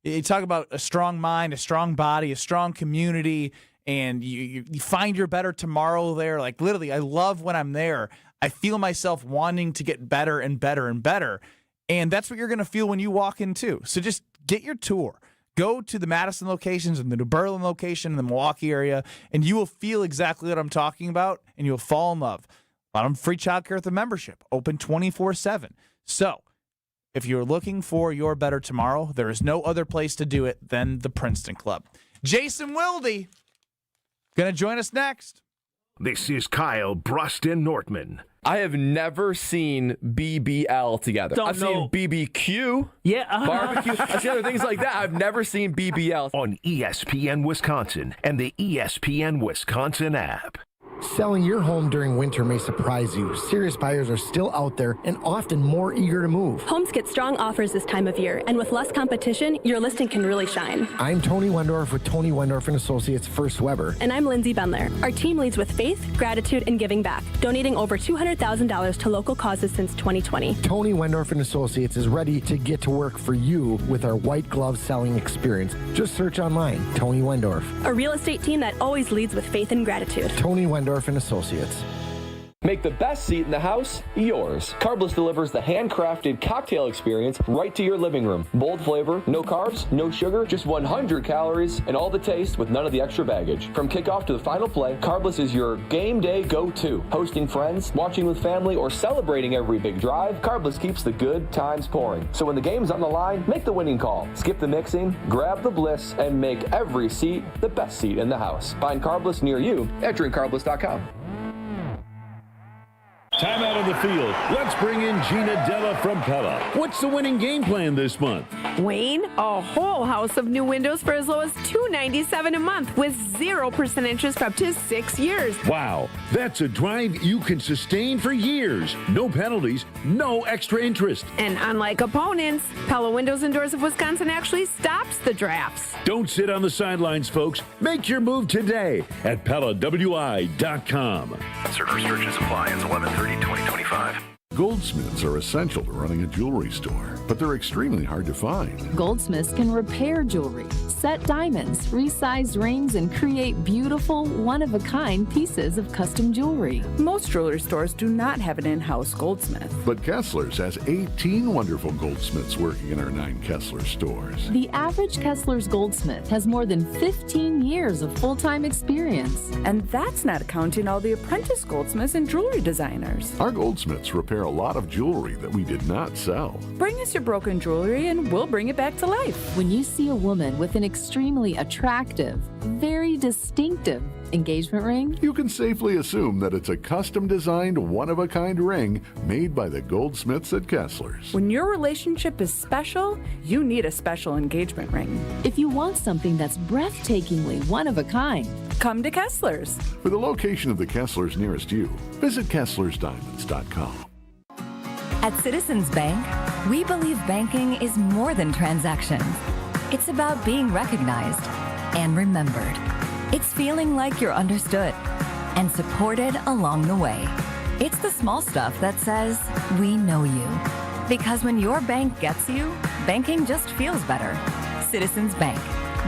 you talk about a strong mind, a strong body, a strong community, and you find your better tomorrow there. Literally, I love when I'm there. I feel myself wanting to get better and better and better, and that's what you're going to feel when you walk in too. So just get your tour. Go to the Madison locations and the New Berlin location in the Milwaukee area, and you will feel exactly what I'm talking about, and you'll fall in love. A lot of them free childcare with the membership, open 24/7. So if you're looking for your better tomorrow, there is no other place to do it than the Princeton Club. Jason Wilde going to join us next. This is Kyle Brust Nortman. I have never seen BBL together. I've seen BBQ, barbecue. I've seen other things like that. I've never seen BBL. On ESPN Wisconsin and the ESPN Wisconsin app. Selling your home during winter may surprise you. Serious buyers are still out there and often more eager to move. Homes get strong offers this time of year, and with less competition, your listing can really shine. I'm Tony Wendorf with Tony Wendorf & Associates First Weber. And I'm Lindsay Bendler. Our team leads with faith, gratitude, and giving back, donating over $200,000 to local causes since 2020. Tony Wendorf & Associates is ready to get to work for you with our white glove selling experience. Just search online, Tony Wendorf. A real estate team that always leads with faith and gratitude. Tony Wendorf & Associates. Make the best seat in the house yours. Carbless delivers the handcrafted cocktail experience right to your living room. Bold flavor, no carbs, no sugar, just 100 calories, and all the taste with none of the extra baggage. From kickoff to the final play, Carbless is your game day go-to. Hosting friends, watching with family, or celebrating every big drive, Carbless keeps the good times pouring. So when the game's on the line, make the winning call. Skip the mixing, grab the bliss, and make every seat the best seat in the house. Find Carbless near you at drinkcarbless.com. Time out on the field. Let's bring in Gina Della from Pella. What's the winning game plan this month? Wayne, a whole house of new windows for as low as $297 a month with 0% interest for up to 6 years. Wow, that's a drive you can sustain for years. No penalties, no extra interest. And unlike opponents, Pella Windows and Doors of Wisconsin actually stops the drafts. Don't sit on the sidelines, folks. Make your move today at PellaWI.com. Certain restrictions apply as 11/30/2025. Goldsmiths are essential to running a jewelry store, but they're extremely hard to find. Goldsmiths can repair jewelry, set diamonds, resize rings, and create beautiful, one-of-a-kind pieces of custom jewelry. Most jewelry stores do not have an in-house goldsmith. But Kessler's has 18 wonderful goldsmiths working in our 9 Kessler stores. The average Kessler's goldsmith has more than 15 years of full-time experience. And that's not counting all the apprentice goldsmiths and jewelry designers. Our goldsmiths repair a lot of jewelry that we did not sell. Bring us your broken jewelry and we'll bring it back to life. When you see a woman with an extremely attractive, very distinctive engagement ring, you can safely assume that it's a custom-designed, one-of-a-kind ring made by the goldsmiths at Kessler's. When your relationship is special, you need a special engagement ring. If you want something that's breathtakingly one-of-a-kind, come to Kessler's. For the location of the Kessler's nearest you, visit KesslersDiamonds.com. At Citizens Bank, we believe banking is more than transactions. It's about being recognized and remembered. It's feeling like you're understood and supported along the way. It's the small stuff that says, we know you. Because when your bank gets you, banking just feels better. Citizens Bank.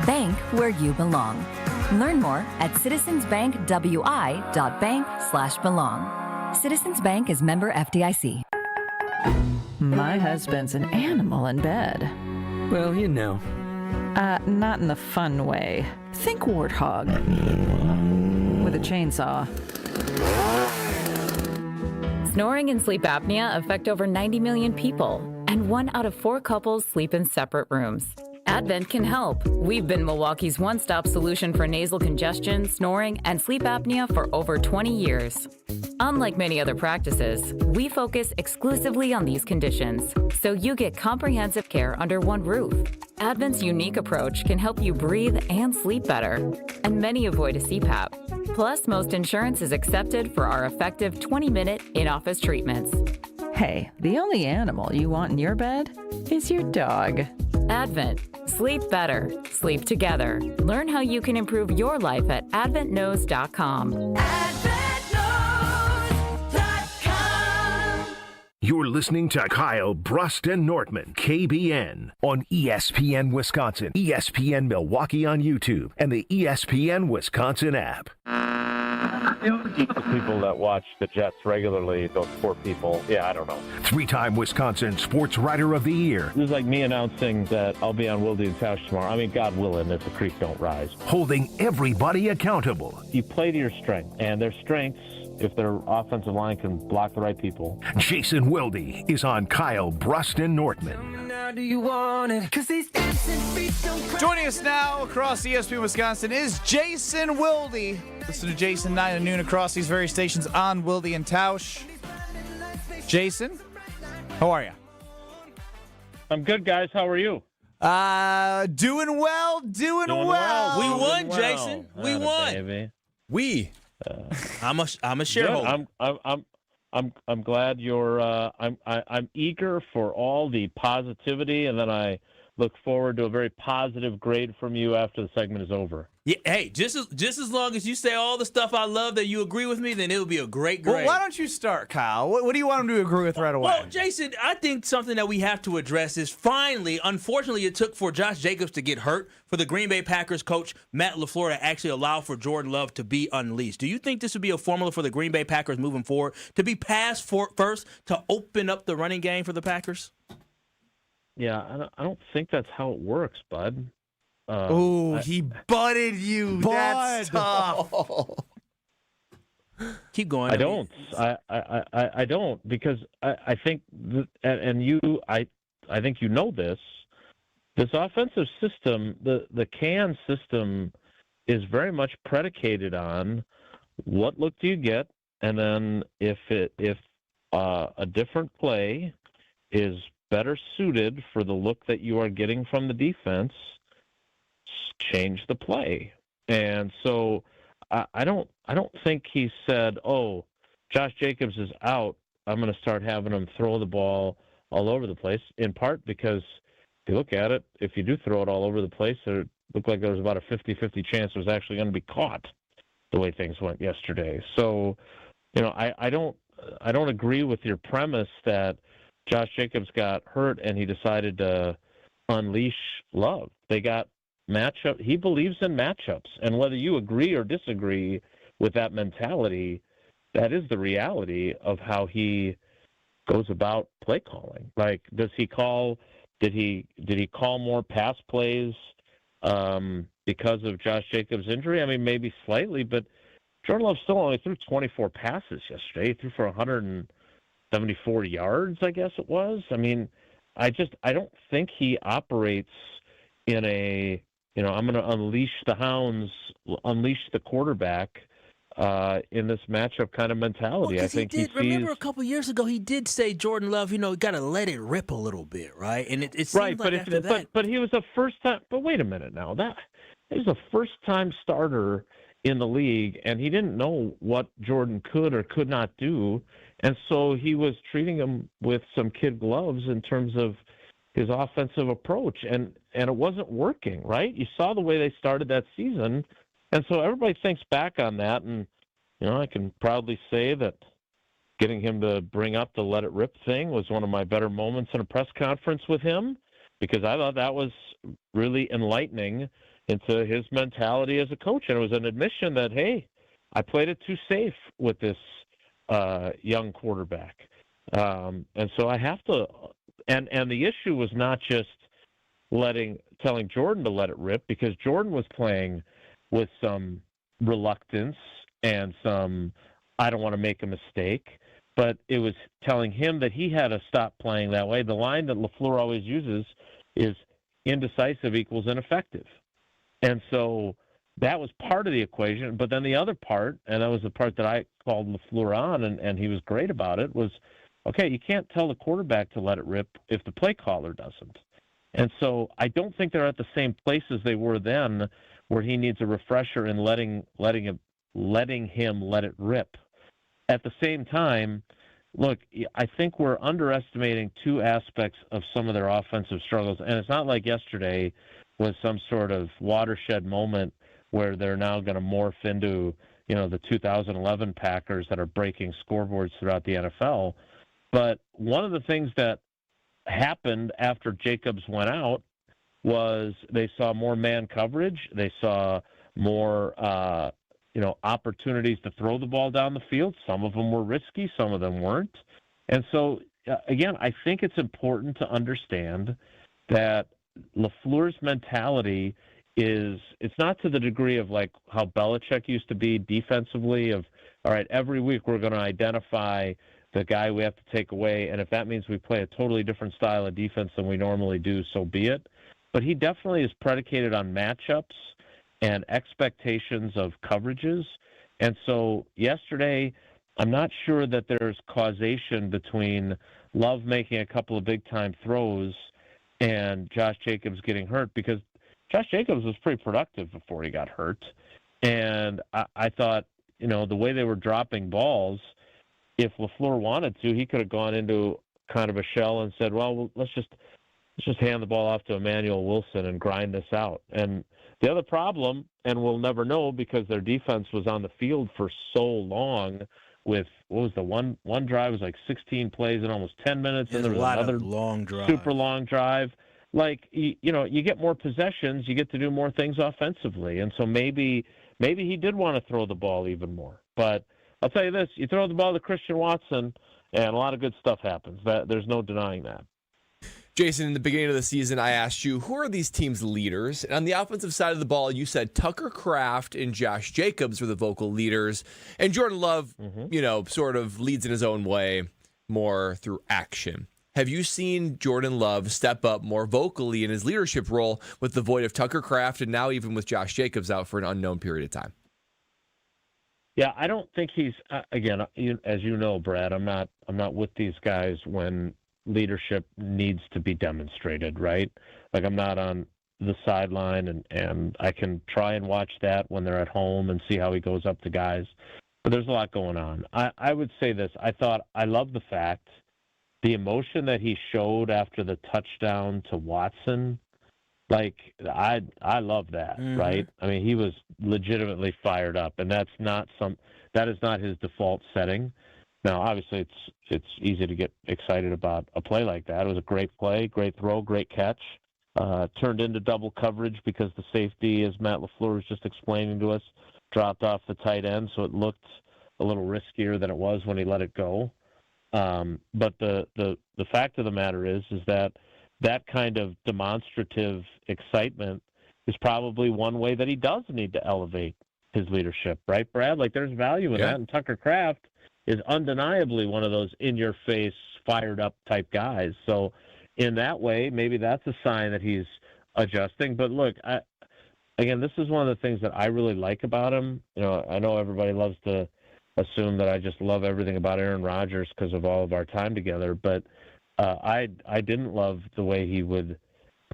Bank where you belong. Learn more at citizensbankwi.bank/belong. Citizens Bank is member FDIC. My husband's an animal in bed. Well, you know. Not in the fun way. Think warthog. With a chainsaw. Snoring and sleep apnea affect over 90 million people, and 1 out of 4 couples sleep in separate rooms. Advent can help. We've been Milwaukee's one-stop solution for nasal congestion, snoring, and sleep apnea for over 20 years. Unlike many other practices, we focus exclusively on these conditions, so you get comprehensive care under one roof. Advent's unique approach can help you breathe and sleep better, and many avoid a CPAP. Plus, most insurance is accepted for our effective 20-minute in-office treatments. Hey, the only animal you want in your bed is your dog. Advent. Sleep better. Sleep together. Learn how you can improve your life at adventknows.com. You're listening to Kyle, Brust, and Nortman, KBN, on ESPN Wisconsin, ESPN Milwaukee on YouTube, and the ESPN Wisconsin app. The people that watch the Jets regularly, those poor people, I don't know. 3-time Wisconsin Sportswriter of the Year. This is like me announcing that I'll be on Wilde and Couch tomorrow. I mean, God willing, if the creek don't rise. Holding everybody accountable. You play to your strength, and their strengths, if their offensive line can block the right people. Jason Wilde is on Kyle, Brust, and Nortman. Now do you want it? 'Cause these Joining us now across ESPN Wisconsin is Jason Wilde. Listen to Jason 9 to noon across these various stations on Wilde and Tausch. Jason, how are you? I'm good, guys. How are you? Doing well. We won, Jason. We won. Baby. I'm a shareholder. I'm glad you're. I'm eager for all the positivity, and then I look forward to a very positive grade from you after the segment is over. Yeah, hey, just as long as you say all the stuff I love that you agree with me, then it'll be a great grade. Well, why don't you start, Kyle? What do you want him to agree with right away? Well, Jason, I think something that we have to address is finally, unfortunately, it took for Josh Jacobs to get hurt for the Green Bay Packers coach Matt LaFleur to actually allow for Jordan Love to be unleashed. Do you think this would be a formula for the Green Bay Packers moving forward to be pass first to open up the running game for the Packers? Yeah, I don't think that's how it works, bud. He butted you. That's tough. Keep going. I don't. I don't, because I think I think you know this. This offensive system, the can system, is very much predicated on what look do you get, and then if a different play is better suited for the look that you are getting from the defense, change the play. And so I don't think he said, "Oh, Josh Jacobs is out. I'm going to start having him throw the ball all over the place." In part because if you look at it, if you do throw it all over the place, it looked like there was about a 50-50 chance it was actually going to be caught the way things went yesterday. So, I don't agree with your premise that Josh Jacobs got hurt and he decided to unleash Love. They got matchup. He believes in matchups, and whether you agree or disagree with that mentality, that is the reality of how he goes about play calling. Like, did he call more pass plays because of Josh Jacobs' injury? I mean, maybe slightly, but Jordan Love still only threw 24 passes yesterday. He threw for 174 yards, I guess it was. I mean, I don't think he operates in a, I'm going to unleash the hounds, unleash the quarterback in this matchup kind of mentality. Well, I think remember a couple years ago, he did say Jordan Love, got to let it rip a little bit, right? And it seems right, like after that. But he was a first time. But wait a minute now, he was a first time starter in the league, and he didn't know what Jordan could or could not do, and so he was treating him with some kid gloves in terms of his offensive approach. And it wasn't working, right? You saw the way they started that season, and so everybody thinks back on that, and I can proudly say that getting him to bring up the let it rip thing was one of my better moments in a press conference with him, because I thought that was really enlightening into his mentality as a coach. And it was an admission that, hey, I played it too safe with this young quarterback. And so I have to, and the issue was not just telling Jordan to let it rip, because Jordan was playing with some reluctance and some, I don't want to make a mistake, but it was telling him that he had to stop playing that way. The line that LaFleur always uses is indecisive equals ineffective. And so that was part of the equation. But then the other part, and that was the part that I called LaFleur on, and he was great about it, was, okay, you can't tell the quarterback to let it rip if the play caller doesn't. And so I don't think they're at the same places they were then, where he needs a refresher in letting him let it rip. At the same time, look, I think we're underestimating two aspects of some of their offensive struggles. And it's not like yesterday was some sort of watershed moment where they're now going to morph into, the 2011 Packers that are breaking scoreboards throughout the NFL. But one of the things that happened after Jacobs went out was they saw more man coverage. They saw more, opportunities to throw the ball down the field. Some of them were risky, some of them weren't. And so, again, I think it's important to understand that LaFleur's mentality it's not to the degree of like how Belichick used to be defensively of, all right, every week we're going to identify the guy we have to take away, and if that means we play a totally different style of defense than we normally do, so be it. But he definitely is predicated on matchups and expectations of coverages. And so yesterday, I'm not sure that there's causation between Love making a couple of big-time throws and Josh Jacobs getting hurt, because Josh Jacobs was pretty productive before he got hurt. And I thought, the way they were dropping balls, if LaFleur wanted to, he could have gone into kind of a shell and said, well, let's just hand the ball off to Emmanuel Wilson and grind this out. And the other problem, and we'll never know because their defense was on the field for so long with, what was the one drive was like 16 plays in almost 10 minutes. There's and there was another long drive. Super long drive. Like, you get more possessions, you get to do more things offensively. And so maybe he did want to throw the ball even more. But I'll tell you this, you throw the ball to Christian Watson, and a lot of good stuff happens. There's no denying that. Jason, in the beginning of the season, I asked you, who are these teams' leaders? And on the offensive side of the ball, you said Tucker Kraft and Josh Jacobs were the vocal leaders. And Jordan Love, sort of leads in his own way more through action. Have you seen Jordan Love step up more vocally in his leadership role with the void of Tucker Kraft and now even with Josh Jacobs out for an unknown period of time? Yeah, I don't think he's again, as you know, Brad, I'm not with these guys when leadership needs to be demonstrated, right? Like, I'm not on the sideline and I can try and watch that when they're at home and see how he goes up to guys. But there's a lot going on. I would say this. I love the fact, the emotion that he showed after the touchdown to Watson, like, I love that, right? I mean, he was legitimately fired up, and that is not his default setting. Now, obviously, it's easy to get excited about a play like that. It was a great play, great throw, great catch. Turned into double coverage because the safety, as Matt LaFleur was just explaining to us, dropped off the tight end, so it looked a little riskier than it was when he let it go. But the fact of the matter is that kind of demonstrative excitement is probably one way that he does need to elevate his leadership, right, Brad? Like, there's value in that, and Tucker Kraft is undeniably one of those in-your-face, fired-up type guys. So in that way, maybe that's a sign that he's adjusting. But look, again, this is one of the things that I really like about him. I know everybody loves to assume that I just love everything about Aaron Rodgers because of all of our time together, but I didn't love the way he would,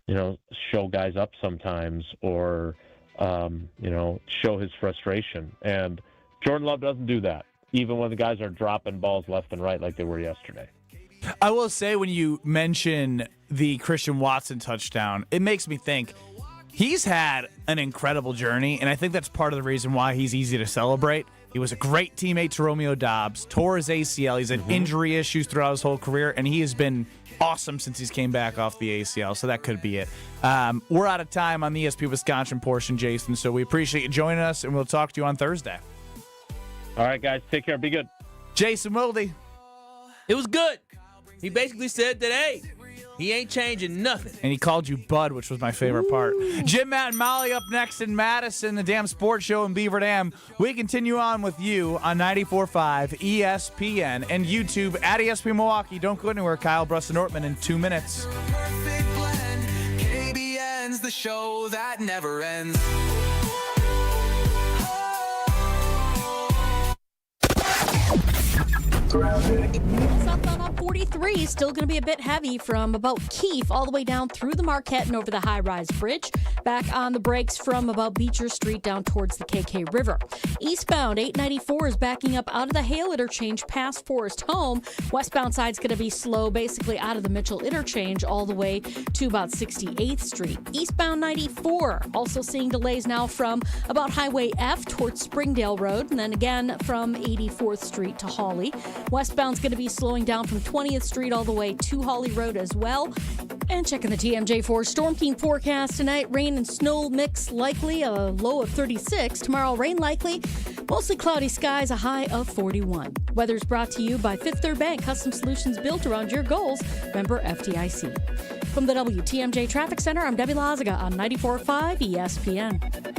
show guys up sometimes or, show his frustration. And Jordan Love doesn't do that, even when the guys are dropping balls left and right like they were yesterday. I will say, when you mention the Christian Watson touchdown, it makes me think he's had an incredible journey, and I think that's part of the reason why he's easy to celebrate. He was a great teammate to Romeo Dobbs, tore his ACL. He's had injury issues throughout his whole career, and he has been awesome since he's came back off the ACL, so that could be it. We're out of time on the ESPN Wisconsin portion, Jason, so we appreciate you joining us, and we'll talk to you on Thursday. All right, guys. Take care. Be good. Jason Wilde. It was good. He basically said that, hey, he ain't changing nothing. And he called you Bud, which was my favorite part. Jim, Matt, and Molly up next in Madison, the Damn Sports Show in Beaver Dam. We continue on with you on 94.5 ESPN and YouTube at ESPN Milwaukee. Don't go anywhere. Kyle, Brust, Nortman in 2 minutes. KBN's the show that never ends. Southbound on 43 is still going to be a bit heavy from about Keefe all the way down through the Marquette and over the high-rise bridge. Back on the brakes from about Beecher Street down towards the KK River. Eastbound 894 is backing up out of the Hale interchange past Forest Home. Westbound side's going to be slow basically out of the Mitchell interchange all the way to about 68th Street. Eastbound 94 also seeing delays now from about Highway F towards Springdale Road, and then again from 84th Street to Hawley. Westbound's going to be slowing down from 20th Street all the way to Hawley Road as well. And checking the TMJ4 Storm Team forecast tonight, rain and snow mix likely, a low of 36. Tomorrow, rain likely, mostly cloudy skies, a high of 41. Weather's brought to you by Fifth Third Bank, custom solutions built around your goals. Member FDIC. From the WTMJ Traffic Center, I'm Debbie Lazaga on 94.5 ESPN.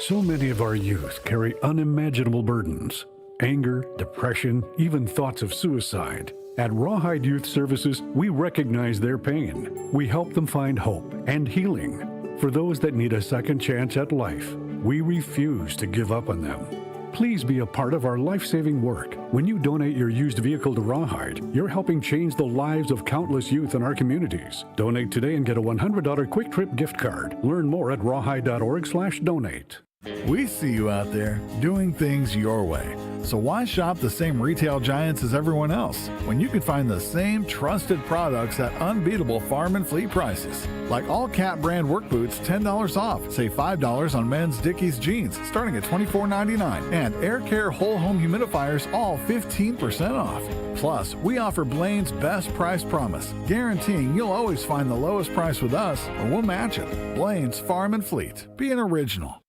So many of our youth carry unimaginable burdens. Anger, depression, even thoughts of suicide. At Rawhide Youth Services, we recognize their pain. We help them find hope and healing. For those that need a second chance at life, we refuse to give up on them. Please be a part of our life-saving work. When you donate your used vehicle to Rawhide, you're helping change the lives of countless youth in our communities. Donate today and get a $100 Quick Trip gift card. Learn more at rawhide.org/donate. We see you out there doing things your way. So why shop the same retail giants as everyone else when you can find the same trusted products at unbeatable farm and fleet prices? Like all Cat brand work boots, $10 off. Save $5 on men's Dickies jeans, starting at $24.99. And Air Care whole home humidifiers, all 15% off. Plus, we offer Blaine's best price promise, guaranteeing you'll always find the lowest price with us, or we'll match it. Blaine's Farm and Fleet. Be an original.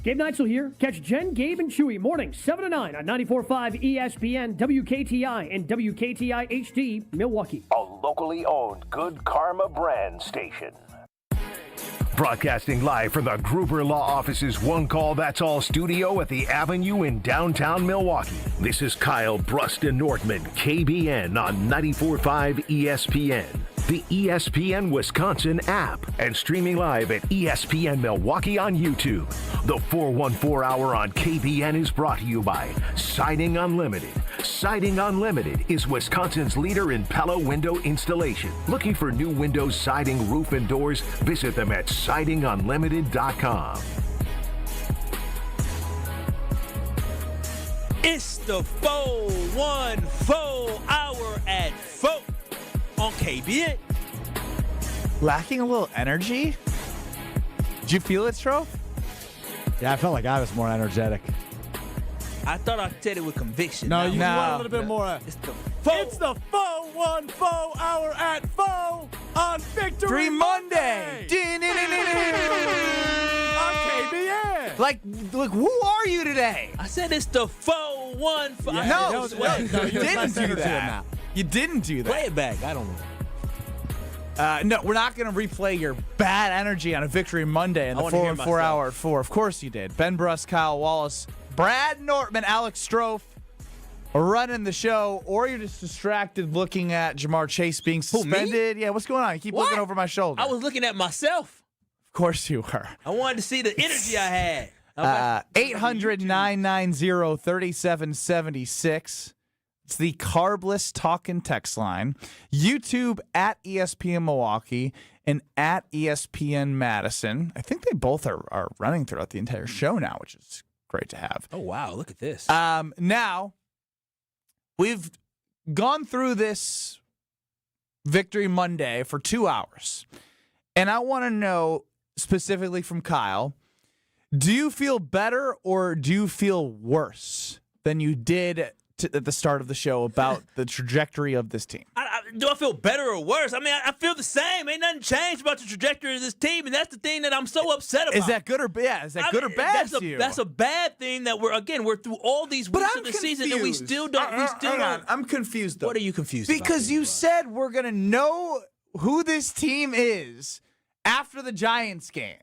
Gabe Neitzel here. Catch Jen, Gabe, and Chewy mornings 7 to 9 on 94.5 ESPN, WKTI, and WKTI HD, Milwaukee. A locally owned Good Karma brand station. Broadcasting live from the Gruber Law Office's One Call That's All studio at the Avenue in downtown Milwaukee. This is Kyle Brust Nortman, KBN on 94.5 ESPN. The ESPN Wisconsin app, and streaming live at ESPN Milwaukee on YouTube. The 414 Hour on KBN is brought to you by Siding Unlimited. Siding Unlimited is Wisconsin's leader in Pella window installation. Looking for new windows, siding, roof, and doors? Visit them at sidingunlimited.com. It's the 414 Hour at 4 on KBN. Lacking a little energy? Did you feel it, Stro? Yeah, I felt like I was more energetic. I thought I said it with conviction. No, you want a little bit more. It's the 414 Hour at 4 on Victory Monday. On KBN. Like, who are you today? I said it's the 414. Yeah, no, you didn't do that. You didn't do that. Play it back. I don't know. No, we're not going to replay your bad energy on a Victory Monday in the 4 Hour at 4. Of course you did. Ben Brust, Kyle Wallace, Brad Nortman, Alex Strofe running the show, or you're just distracted looking at Jamar Chase being suspended. Yeah, what's going on? You keep looking over my shoulder. I was looking at myself. Of course you were. I wanted to see the energy I had. 800-990-3776. It's the Carbless Talkin' text line. YouTube at ESPN Milwaukee and at ESPN Madison. I think they both are running throughout the entire show now, which is great to have. Oh, wow. Look at this. Now, we've gone through this Victory Monday for 2 hours. And I want to know specifically from Kyle, do you feel better or do you feel worse than you did at the start of the show about the trajectory of this team? Do I feel better or worse? I mean, I feel the same. Ain't nothing changed about the trajectory of this team, and that's the thing that I'm so upset about. Is that good or bad? Is that good or bad to you? That's a bad thing that we're through all these weeks of the season and we still don't. I'm confused though. What are you confused about? Because you said we're gonna know who this team is after the Giants game.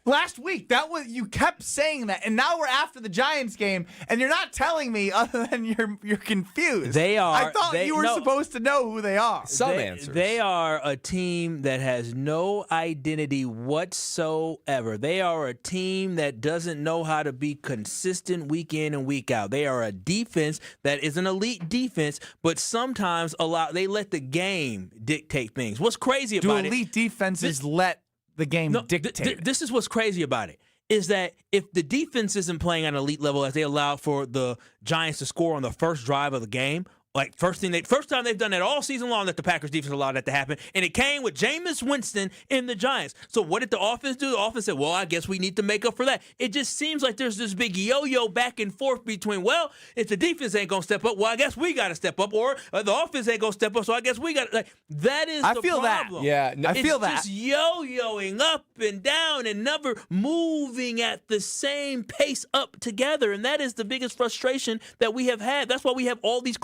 Last week, you kept saying that, and now we're after the Giants game, and you're not telling me other than you're confused. They are. I thought you were supposed to know who they are. Answers. They are a team that has no identity whatsoever. They are a team that doesn't know how to be consistent week in and week out. They are a defense that is an elite defense, but sometimes they let the game dictate things. What's crazy about it? Do elite defenses let the game dictate? This is what's crazy about it, is that if the defense isn't playing at an elite level as they allowed for the Giants to score on the first drive of the game, like first time they've done that all season long that the Packers defense allowed that to happen, and it came with Jameis Winston in the Giants. So what did the offense do? The offense said, well, I guess we need to make up for that. It just seems like there's this big yo-yo back and forth between, well, if the defense ain't going to step up, well, I guess we got to step up, or the offense ain't going to step up, so I guess we got to. That is the problem. Yeah, I feel that. It's just yo-yoing up and down and never moving at the same pace up together, and that is the biggest frustration that we have had. That's why we have all these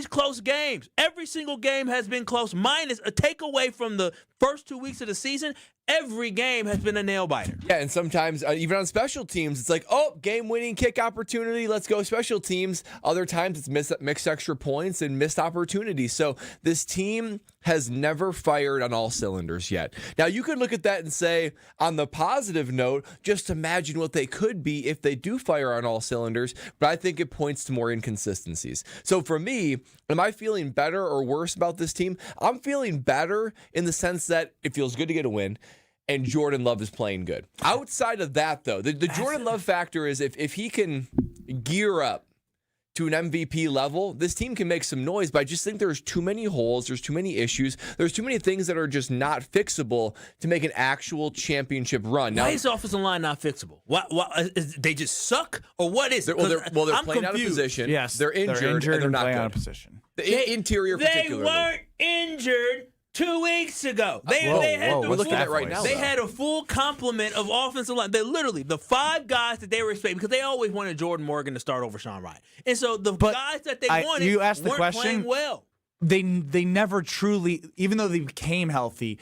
close games. Every single game has been close, minus a takeaway from the first 2 weeks of the season. Every game has been a nail-biter. Yeah, and sometimes, even on special teams, it's like, oh, game-winning kick opportunity, let's go special teams. Other times, it's mixed extra points and missed opportunities. So this team has never fired on all cylinders yet. Now, you could look at that and say, on the positive note, just imagine what they could be if they do fire on all cylinders, but I think it points to more inconsistencies. So for me, am I feeling better or worse about this team? I'm feeling better in the sense that it feels good to get a win, and Jordan Love is playing good. Outside of that, though, the Jordan Love factor is if he can gear up to an MVP level, this team can make some noise, but I just think there's too many holes, there's too many issues, there's too many things that are just not fixable to make an actual championship run. Now, why is the offensive line not fixable? They just suck, or what is it? They're I'm playing confused. out of position. Yes, they're injured and they're not playing good. out of position. The interior particularly. They weren't injured 2 weeks ago. They had a full complement of offensive line. They literally, the 5 guys that they were expecting, because they always wanted Jordan Morgan to start over Sean Ryan. And so the guys that they wanted weren't playing well. They never truly, even though they became healthy,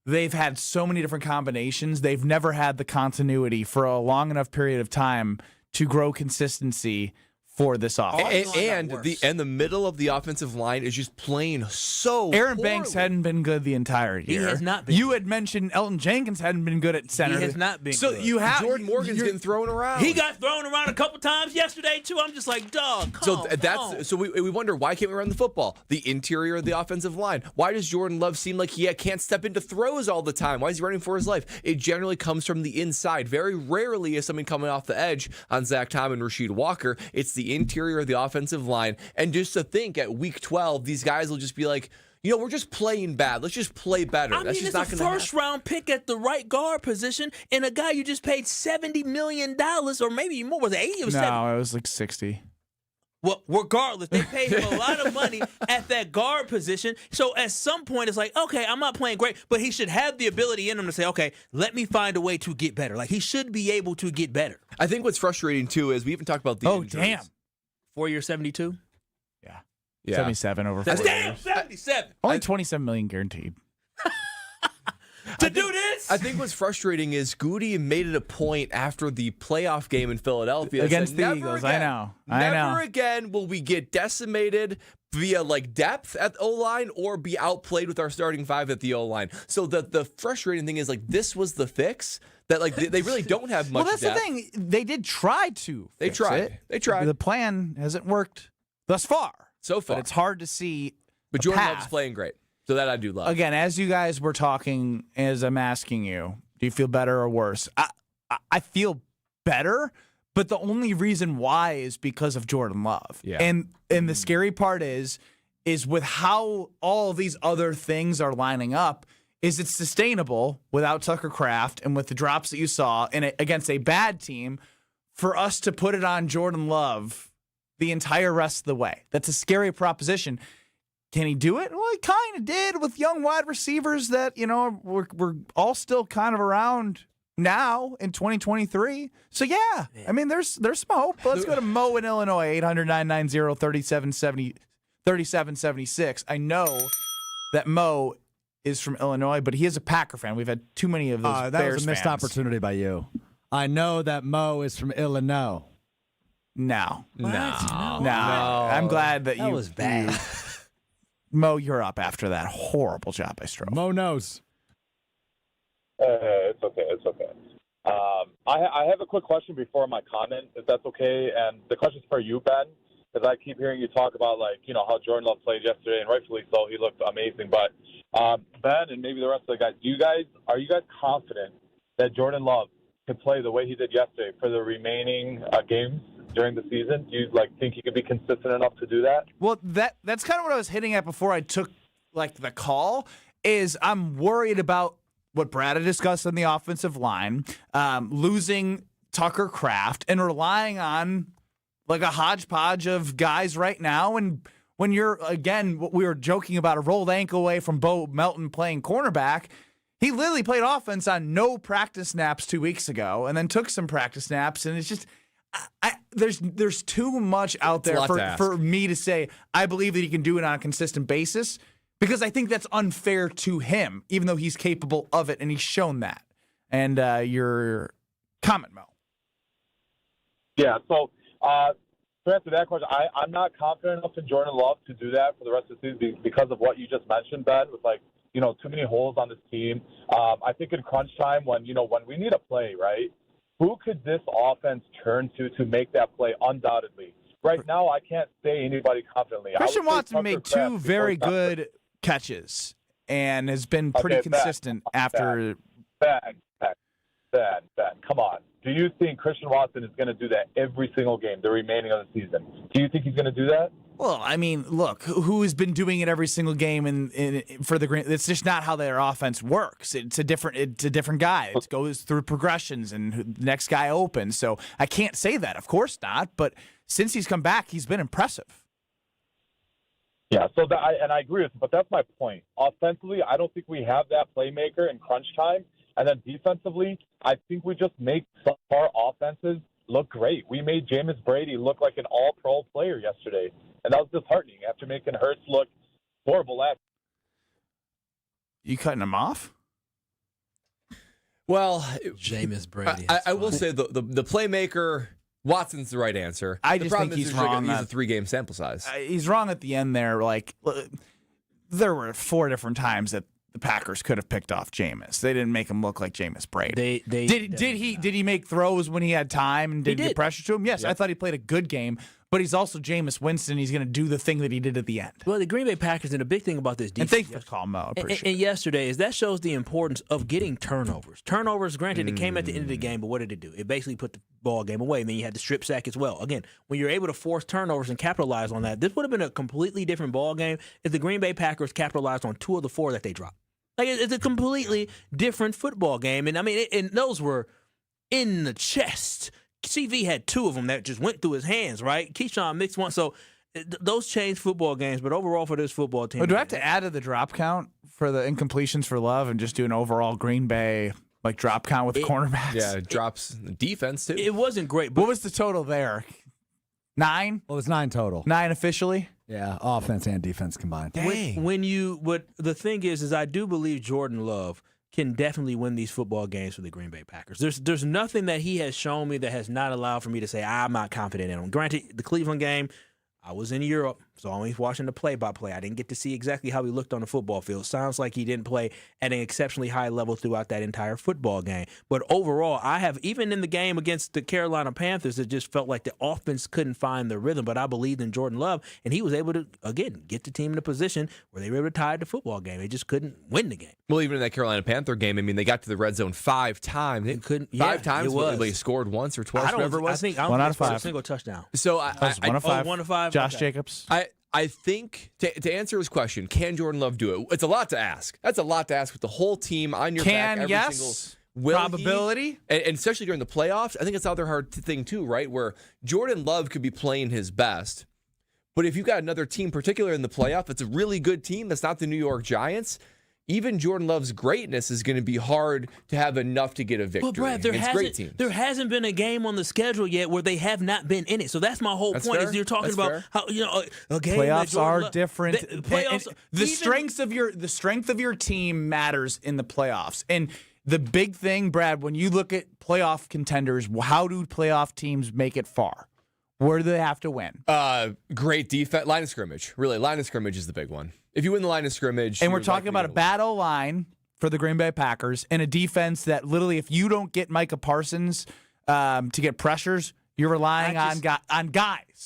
they've had so many different combinations. They've never had the continuity for a long enough period of time to grow consistency for this offense. And the middle of the offensive line is just playing so Aaron poorly. Banks hadn't been good the entire year. He has not been. You had mentioned Elton Jenkins hadn't been good at center. He has not been so good. You have Jordan Morgan's getting thrown around. He got thrown around a couple times yesterday, too. I'm just like, dog, come on. So we wonder, why can't we run the football? The interior of the offensive line. Why does Jordan Love seem like he can't step into throws all the time? Why is he running for his life? It generally comes from the inside. Very rarely is something coming off the edge on Zach Tom and Rasheed Walker. It's the interior of the offensive line. And just to think at week 12, these guys will just be like, we're just playing bad. Let's just play better. That's just not it's going a first-round pick at the right guard position, and a guy you just paid $70 million, or maybe more. Was it 80 or 70? No, it was like 60. Well, regardless, they paid him a lot of money at that guard position. So at some point, it's like, okay, I'm not playing great, but he should have the ability in him to say, okay, let me find a way to get better. Like, he should be able to get better. I think what's frustrating, too, is we even talked about the injuries. Damn. 4 year 72? Yeah. 77 over 4 Damn, years. 77. Only $27 million guaranteed. to do this? I think what's frustrating is Goody made it a point after the playoff game in Philadelphia against the Eagles. Again, I know. Never again will we get decimated via depth at the O-line or be outplayed with our starting 5 at the O-line. So the frustrating thing is this was the fix. That they really don't have much. Well, that's depth. the thing. They did try to. They tried. The plan hasn't worked thus far. So far, but it's hard to see. But Jordan Love's playing great, so that I do love. Again, as you guys were talking, as I'm asking you, do you feel better or worse? I feel better, but the only reason why is because of Jordan Love. Yeah. And the scary part is with how all of these other things are lining up, is it sustainable without Tucker Kraft and with the drops that you saw against a bad team for us to put it on Jordan Love the entire rest of the way? That's a scary proposition. Can he do it? Well, he kind of did with young wide receivers that, we're all still kind of around now in 2023. So, yeah, I mean, there's some hope. But let's go to Mo in Illinois, 800-990-3776. I know that Mo is from Illinois, but he is a Packer fan. We've had too many of those that Bears was a missed fans. opportunity by you. I know that Mo is from Illinois. No. No. I'm glad that was bad. Mo, you're up after that horrible job I strove. Mo knows. It's okay. I have a quick question before my comment, if that's okay. And the question's for you, Ben, because I keep hearing you talk about, how Jordan Love played yesterday, and rightfully so. He looked amazing. But Ben and maybe the rest of the guys, are you guys confident that Jordan Love can play the way he did yesterday for the remaining games during the season? Do you think he can be consistent enough to do that? Well, that's kind of what I was hitting at before I took the call. Is I'm worried about what Brad had discussed on the offensive line, losing Tucker Kraft and relying on a hodgepodge of guys right now. And when you're, again, what we were joking about, a rolled ankle away from Bo Melton playing cornerback, he literally played offense on no practice snaps 2 weeks ago and then took some practice snaps. And it's just, there's too much out there for me to say I believe that he can do it on a consistent basis, because I think that's unfair to him, even though he's capable of it and he's shown that. And your comment, Mo. Yeah, so to answer that question, I'm not confident enough in Jordan Love to do that for the rest of the season because of what you just mentioned, Ben, with too many holes on this team. I think in crunch time when we need a play, right? Who could this offense turn to make that play? Undoubtedly. Right now, I can't say anybody confidently. Christian Watson made two very good catches and has been pretty consistent after. Ben, come on. Do you think Christian Watson is going to do that every single game, the remaining of the season? Do you think he's going to do that? Well, I mean, look, who has been doing it every single game for the Green? It's just not how their offense works. It's a different guy. It goes through progressions, and the next guy opens. So I can't say that. Of course not. But since he's come back, he's been impressive. Yeah. So I agree with you, but that's my point. Offensively, I don't think we have that playmaker in crunch time, and then defensively, I think we just make some of our offenses look great. We made Jameis Brady look like an all-pro player yesterday. And that was disheartening after making Hurts look horrible last. You cutting him off? Well, Jameis Brady. I will say the playmaker, Watson's the right answer. I just think he's wrong. He's a 3-game sample size. He's wrong at the end there. There were 4 different times that the Packers could have picked off Jameis. They didn't make him look like Jameis Brady. Did he make throws when he had time and did get pressure to him? Yes, yep. I thought he played a good game, but he's also Jameis Winston. He's going to do the thing that he did at the end. Well, the Green Bay Packers, and the big thing about this defense. And thank you for calling, Mo. I appreciate it. And yesterday is that shows the importance of getting turnovers. Turnovers, granted, it came at the end of the game, but what did it do? It basically put the ball game away, and then you had the strip sack as well. Again, when you're able to force turnovers and capitalize on that, this would have been a completely different ball game if the Green Bay Packers capitalized on 2 of the 4 that they dropped. It's a completely different football game. And, I mean, and those were in the chest. CV had 2 of them that just went through his hands, right? Keyshawn mixed one. So those changed football games. But overall for this football team. But do I have to add to the drop count for the incompletions for Love and just do an overall Green Bay drop count with cornerbacks? Yeah, drops defense, too. It wasn't great. But what was the total there? 9? Well, it was 9 total. 9 officially? Yeah, offense and defense combined. The thing is I do believe Jordan Love can definitely win these football games for the Green Bay Packers. There's nothing that he has shown me that has not allowed for me to say I'm not confident in him. Granted, the Cleveland game, I was in Europe. So I'm only watching the play-by-play. I didn't get to see exactly how he looked on the football field. Sounds like he didn't play at an exceptionally high level throughout that entire football game. But overall, even in the game against the Carolina Panthers, it just felt like the offense couldn't find the rhythm. But I believed in Jordan Love, and he was able to, again, get the team in a position where they were able to tie the football game. They just couldn't win the game. Well, even in that Carolina Panther game, I mean, they got to the red zone 5 times. They couldn't. Five times. They scored once or twice, whatever it was. I don't 1 out of think 5. a single touchdown. So 1 out of 5. 1 of 5. Josh Okay. Jacobs. I think to answer his question, can Jordan Love do it? It's a lot to ask. That's a lot to ask with the whole team on your back. Every yes. Will Probability? and especially during the playoffs, I think it's the other hard thing too, right? Where Jordan Love could be playing his best, but if you've got another team, particularly in the playoff, that's a really good team that's not the New York Giants, even Jordan Love's greatness is going to be hard to have enough to get a victory. But Brad, there hasn't been a game on the schedule yet where they have not been in it. So that's my whole point. Fair. Is you're talking That's about fair. how a game Playoffs are different. The strength of your team matters in the playoffs. And the big thing, Brad, when you look at playoff contenders, how do playoff teams make it far? Where do they have to win? Great defense. Line of scrimmage. Really, line of scrimmage is the big one. If you win the line of scrimmage. And we're talking about a battle line for the Green Bay Packers and a defense that literally, if you don't get Micah Parsons to get pressures, you're relying on guys.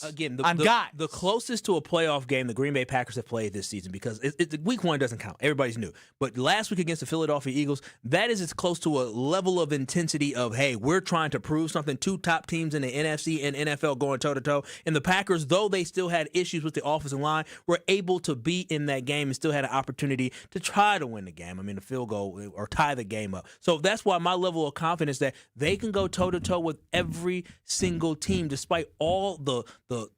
Again, guys. The closest to a playoff game the Green Bay Packers have played this season, because week 1 doesn't count. Everybody's new. But last week against the Philadelphia Eagles, that is as close to a level of intensity of, hey, we're trying to prove something. 2 top teams in the NFC and NFL going toe-to-toe. And the Packers, though they still had issues with the offensive line, were able to be in that game and still had an opportunity to try to win the game. I mean, the field goal or tie the game up. So that's why my level of confidence that they can go toe-to-toe with every single team, despite all the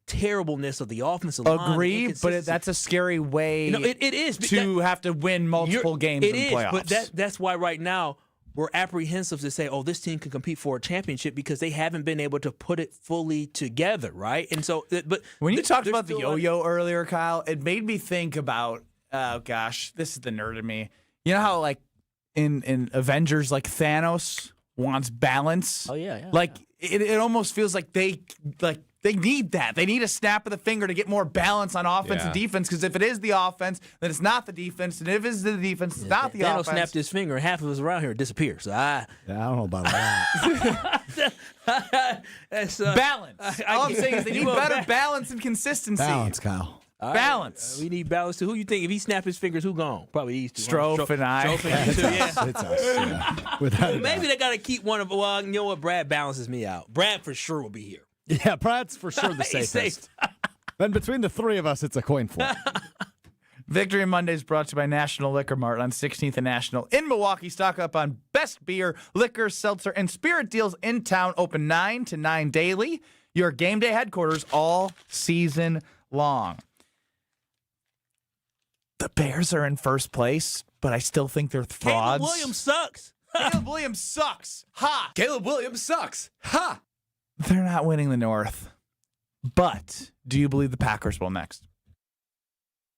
terribleness of the offensive line. Agree, but that's a scary way it is to have to win multiple games in the playoffs. But that's why right now we're apprehensive to say, oh, this team can compete for a championship, because they haven't been able to put it fully together, right? And so, but when you talked about the yo-yo earlier, Kyle, it made me think about, oh gosh, this is the nerd in me. You know how like in Avengers, like Thanos wants balance? Oh yeah. Like it almost feels like they need that. They need a snap of the finger to get more balance on offense and defense, because if it is the offense, then it's not the defense. And if it is the defense, it's not the offense. Thanos snapped his finger, and half of us around here disappears. So I don't know about that. Balance. All I'm saying is they need better balance and consistency. Balance, Kyle. Balance. We need balance too. Who you think, if he snapped his fingers, who gone? Probably these two. Strofe and I. Strofe and you too, yeah. It's us. Yeah. Maybe they got to keep one of. Well, you know what? Brad balances me out. Brad for sure will be here. Yeah, Brad's for sure the He's safest. Then between the 3 of us, it's a coin flip. Victory Monday is brought to you by National Liquor Mart on 16th and National in Milwaukee. Stock up on best beer, liquor, seltzer, and spirit deals in town. Open 9 to 9 daily. Your game day headquarters all season long. The Bears are in first place, but I still think they're frauds. Caleb Williams sucks. Caleb Williams sucks. Ha! Caleb Williams sucks. Ha! They're not winning the North. But do you believe the Packers will next?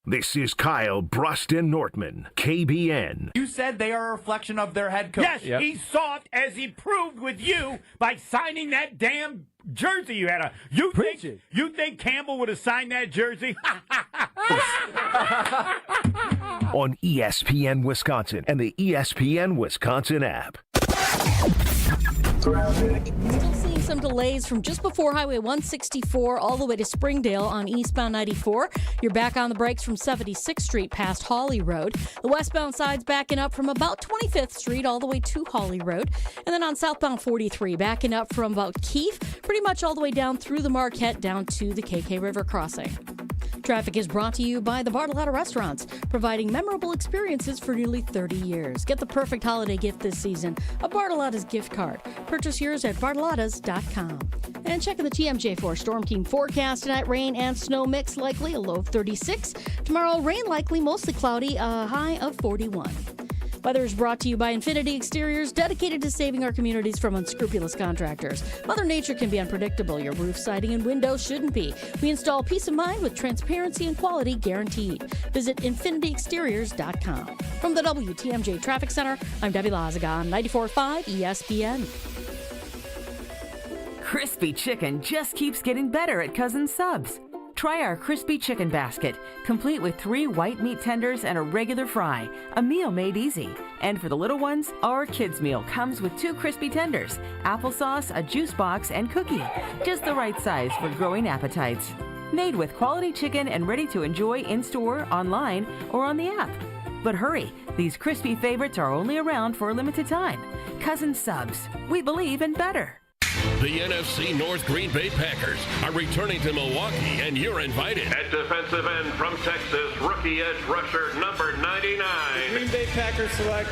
This is Kyle Brust Nortman, KBN. You said they are a reflection of their head coach. Yes, he's soft, as he proved with you by signing that damn jersey you had on. You think Campbell would have signed that jersey? On ESPN Wisconsin and the ESPN Wisconsin app. Still seeing some delays from just before Highway 164 all the way to Springdale on eastbound 94. You're back on the brakes from 76th Street past Hawley Road. The westbound side's backing up from about 25th Street all the way to Hawley Road. And then on southbound 43, backing up from about Keefe, pretty much all the way down through the Marquette down to the KK River crossing. Traffic is brought to you by the Bartolotta Restaurants, providing memorable experiences for nearly 30 years. Get the perfect holiday gift this season, a Bartolotta's gift card. Purchase yours at bartolottas.com. And checking the TMJ4 Storm Team forecast tonight, rain and snow mix likely, a low of 36. Tomorrow, rain likely, mostly cloudy, a high of 41. Weather is brought to you by Infinity Exteriors, dedicated to saving our communities from unscrupulous contractors. Mother Nature can be unpredictable. Your roof, siding, and windows shouldn't be. We install peace of mind with transparency and quality guaranteed. Visit infinityexteriors.com. From the WTMJ Traffic Center, I'm Debbie Lazaga on 94.5 ESPN. Crispy chicken just keeps getting better at Cousin Subs. Try our crispy chicken basket, complete with 3 white meat tenders and a regular fry, a meal made easy. And for the little ones, our kids meal comes with 2 crispy tenders, applesauce, a juice box, and cookie. Just the right size for growing appetites. Made with quality chicken and ready to enjoy in-store, online, or on the app. But hurry, these crispy favorites are only around for a limited time. Cousin Subs, we believe in better. The NFC North Green Bay Packers are returning to Milwaukee, and you're invited. At defensive end from Texas, rookie edge rusher number 99. Green Bay Packers select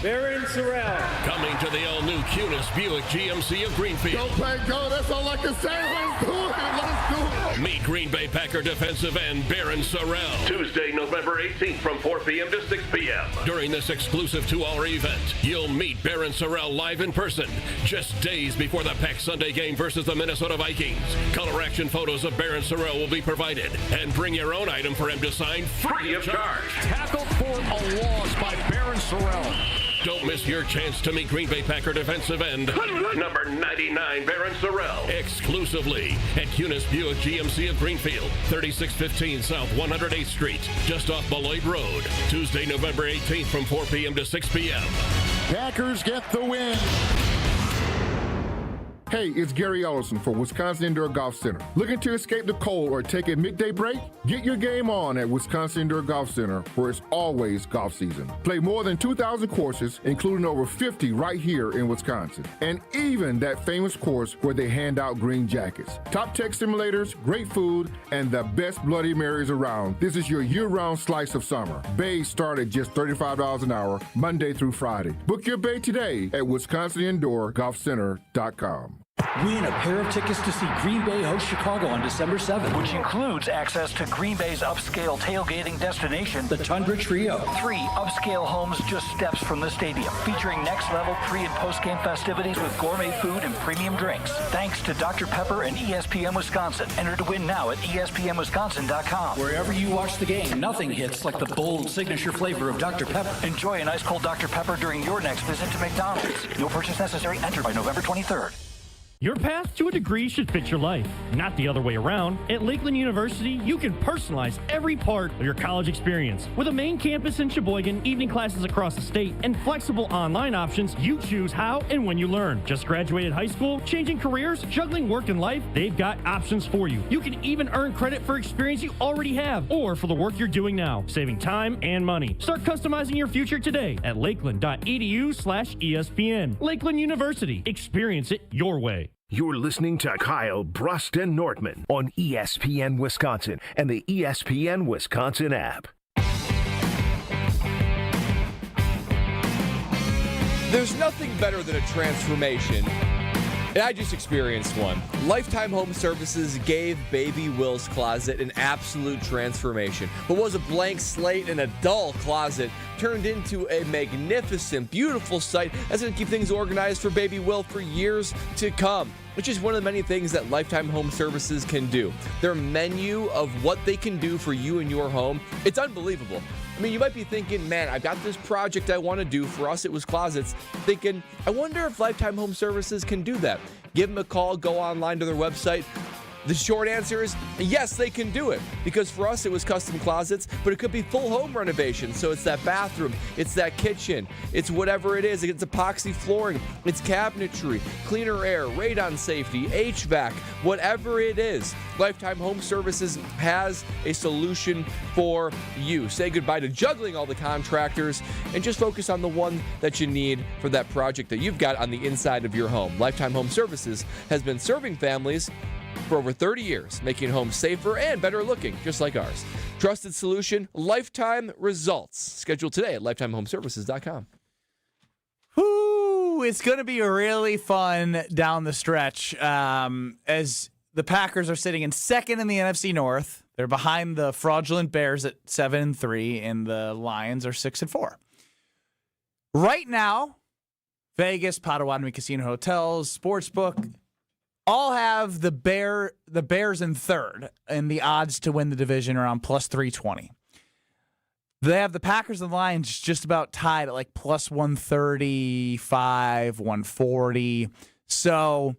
Baron Sorrell. Coming to the all-new Gutekunst Buick GMC of Greenfield. Go, play, go. That's all I can say. Let's do it. Let's do it. Meet Green Bay Packer defensive end Baron Sorrell. Tuesday, November 18th from 4 p.m. to 6 p.m. During this exclusive 2-hour event, you'll meet Baron Sorrell live in person, just days before the Pack Sunday game versus the Minnesota Vikings. Color action photos of Baron Sorrell will be provided, and bring your own item for him to sign free of charge. Tackle for a loss by Baron Sorrell. Don't miss your chance to meet Green Bay Packer defensive end number 99, Baron Sorrell. Exclusively at Gutekunst Buick GMC of Greenfield, 3615 South 108th Street, just off Beloit Road. Tuesday, November 18th from 4 p.m. to 6 p.m. Packers get the win. Hey, it's Gary Ellison for Wisconsin Indoor Golf Center. Looking to escape the cold or take a midday break? Get your game on at Wisconsin Indoor Golf Center, where it's always golf season. Play more than 2,000 courses, including over 50 right here in Wisconsin. And even that famous course where they hand out green jackets. Top tech simulators, great food, and the best Bloody Marys around. This is your year-round slice of summer. Bays start at just $35 an hour, Monday through Friday. Book your bay today at WisconsinIndoorGolfCenter.com. Win a pair of tickets to see Green Bay host Chicago on December 7th, which includes access to Green Bay's upscale tailgating destination, the Tundra Trio. 3 upscale homes just steps from the stadium, featuring next-level pre- and post-game festivities with gourmet food and premium drinks. Thanks to Dr. Pepper and ESPN Wisconsin. Enter to win now at ESPNWisconsin.com. Wherever you watch the game, nothing hits like the bold signature flavor of Dr. Pepper. Enjoy an ice-cold Dr. Pepper during your next visit to McDonald's. No purchase necessary. Enter by November 23rd. Your path to a degree should fit your life, not the other way around. At Lakeland University, you can personalize every part of your college experience. With a main campus in Sheboygan, evening classes across the state, and flexible online options, you choose how and when you learn. Just graduated high school, changing careers, juggling work and life, they've got options for you. You can even earn credit for experience you already have or for the work you're doing now, saving time and money. Start customizing your future today at lakeland.edu/ESPN. Lakeland University. Experience it your way. You're listening to Kyle, Brust, and Nortman on ESPN Wisconsin and the ESPN Wisconsin app. There's nothing better than a transformation. And I just experienced one. Lifetime Home Services gave Baby Will's closet an absolute transformation. What was a blank slate and a dull closet turned into a magnificent, beautiful site that's going to keep things organized for Baby Will for years to come, which is one of the many things that Lifetime Home Services can do. Their menu of what they can do for you and your home, it's unbelievable. I mean, you might be thinking, man, I've got this project I want to do. For us, it was closets. Thinking, I wonder if Lifetime Home Services can do that. Give them a call, go online to their website. The short answer is yes, they can do it. Because for us, it was custom closets, but it could be full home renovation. So it's that bathroom, it's that kitchen, it's whatever it is. It's epoxy flooring, it's cabinetry, cleaner air, radon safety, HVAC, whatever it is. Lifetime Home Services has a solution for you. Say goodbye to juggling all the contractors and just focus on the one that you need for that project that you've got on the inside of your home. Lifetime Home Services has been serving families for over 30 years, making homes safer and better looking, just like ours. Trusted solution, lifetime results. Schedule today at lifetimehomeservices.com. Whoo, it's going to be really fun down the stretch as the Packers are sitting in second in the NFC North. They're behind the fraudulent Bears at 7-3, and the Lions are 6-4. Right now, Vegas, Potawatomi Casino Hotels, Sportsbook, all have the Bears in third, and the odds to win the division are on plus 320. They have the Packers and Lions just about tied at like plus 135, 140. So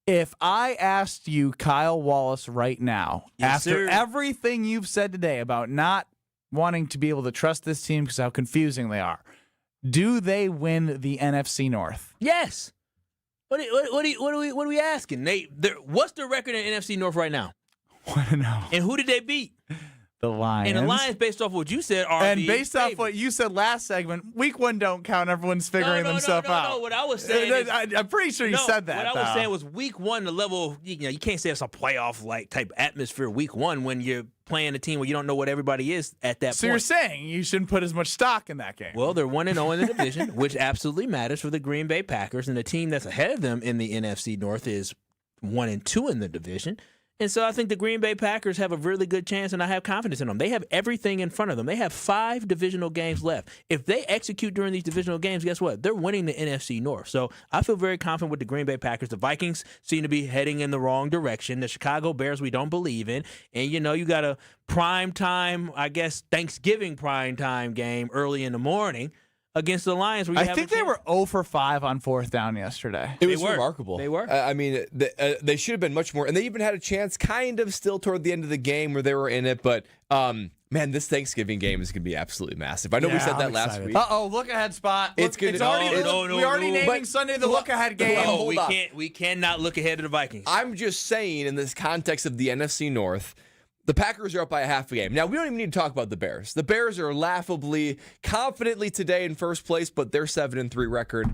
If I asked you, Kyle Wallace, right now, after everything you've said today about not wanting to be able to trust this team because how confusing they are, do they win the NFC North? Yes. What are we asking? What's the record in NFC North right now? Want to know? And who did they beat? The Lions. And the Lions, based off what you said, are and based off what you said last segment, week 1 don't count. Everyone's figuring themselves out. No, what I was saying is, I'm pretty sure you said that. What I was saying was week 1, the level, you can't say it's a playoff like type atmosphere week 1 when you're playing a team where you don't know what everybody is at that point. So you're saying you shouldn't put as much stock in that game? Well, they're 1-0 in the division, which absolutely matters for the Green Bay Packers, and the team that's ahead of them in the NFC North is 1-2 in the division. And so I think the Green Bay Packers have a really good chance, and I have confidence in them. They have everything in front of them. They have 5 divisional games left. If they execute during these divisional games, guess what? They're winning the NFC North. So I feel very confident with the Green Bay Packers. The Vikings seem to be heading in the wrong direction. The Chicago Bears we don't believe in. And, you got a prime time, I guess, Thanksgiving prime time game early in the morning against the Lions. I think they were 0 for 5 on 4th down yesterday. It was remarkable. They were. I mean, they should have been much more. And they even had a chance kind of still toward the end of the game where they were in it. But, man, this Thanksgiving game is going to be absolutely massive. I know we said that last week. Uh-oh, look-ahead spot. It's going to we already naming Sunday the look-ahead game. No, we cannot look ahead to the Vikings. I'm just saying in this context of the NFC North, the Packers are up by a half a game. Now, we don't even need to talk about the Bears. The Bears are laughably, confidently today in first place, but their 7-3 record.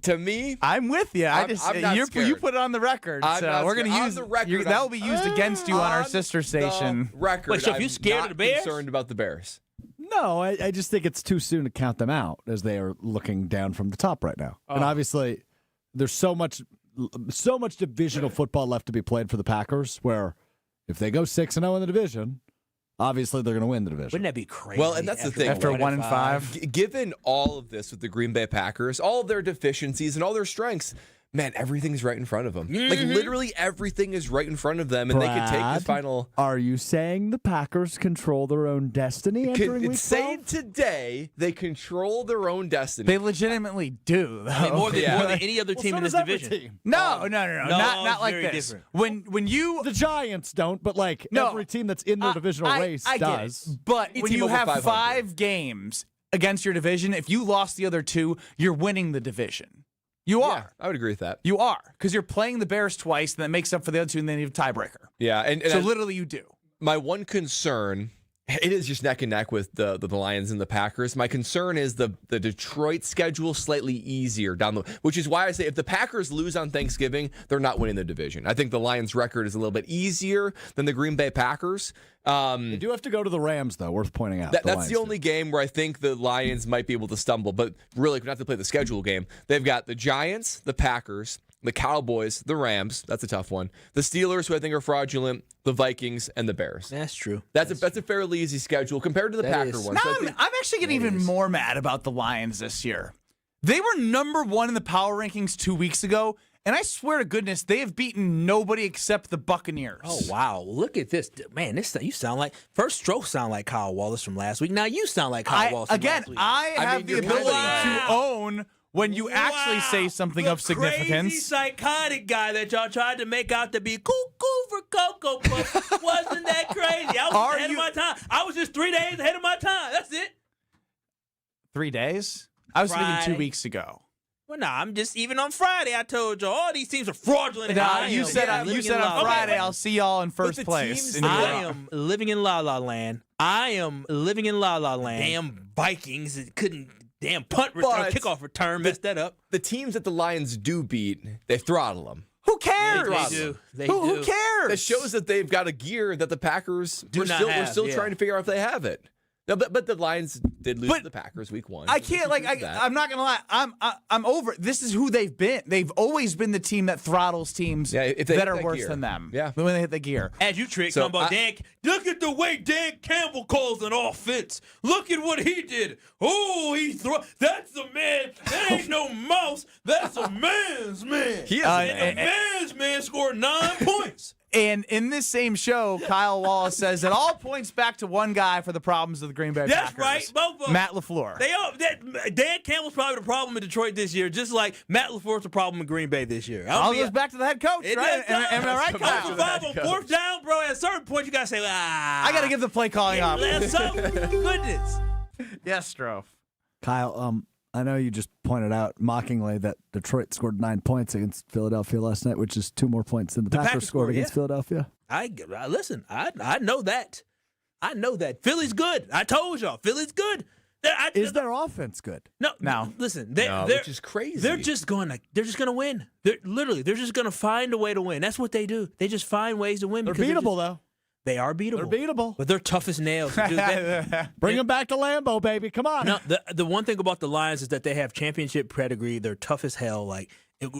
To me, I'm with you. I'm not scared. You put it on the record. So we're going to use the record. That will be used against you on our sister station. Record. Wait, so if you're scared of the Bears? Concerned about the Bears. No, I just think it's too soon to count them out as they are looking down from the top right now. And obviously, there's so much divisional football left to be played for the Packers where if they go 6-0 in the division, obviously they're going to win the division. Wouldn't that be crazy? Well, and that's the thing. After 1-5. Given all of this with the Green Bay Packers, all of their deficiencies and all their strengths, man, everything's right in front of them. Mm-hmm. Like, literally everything is right in front of them, and Brad, they can take the final. Are you saying the Packers control their own destiny entering week 12? Saying today they control their own destiny. They legitimately do, though. I mean, more than any other team in this division. No. Not like this. Different. When you... The Giants don't, but every team that's in their divisional race does. But when you have 5 games against your division, if you lost the other 2, you're winning the division. You are. Yeah, I would agree with that. You are. Because you're playing the Bears twice, and that makes up for the other 2, and then you have a tiebreaker. Yeah. And so literally you do. My one concern, it is just neck and neck with the Lions and the Packers. My concern is the Detroit schedule slightly easier down the, which is why I say if the Packers lose on Thanksgiving, they're not winning the division. I think the Lions record is a little bit easier than the Green Bay Packers. They do have to go to the Rams, though, worth pointing out. That's the only game where I think the Lions might be able to stumble, but really, we have to play the schedule game. They've got the Giants, the Packers, the Cowboys, the Rams. That's a tough one. The Steelers, who I think are fraudulent, the Vikings, and the Bears. That's true. That's a fairly easy schedule compared to the Packer one. Now I'm actually getting even more mad about the Lions this year. They were number 1 in the power rankings 2 weeks ago, and I swear to goodness, they have beaten nobody except the Buccaneers. Oh, wow. Look at this. Man, you sound like... First stroke sound like Kyle Wallace from last week. Now you sound like Kyle Wallace from last week. I have the ability to own when you actually say something of significance. Crazy psychotic guy that y'all tried to make out to be cuckoo for Cocoa Puffs wasn't that crazy. I was ahead of my time. I was just 3 days ahead of my time. That's it. 3 days? I was thinking Friday. 2 weeks ago. Well, I'm just even on Friday. I told y'all all these teams are fraudulent. You said on Friday I'll see y'all in first place. I am living in La La Land. Damn Vikings couldn't. Damn punt return, kickoff return messed that up. The teams that the Lions do beat, they throttle them. Who cares? They do. Who cares? That shows that they've got a gear that the Packers we're still trying to figure out if they have it. No, but the Lions did lose to the Packers week 1. I can't I'm not gonna lie. I'm over it. This is who they've been. They've always been the team that throttles teams that are worse than them. Yeah, when they hit the gear. As you trick, talking about Dan. Look at the way Dan Campbell calls an offense. Look at what he did. Oh, that's a man. That ain't no mouse. That's a man's man. He is a man's man scored 9 points. And in this same show, Kyle Wallace says it all points back to one guy for the problems of the Green Bay Packers. That's right. Both of them. Matt LaFleur. Dan Campbell's probably the problem in Detroit this year, just like Matt LaFleur's the problem in Green Bay this year. All goes back to the head coach, right? Am I right, Kyle? On fourth down, bro, at a certain point, you got to say, I got to give the play calling up. Goodness. Yes, Strofe. Kyle, I know you just pointed out mockingly that Detroit scored 9 points against Philadelphia last night, which is 2 more points than the Packers scored against Philadelphia. Listen, I know that. I know that. Philly's good. I told y'all, Philly's good. Is their offense good? No. Listen, which is crazy. They're just gonna win. They're just gonna find a way to win. That's what they do. They just find ways to win. They're beatable, though. They are beatable. They're beatable. But they're tough as nails. Bring them back to Lambeau, baby. Come on. No, the one thing about the Lions is that they have championship pedigree. They're tough as hell.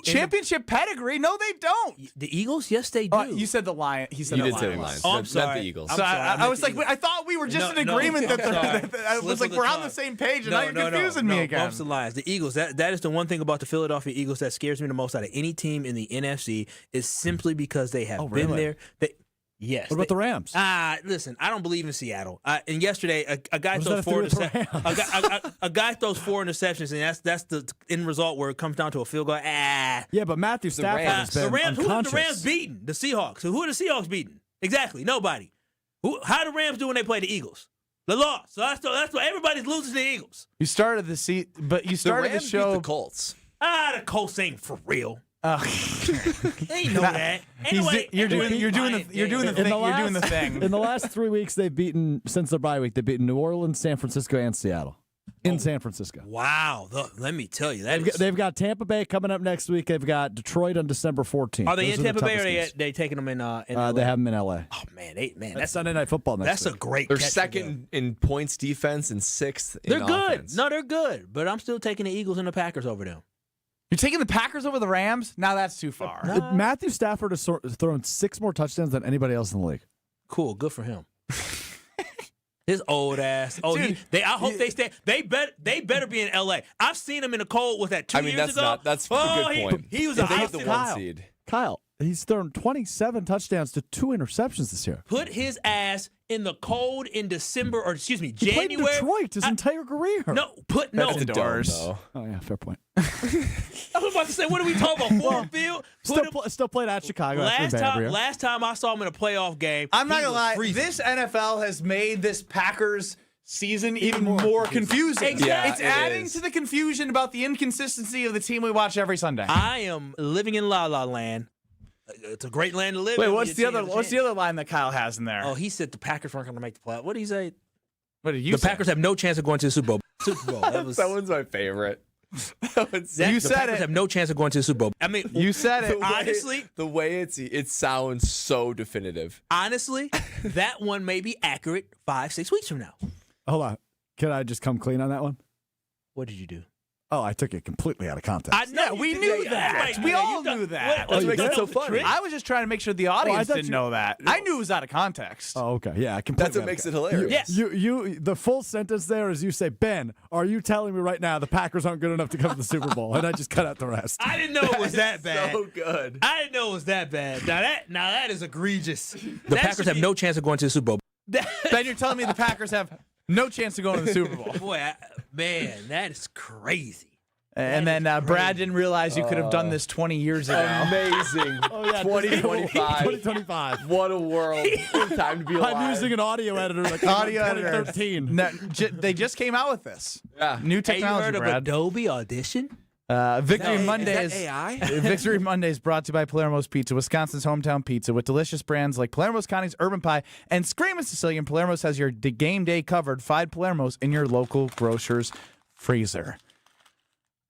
Championship pedigree? No, they don't. The Eagles? Yes, they do. You said the Lion. He said you the did Lions. say the Lions. Oh, I'm sorry. Not the Eagles. So I was like, I thought we were just in agreement that I was like, we're on the same page, and now you're confusing me again. Bumps the Lions. The Eagles. That is the one thing about the Philadelphia Eagles that scares me the most out of any team in the NFC is simply because they have been there. Yes. What about the Rams? Listen, I don't believe in Seattle. And yesterday, a guy throws 4 interceptions. A guy throws 4 interceptions, and that's the end result where it comes down to a field goal. Yeah, but Matthew Stafford has been unconscious. Who have the Rams beaten? The Seahawks. Who are the Seahawks beaten? Exactly, nobody. How do the Rams do when they play the Eagles? They lost. So that's why everybody's losing to the Eagles. You started the show. Beat the Colts. The Colts ain't for real. They know that. Anyway, you're doing the thing. In the last 3 weeks, they've beaten, since their bye week, they've beaten New Orleans, San Francisco, and Seattle. In San Francisco. Wow. Let me tell you. They've got Tampa Bay coming up next week. They've got Detroit on December 14th. Are they in Tampa Bay, or are they taking them in LA? They have them in LA. Oh, man. That's Sunday Night Football next week. That's a great They're catch second in points defense and 6th in They're good. offense. No, they're good. But I'm still taking the Eagles and the Packers over them. You're taking the Packers over the Rams? Now that's too far. Matthew Stafford has thrown 6 more touchdowns than anybody else in the league. Cool. Good for him. His old ass. Oh, Dude, I hope they stay. They better be in LA. I've seen him in the cold. Was that 2 years ago? That's a good point. He was a high the 1 seed. Kyle, he's thrown 27 touchdowns to 2 interceptions this year. Put his ass in the cold in December, or excuse me, he January. He played Detroit his entire career. That's indoors. Oh yeah, fair point. I was about to say, what are we talking about? Ford Field? Still played at Chicago. Last time I saw him in a playoff game, I'm not gonna lie. This NFL has made this Packers season even more confusing. Exactly. Yeah, it's adding to the confusion about the inconsistency of the team we watch every Sunday. I am living in La La Land. It's a great land to live in. Wait, what's the other line that Kyle has in there? Oh, he said the Packers weren't going to make the playoff. What did he say? What did you say? The Packers have no chance of going to the Super Bowl. That one's my favorite. The Packers have no chance of going to the Super Bowl. I mean, you said it. Honestly, the way it sounds so definitive. Honestly, that one may be accurate 5-6 weeks from now. Hold on. Can I just come clean on that one? What did you do? Oh, I took it completely out of context. We knew that. We all knew that. That's what makes it so funny. I was just trying to make sure the audience didn't know that. I knew it was out of context. Oh, okay. Yeah, completely. That's what makes it hilarious. Yes. You the full sentence there is you say, Ben, are you telling me right now the Packers aren't good enough to come to the Super Bowl? And I just cut out the rest. I didn't know it was that bad. So good. I didn't know it was that bad. Now that is egregious. The Packers have no chance of going to the Super Bowl. Ben, you're telling me the Packers have no chance of going to the Super Bowl. Boy, man, that is crazy. And then Brad didn't realize you could have done this 20 years ago. Amazing. 2025. What a world. Time to be alive. I'm using an audio editor like audio 2013. No, they just came out with this. Yeah. New technology, you heard Brad. of Adobe Audition? Victory Monday is that AI? Victory Monday is brought to you by Palermo's Pizza, Wisconsin's hometown pizza, with delicious brands like Palermo's Connie's Urban Pie and Screamin' Sicilian. Palermo's has your game day covered. Find Palermo's in your local grocer's freezer.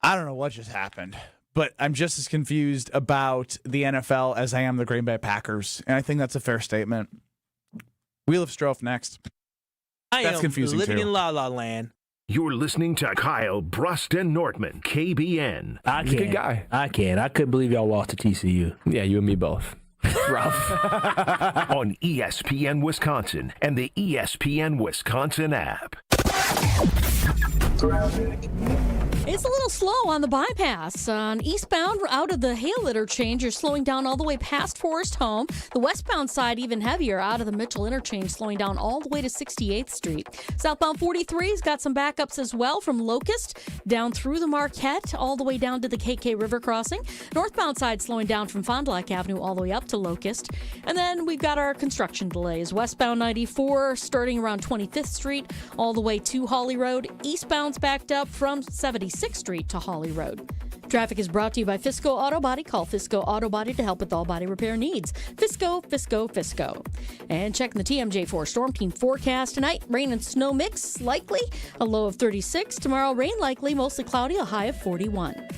I don't know what just happened, but I'm just as confused about the NFL as I am the Green Bay Packers, and I think that's a fair statement. Wheel of Strofe next. That's confusing living too. in La La Land. You're listening to Kyle Brust and Nortman, KBN. He's a good guy. I couldn't believe y'all lost to TCU. Yeah, you and me both. Rough. On ESPN Wisconsin and the ESPN Wisconsin app. It's a little slow on the bypass. On eastbound out of the Hale interchange, you're slowing down all the way past Forest Home. The westbound side even heavier out of the Mitchell interchange, slowing down all the way to 68th Street. Southbound 43's got some backups as well from Locust down through the Marquette all the way down to the KK River crossing. Northbound side slowing down from Fond du Lac Avenue all the way up to Locust. And then we've got our construction delays. Westbound 94 starting around 25th Street all the way to Hawley Road. Eastbound's backed up from 76th Street to Hawley Road. Traffic is brought to you by Fisco Auto Body. Call Fisco Auto Body to help with all body repair needs. Fisco. And checking the TMJ4 Storm Team forecast tonight. Rain and snow mix likely. A low of 36. Tomorrow rain likely, mostly cloudy, a high of 41.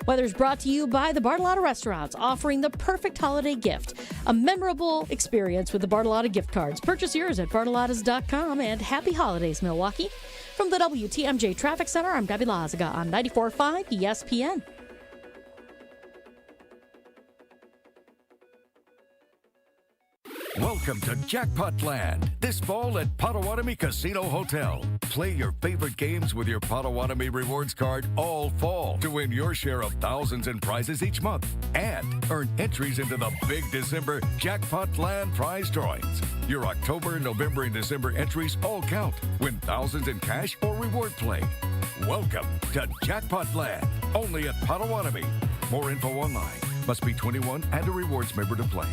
Weather is brought to you by the Bartolotta Restaurants, offering the perfect holiday gift. A memorable experience with the Bartolotta gift cards. Purchase yours at bartolottas.com, and happy holidays, Milwaukee. From the WTMJ Traffic Center, I'm Debbie Lazaga on 94.5 ESPN. Welcome to Jackpot Land, this fall at Potawatomi Casino Hotel. Play your favorite games with your Potawatomi Rewards card all fall to win your share of thousands in prizes each month. And earn entries into the big December Jackpot Land prize drawings. Your October, November, and December entries all count. Win thousands in cash or reward play. Welcome to Jackpot Land, only at Potawatomi. More info online. Must be 21 and a rewards member to play.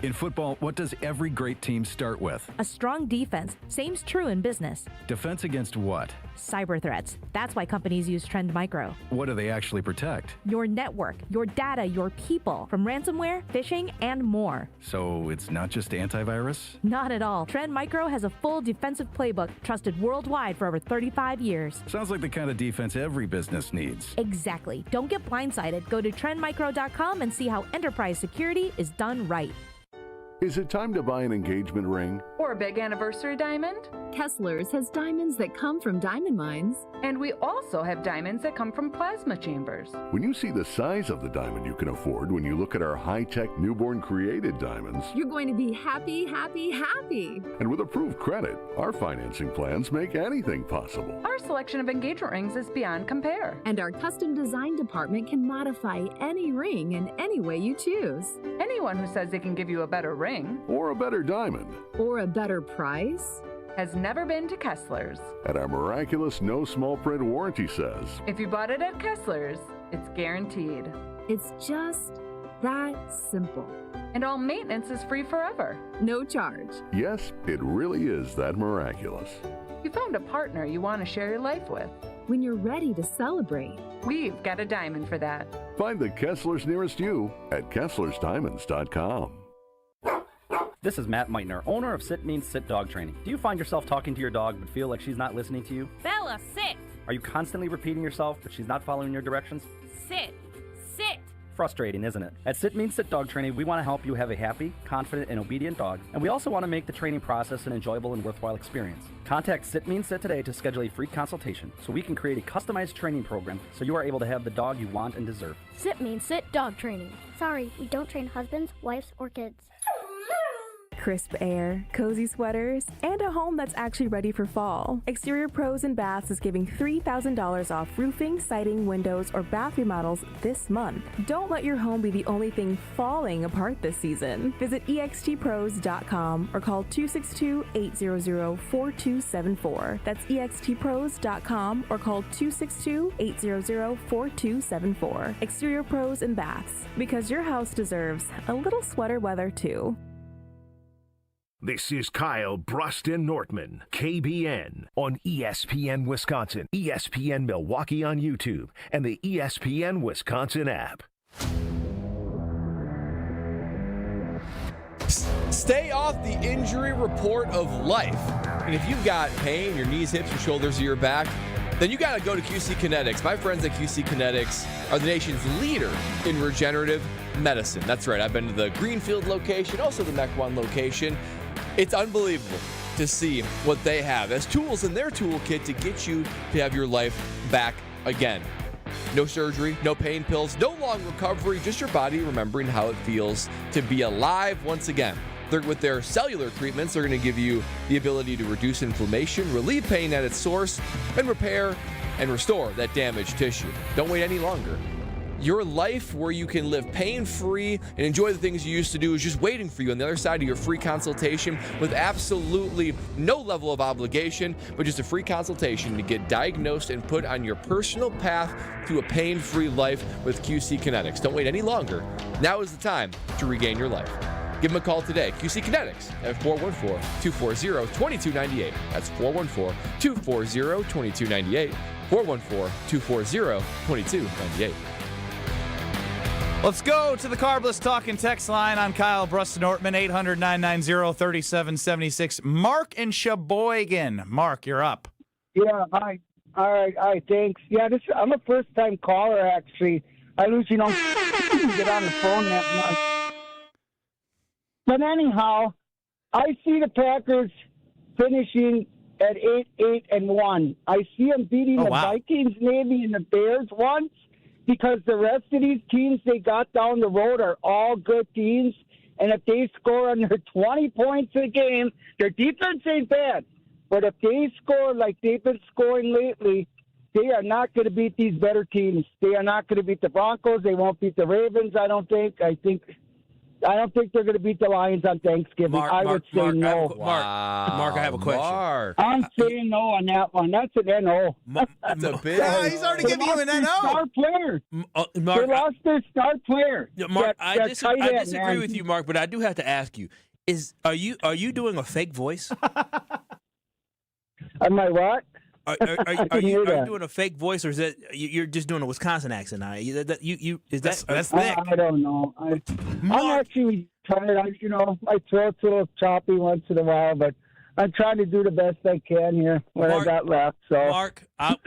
In football, what does every great team start with? A strong defense. Same's true in business. Defense against what? Cyber threats. That's why companies use Trend Micro. What do they actually protect? Your network, your data, your people, from ransomware, phishing, and more. So it's not just antivirus? Not at all. Trend Micro has a full defensive playbook trusted worldwide for over 35 years. Sounds like the kind of defense every business needs. Exactly. Don't get blindsided. Go to trendmicro.com and see how enterprise security is done right. Is it time to buy an engagement ring? Or a big anniversary diamond? Kessler's has diamonds that come from diamond mines. And we also have diamonds that come from plasma chambers. When you see the size of the diamond you can afford when you look at our high-tech newborn created diamonds, you're going to be happy, happy, happy. And with approved credit, our financing plans make anything possible. Our selection of engagement rings is beyond compare. And our custom design department can modify any ring in any way you choose. Anyone who says they can give you a better ring, or a better diamond, or a better price, has never been to Kessler's. And our miraculous no small print warranty says, if you bought it at Kessler's, it's guaranteed. It's just that simple. And all maintenance is free forever. No charge. Yes, it really is that miraculous. You found a partner you want to share your life with. When you're ready to celebrate, we've got a diamond for that. Find the Kessler's nearest you at KesslersDiamonds.com. This is Matt Meitner, owner of Sit Means Sit Dog Training. Do you find yourself talking to your dog but feel like she's not listening to you? Bella, sit! Are you constantly repeating yourself but she's not following your directions? Sit! Sit! Frustrating, isn't it? At Sit Means Sit Dog Training, we want to help you have a happy, confident, and obedient dog, and we also want to make the training process an enjoyable and worthwhile experience. Contact Sit Means Sit today to schedule a free consultation so we can create a customized training program so you are able to have the dog you want and deserve. Sit Means Sit Dog Training. Sorry, we don't train husbands, wives, or kids. Crisp air, cozy sweaters, and a home that's actually ready for fall. Exterior Pros and Baths is giving $3,000 off roofing, siding, windows, or bath remodels this month. Don't let your home be the only thing falling apart this season. Visit extpros.com or call 262-800-4274. That's extpros.com or call 262-800-4274. Exterior Pros and Baths, because your house deserves a little sweater weather too. This is Kyle Brust Nortman, KBN, on ESPN Wisconsin, ESPN Milwaukee on YouTube, and the ESPN Wisconsin app. Stay off the injury report of life. And if you've got pain, your knees, hips, your shoulders, or your back, then you got to go to QC Kinetics. My friends at QC Kinetics are the nation's leader in regenerative medicine. That's right. I've been to the Greenfield location, also the Mequon location. It's unbelievable to see what they have as tools in their toolkit to get you to have your life back again. No surgery, no pain pills, no long recovery, just your body remembering how it feels to be alive once again. With their cellular treatments, they're going to give you the ability to reduce inflammation, relieve pain at its source, and repair and restore that damaged tissue. Don't wait any longer. Your life where you can live pain-free and enjoy the things you used to do is just waiting for you on the other side of your free consultation with absolutely no level of obligation, but just a free consultation to get diagnosed and put on your personal path to a pain-free life with QC Kinetics. Don't wait any longer. Now is the time to regain your life. Give them a call today. QC Kinetics at 414-240-2298. That's 414-240-2298. 414-240-2298. Let's go to the Carbless Talk and Text line on Kyle Brust Nortman, 800-990-3776. Mark in Sheboygan. Mark, you're up. Yeah, hi. All right, thanks. Yeah, I'm a first-time caller, actually. I usually don't get on the phone that much. But anyhow, I see the Packers finishing at 8-1. I see them beating the Vikings, maybe, and the Bears once, because the rest of these teams they got down the road are all good teams. And if they score under 20 points a game, their defense ain't bad. But if they score like they've been scoring lately, they are not going to beat these better teams. They are not going to beat the Broncos. They won't beat the Ravens, I don't think. I don't think they're going to beat the Lions on Thanksgiving. I would say no. Mark, I have a question. I'm saying no on that one. That's an NO. That's a big. He's already giving you an NO. Star player. Mark, they lost their star player. Mark, I disagree with you, Mark, but I do have to ask you: are you doing a fake voice? Am I what? Are you doing a fake voice, or is that you're just doing a Wisconsin accent? That's Nick. I don't know. I'm actually tired. My throat's a little choppy once in a while, but I'm trying to do the best I can here when I got left. So, Mark, I'm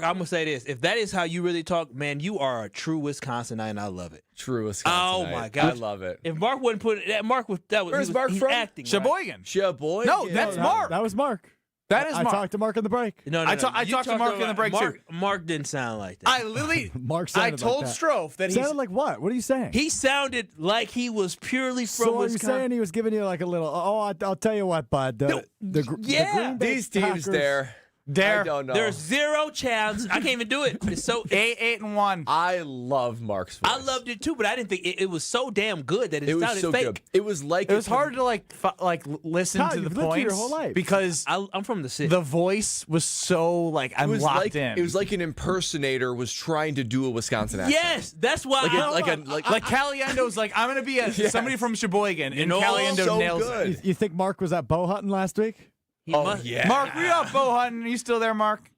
gonna say this: if that is how you really talk, man, you are a true Wisconsinite, and I love it. True Wisconsinite. Oh my God, I love it. If Mark wouldn't put it, Where's Mark from? Acting, Sheboygan. Sheboygan. No, that's Mark. That was Mark. That is I Mark. talked to Mark in the break. No, I talked to Mark in the break too. Mark didn't sound like that. I literally, I told Strofe that he sounded like what? What are you saying? He sounded like he was purely from So are you Wisconsin. saying he was giving you like a little? I'll tell you what, bud. The Green Bay these teams Packers, I don't know. There's zero chance. I can't even do it. It's so 8-1. I love Mark's voice. I loved it too, but I didn't think it was so damn good that it sounded was so fake. good. It was like it was hard to listen Kyle, to the you've lived points here your whole life. because I'm from the city. the voice was so I'm locked in. It was like an impersonator was trying to do a Wisconsin accent. Yes, that's why. like Caliendo's like I'm gonna be somebody from Sheboygan, and Caliendo so nails good. it. You think Mark was at bow hunting last week? Yeah. Mark, we up bow hunting. Are you still there, Mark?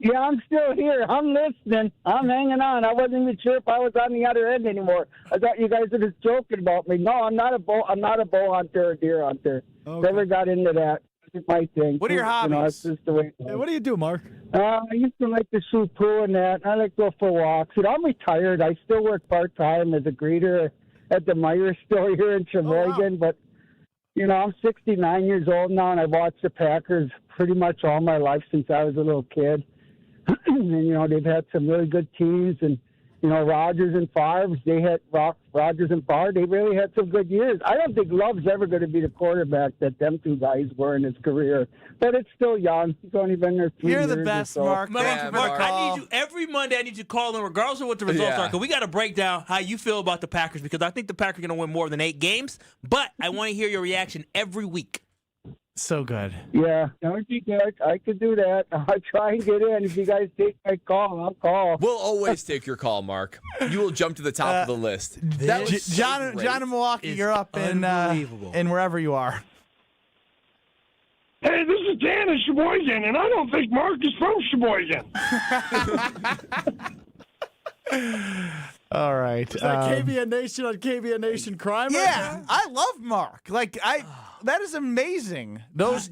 Yeah, I'm still here. I'm listening. I'm hanging on. I wasn't even sure if I was on the other end anymore. I thought you guys were just joking about me. No, I'm not a bow hunter or deer hunter. Okay. Never got into that. It's my thing. What are your hobbies? That's just the way it goes. Hey, what do you do, Mark? I used to like to shoot pool and that. I like to go for walks. I'm retired. I still work part-time as a greeter at the Meyer store here in Sheboygan. But, I'm 69 years old now, and I've watched the Packers pretty much all my life since I was a little kid. And, they've had some really good teams. And, Rodgers and Favre, they really had some good years. I don't think Love's ever going to be the quarterback that them two guys were in his career. But it's still young. He's only been there 3 years. You're the best, so. Mark. Mark, I need you every Monday. I need you to call in, regardless of what the results are, because we got to break down how you feel about the Packers, because I think the Packers are going to win more than 8 games. But I want to hear your reaction every week. So good. Yeah, I could do that. I'll try and get in. If you guys take my call, I'll call. We'll always take your call, Mark. You will jump to the top of the list. John in Milwaukee, you're up in wherever you are. Hey, this is Dan in Sheboygan, and I don't think Mark is from Sheboygan. All right. Is that KBN Nation on KBN Nation Crime? Yeah, I love Mark. That is amazing.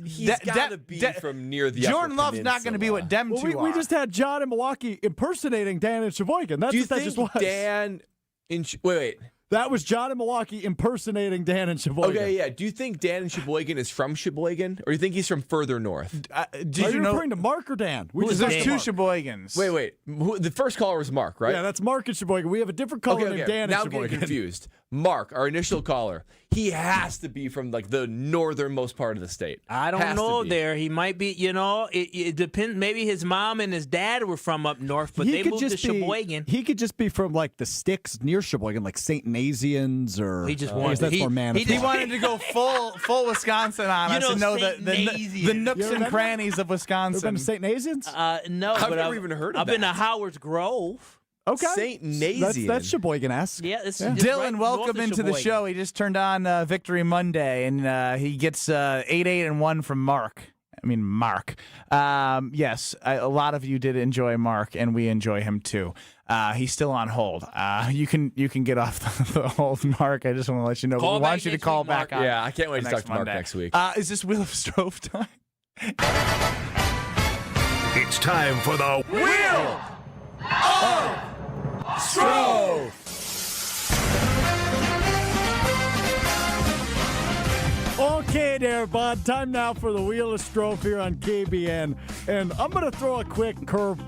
He's got to be from near the Jordan Upper Love's not going to be what them two are. We just had John in Milwaukee impersonating Dan in Sheboygan. Do you think Dan in wait. That was John in Milwaukee impersonating Dan in Sheboygan. Okay, yeah. Do you think Dan in Sheboygan is from Sheboygan, or do you think he's from further north? Are you referring to Mark or Dan? There's two Sheboygans. Wait. The first caller was Mark, right? Yeah, that's Mark in Sheboygan. We have a different caller named Dan now in Sheboygan. I'm getting confused. Mark, our initial caller, he has to be from like the northernmost part of the state. I don't know there. He might be, it depends. Maybe his mom and his dad were from up north, but they moved to Sheboygan. He could just be from like the sticks near Sheboygan, like St. Nazians or he just wanted that's more Manitoba. He wanted to go full Wisconsin on us and know the nooks and crannies of Wisconsin. You've been to St. Nazians? No, I've never even heard of I've that. been to Howard's Grove. Okay. St. Nazian. That's Sheboygan-esque. Yeah, it's Dylan, right welcome north of into the Sheboygan. show. He just turned on Victory Monday, and he gets 8-8-1 from Mark. Mark. Yes, a lot of you did enjoy Mark, and we enjoy him too. He's still on hold. You can get off the hold, Mark. I just want to let you know. We want you to call back on. Yeah, I can't wait to talk to Mark Monday. next week. Is this Wheel of Strove time? It's time for the Wheel of Strove! Okay there, bud. Time now for the Wheel of Strove here on KBN. And I'm going to throw a quick curveball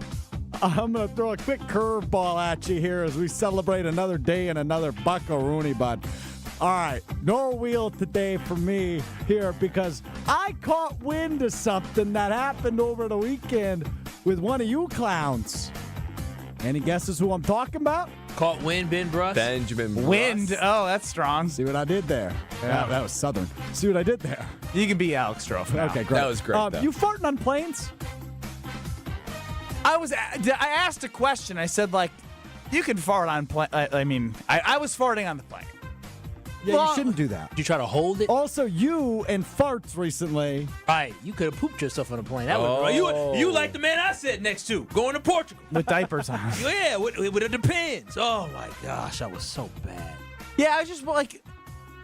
at you here as we celebrate another day and another buckaroonie, bud. All right, no wheel today for me here because I caught wind of something that happened over the weekend with one of you clowns. Any guesses who I'm talking about? Caught wind, Ben Brust? Benjamin Brust. Wind. Oh, that's strong. See what I did there? Yeah, that was Southern. See what I did there? You can be Alex Strofe now. Okay, great. That was great, though. You farting on planes? I asked a question. I said, you can fart on plane. I was farting on the plane. Yeah, you shouldn't do that. Did you try to hold it? Also, you and farts recently. Right, you could have pooped yourself on a plane. That was you like the man I sat next to going to Portugal. With diapers on. Yeah, with it depends. Oh my gosh, that was so bad. Yeah, I was just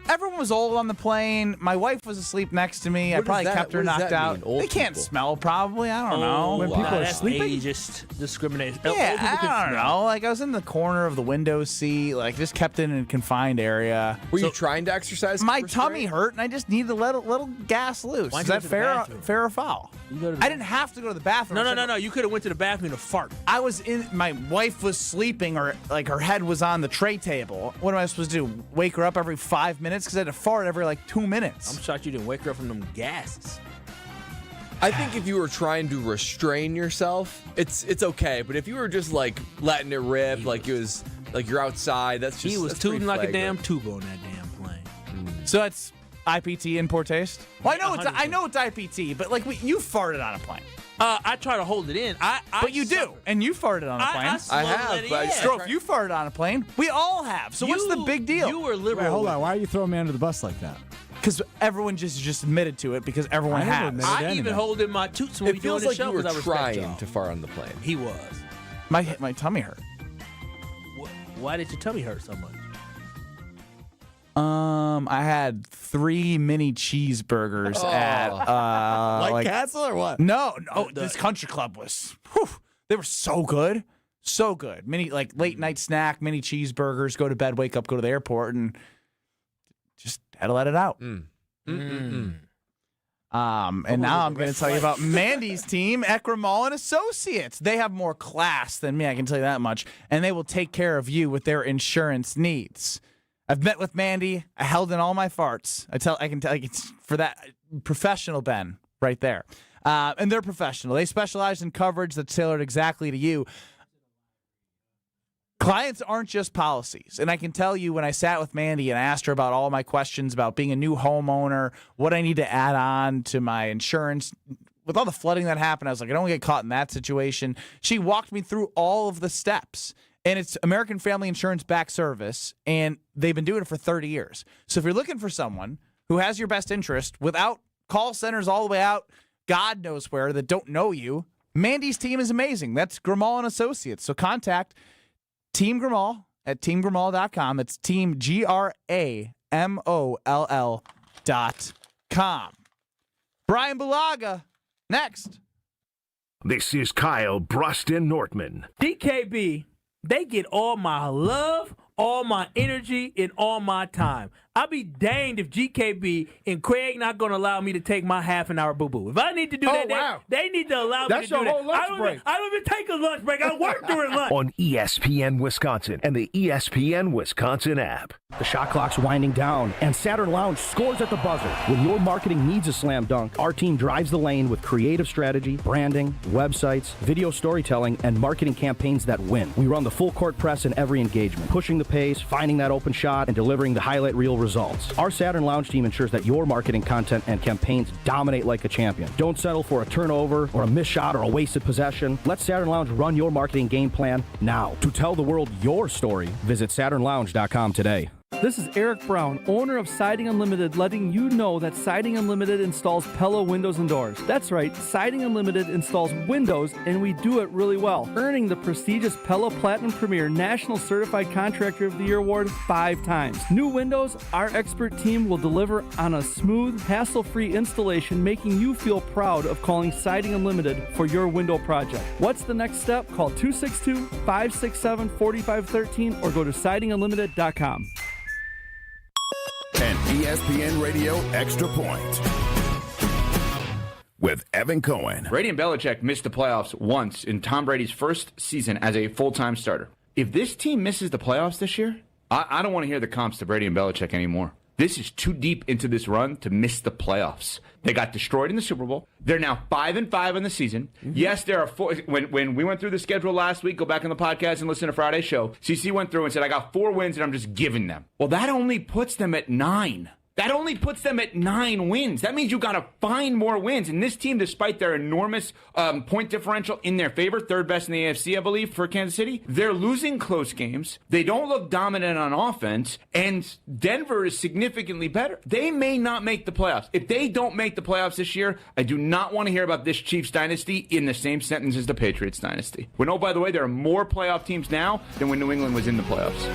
everyone was old on the plane. My wife was asleep next to me. I probably kept her knocked out. They can't smell, probably. I don't know. When people are that's sleeping? ageist discrimination. Yeah, I don't know. I was in the corner of the window seat, just kept in a confined area. Were you trying to exercise? My tummy hurt, and I just needed to let a little gas loose. Is that fair or foul? I didn't have to go to the bathroom. No. You could have went to the bathroom to fart. My wife was sleeping, or her head was on the tray table. What am I supposed to do? Wake her up every 5 minutes? Because I had to fart every 2 minutes. I'm shocked you didn't wake her up from them gases. I think if you were trying to restrain yourself, it's okay. But if you were just letting it rip, it was you're outside, that's just he was that's tooting like flagrant. a damn tuba on that damn plane. So that's IPT in poor taste. Well, I know it's IPT, but you farted on a plane. I try to hold it in. But you do, and you farted on a plane. I have, but Strofe, you farted on a plane. We all have. So what's the big deal? You were liberal. Wait, hold on. Why are you throwing me under the bus like that? Because everyone just admitted to it because everyone has. I even hold in my toots when we It doing feels the like show you were because I respect trying y'all. to fart on the plane. He was. My tummy hurt. Why did your tummy hurt so much? I had 3 mini cheeseburgers at White Castle or what? No, this country club was. They were so good, so good. Mini late night snack, mini cheeseburgers. Go to bed, wake up, go to the airport, and just had to let it out. And now I'm going to tell you about Mandy's team, Eckermall and Associates. They have more class than me, I can tell you that much, and they will take care of you with their insurance needs. I've met with Mandy. I held in all my farts. I can tell you for that professional Ben right there. And they're professional. They specialize in coverage that's tailored exactly to you. Clients aren't just policies. And I can tell you when I sat with Mandy and I asked her about all my questions about being a new homeowner, what I need to add on to my insurance. With all the flooding that happened, I was like, I don't want to get caught in that situation. She walked me through all of the steps. And it's American Family Insurance back service, and they've been doing it for 30 years. So if you're looking for someone who has your best interest without call centers all the way out, God knows where, that don't know you, Mandy's team is amazing. That's Grimall and Associates. So contact Team Grimall at teamgrimall.com. It's Team GRAMOLL.com. Bryan Bulaga, next. This is Kyle Brust Nortman. DKB, they get all my love, all my energy and all my time. I'll be danged if GKB and Craig not going to allow me to take my half-an-hour boo-boo. If I need to do that, they need to allow me to do that. That's your whole lunch break. I don't even take a lunch break. I work during lunch. On ESPN Wisconsin and the ESPN Wisconsin app. The shot clock's winding down, and Saturn Lounge scores at the buzzer. When your marketing needs a slam dunk, our team drives the lane with creative strategy, branding, websites, video storytelling, and marketing campaigns that win. We run the full court press in every engagement, pushing the pace, finding that open shot, and delivering the highlight reel results. Our Saturn Lounge team ensures that your marketing content and campaigns dominate like a champion. Don't settle for a turnover or a missed shot or a wasted possession. Let Saturn Lounge run your marketing game plan now. To tell the world your story, visit SaturnLounge.com today. This is Eric Brown, owner of Siding Unlimited, letting you know that Siding Unlimited installs Pella windows and doors. That's right, Siding Unlimited installs windows, and we do it really well, earning the prestigious Pella Platinum Premier National Certified Contractor of the Year award 5 times. New windows, our expert team will deliver on a smooth, hassle-free installation, making you feel proud of calling Siding Unlimited for your window project. What's the next step? Call 262-567-4513 or go to sidingunlimited.com. An ESPN Radio Extra Point with Evan Cohen. Brady and Belichick missed the playoffs once in Tom Brady's first season as a full-time starter. If this team misses the playoffs this year, I don't want to hear the comps to Brady and Belichick anymore. This is too deep into this run to miss the playoffs. They got destroyed in the Super Bowl. They're now 5-5 in the season. Mm-hmm. Yes, there are 4. When we went through the schedule last week, go back on the podcast and listen to Friday's show. CC went through and said, I got 4 wins and I'm just giving them. Well, that only puts them at 9. That only puts them at 9 wins. That means you got to find more wins. And this team, despite their enormous point differential in their favor, third best in the AFC, I believe, for Kansas City, they're losing close games. They don't look dominant on offense. And Denver is significantly better. They may not make the playoffs. If they don't make the playoffs this year, I do not want to hear about this Chiefs dynasty in the same sentence as the Patriots dynasty. When, oh, by the way, there are more playoff teams now than when New England was in the playoffs.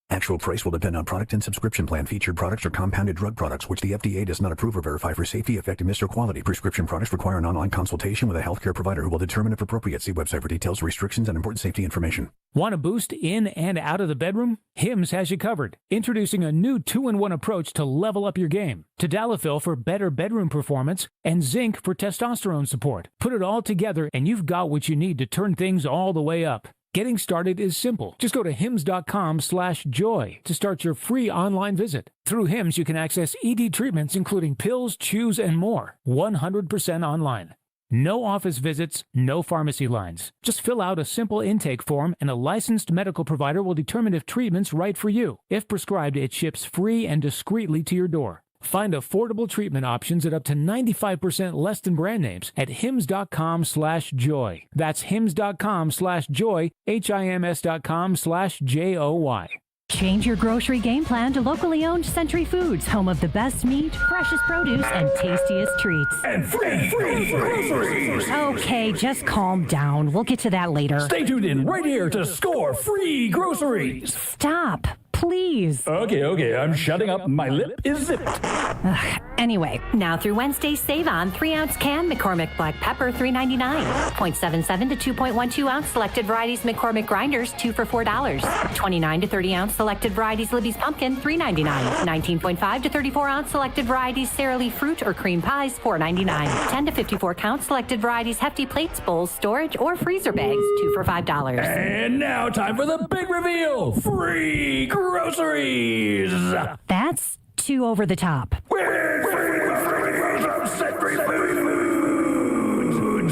Actual price will depend on product and subscription plan. Featured products are compounded drug products, which the FDA does not approve or verify for safety, effectiveness, or quality. Prescription products require an online consultation with a healthcare provider who will determine if appropriate. See website for details, restrictions, and important safety information. Want a boost in and out of the bedroom? Hims has you covered. Introducing a new 2-in-1 approach to level up your game. Tadalafil for better bedroom performance and zinc for testosterone support. Put it all together and you've got what you need to turn things all the way up. Getting started is simple. Just go to hims.com/joy to start your free online visit. Through Hims, you can access ED treatments including pills, chews, and more. 100% online. No office visits, no pharmacy lines. Just fill out a simple intake form and a licensed medical provider will determine if treatment's right for you. If prescribed, it ships free and discreetly to your door. Find affordable treatment options at up to 95% less than brand names at hims.com/joy. That's hims.com/joy, HIMS.com/JOY. Change your grocery game plan to locally owned Century Foods, home of the best meat, freshest produce, and tastiest treats. And free groceries. Okay, just calm down. We'll get to that later. Stay tuned in right here to score free groceries. Stop, please. Okay, I'm shutting up. My lip is zipped. Anyway, now through Wednesday, save on 3-ounce can McCormick Black Pepper, $3.99. 0.77 to 2.12 ounce selected varieties McCormick Grinders, 2 for $4. 29 to 30 ounce selected varieties Libby's Pumpkin, $3.99. 19.5 to 34 ounce selected varieties Sara Lee Fruit or Cream Pies, $4.99. 10 to 54 count selected varieties Hefty Plates, Bowls, Storage, or Freezer Bags, 2 for $5. And now time for the big reveal. Free groceries. That's too over the top.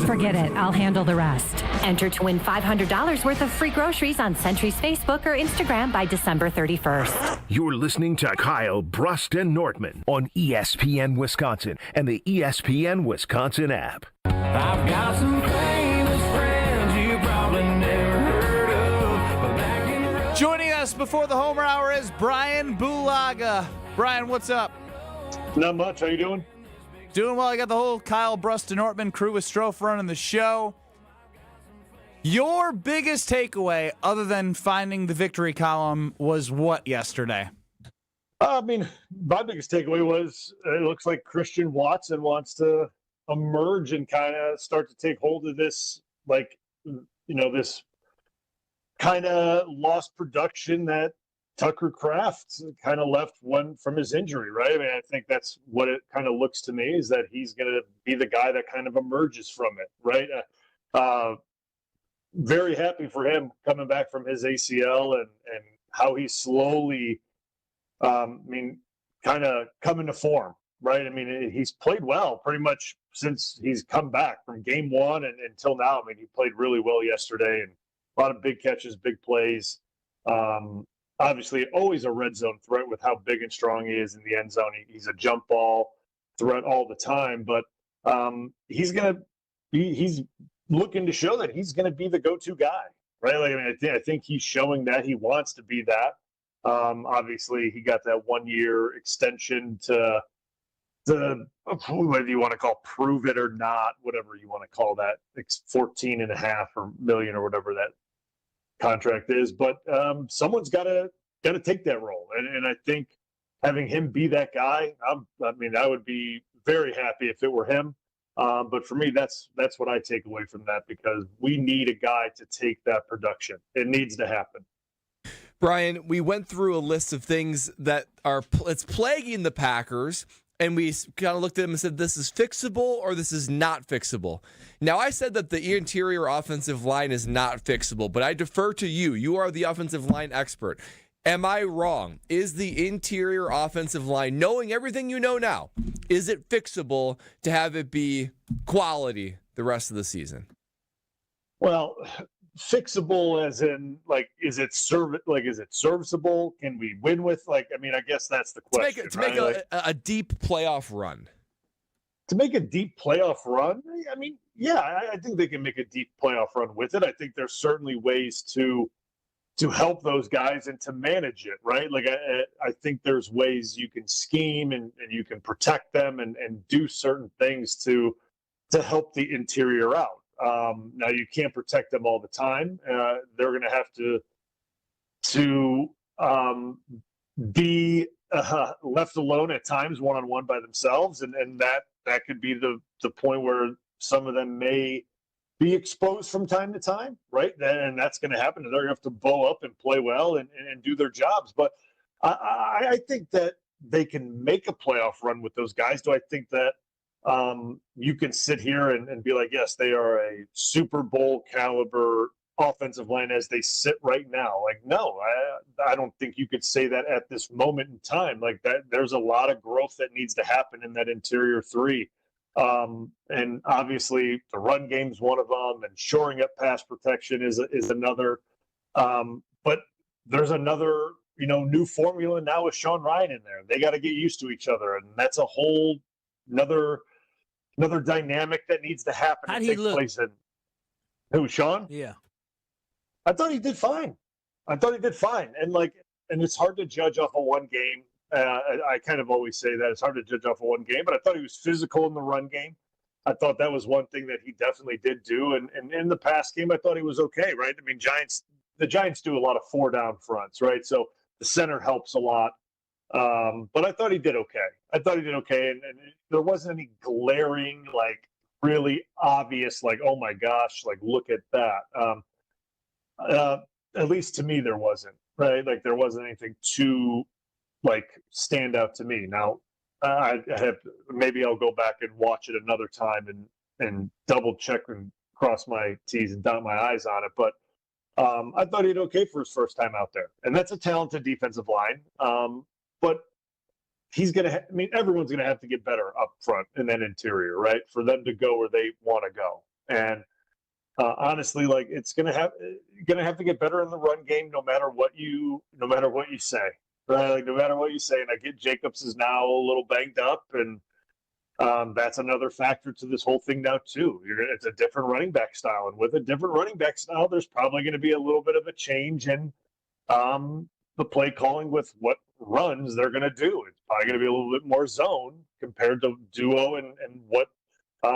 Forget it. I'll handle the rest. Enter to win $500 worth of free groceries on Century's Facebook or Instagram by December 31st. You're listening to Kyle, Brust, and Nortman on ESPN Wisconsin and the ESPN Wisconsin app. I've got some famous friends you probably never heard of. Joining us before the Homer Hour is Bryan Bulaga. Bryan, what's up? Not much. How you doing? Doing well. I got the whole Kyle, Brust, and Nortman crew with Strofe running the show. Your biggest takeaway, other than finding the victory column, was what yesterday? I mean, my biggest takeaway was it looks like Christian Watson wants to emerge and kind of start to take hold of this, this kind of lost production that Tucker Kraft kind of left one from his injury, right? I mean, I think that's what it kind of looks to me, is that he's going to be the guy that kind of emerges from it, right? Very happy for him coming back from his ACL and how he's slowly, kind of coming to form, right? I mean, he's played well pretty much since he's come back from game one and until now. I mean, he played really well yesterday, and a lot of big catches, big plays. Obviously, always a red zone threat with how big and strong he is in the end zone. He's a jump ball threat all the time, but he's looking to show that he's going to be the go-to guy, right? Like, I mean, I think he's showing that he wants to be that. Obviously, he got that 1-year extension to whether you want to call prove it or not, whatever you want to call that, it's 14.5 million or whatever that contract is. But someone's got to take that role, and I think having him be that guy, I would be very happy if it were him. But for me, that's what I take away from that, because we need a guy to take that production. It needs to happen. Bryan, we went through a list of things that it's plaguing the Packers, and we kind of looked at them and said, this is fixable or this is not fixable. Now, I said that the interior offensive line is not fixable, but I defer to you. You are the offensive line expert. Am I wrong? Is the interior offensive line, knowing everything you know now, is it fixable to have it be quality the rest of the season? Well, fixable as in, like, is it serviceable? Can we win with, I guess that's the question. To make a deep playoff run. To make a deep playoff run? I mean, yeah, I think they can make a deep playoff run with it. I think there's certainly ways to help those guys and to manage it, right? Like, I think there's ways you can scheme and you can protect them and do certain things to help the interior out. Now, you can't protect them all the time. They're going to have to be left alone at times, one-on-one by themselves, and that could be the point where some of them may be exposed from time to time, right? And that's going to happen. They're going to have to bow up and play well and do their jobs. But I think that they can make a playoff run with those guys. Do I think that you can sit here and be like, yes, they are a Super Bowl caliber offensive line as they sit right now? Like, no, I don't think you could say that at this moment in time. Like, that, there's a lot of growth that needs to happen in that interior three. And obviously the run game's one of them, and shoring up pass protection is another. But there's another, new formula now with Sean Ryan in there. They got to get used to each other, and that's a whole another dynamic that needs to happen. How'd he look? Who, Sean? Yeah. I thought he did fine. And it's hard to judge off of one game. I kind of always say that it's hard to judge off of one game, but I thought he was physical in the run game. I thought that was one thing that he definitely did do. And in the pass game, I thought he was okay, right? I mean, the Giants do a lot of 4-down fronts, right? So the center helps a lot. But I thought he did okay. And there wasn't any glaring, really obvious, oh my gosh, look at that. At least to me, there wasn't, right? There wasn't anything too, stand out to me. Now, maybe I'll go back and watch it another time and double check and cross my T's and dot my I's on it. But I thought he did okay for his first time out there. And that's a talented defensive line. But he's going to, everyone's going to have to get better up front in that interior, right? For them to go where they want to go. And honestly, it's going to have to get better in the run game, no matter what you say, right? No matter what you say. And I get Jacobs is now a little banged up, and that's another factor to this whole thing now too. It's a different running back style, and with a different running back style, there's probably going to be a little bit of a change in the play calling with what runs they're going to do. It's probably going to be a little bit more zone compared to duo and what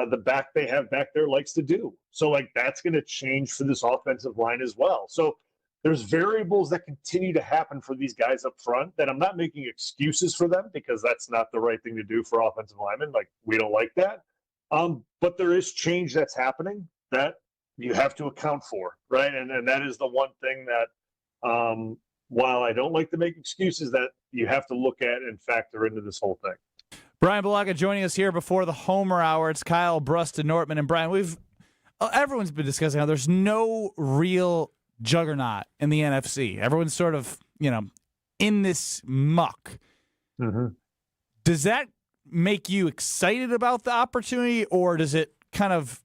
the back they have back there likes to do. So that's going to change for this offensive line as well. So there's variables that continue to happen for these guys up front that I'm not making excuses for them, because that's not the right thing to do for offensive linemen. We don't like that. But there is change that's happening that you have to account for, right? And that is the one thing that, while I don't like to make excuses, that you have to look at and factor into this whole thing. Bryan Bulaga joining us here before the Homer Hour. It's Kyle, Brust, and Nortman. And Bryan, everyone's been discussing how there's no real juggernaut in the NFC. Everyone's sort of, in this muck. Mm-hmm. Does that make you excited about the opportunity, or does it kind of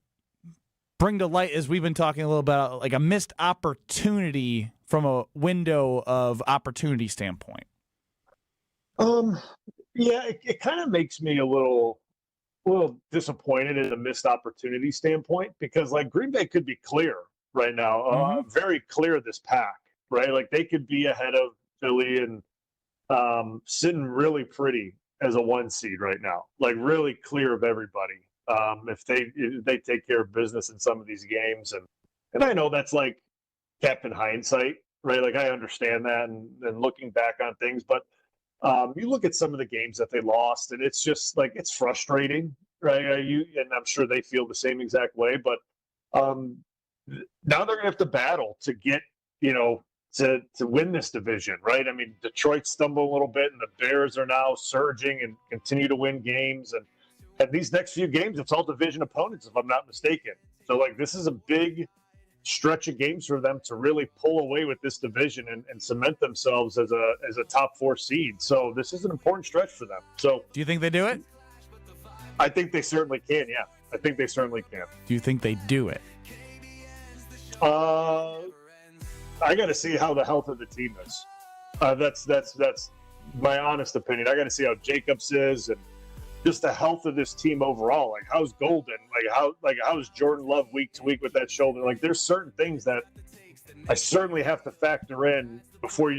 bring to light, as we've been talking a little about, like a missed opportunity from a window of opportunity standpoint? Yeah, it kind of makes me a little disappointed in a missed opportunity standpoint, because like Green Bay could be clear right now, very clear this pack, right? Like they could be ahead of Philly and sitting really pretty as a 1 seed right now, like really clear of everybody. If they take care of business in some of these games, and I know that's like Captain Hindsight, right? Like I understand that and looking back on things, but you look at some of the games that they lost, and it's just like it's frustrating, right? And I'm sure they feel the same exact way. But now they're gonna have to battle to get to win this division, right? I mean, Detroit stumbled a little bit, and the Bears are now surging and continue to win games. And these next few games, it's all division opponents, if I'm not mistaken. So, like, this is a big stretch of games for them to really pull away with this division and cement themselves as a top 4 seed. So this is an important stretch for them. So, do you think they do it? I think they certainly can. Yeah, I think they certainly can. Do you think they do it? I got to see how the health of the team is. That's my honest opinion. I got to see how Jacobs is and just the health of this team overall. Like, how's Golden? How's Jordan Love week to week with that shoulder? Like, there's certain things that I certainly have to factor in before you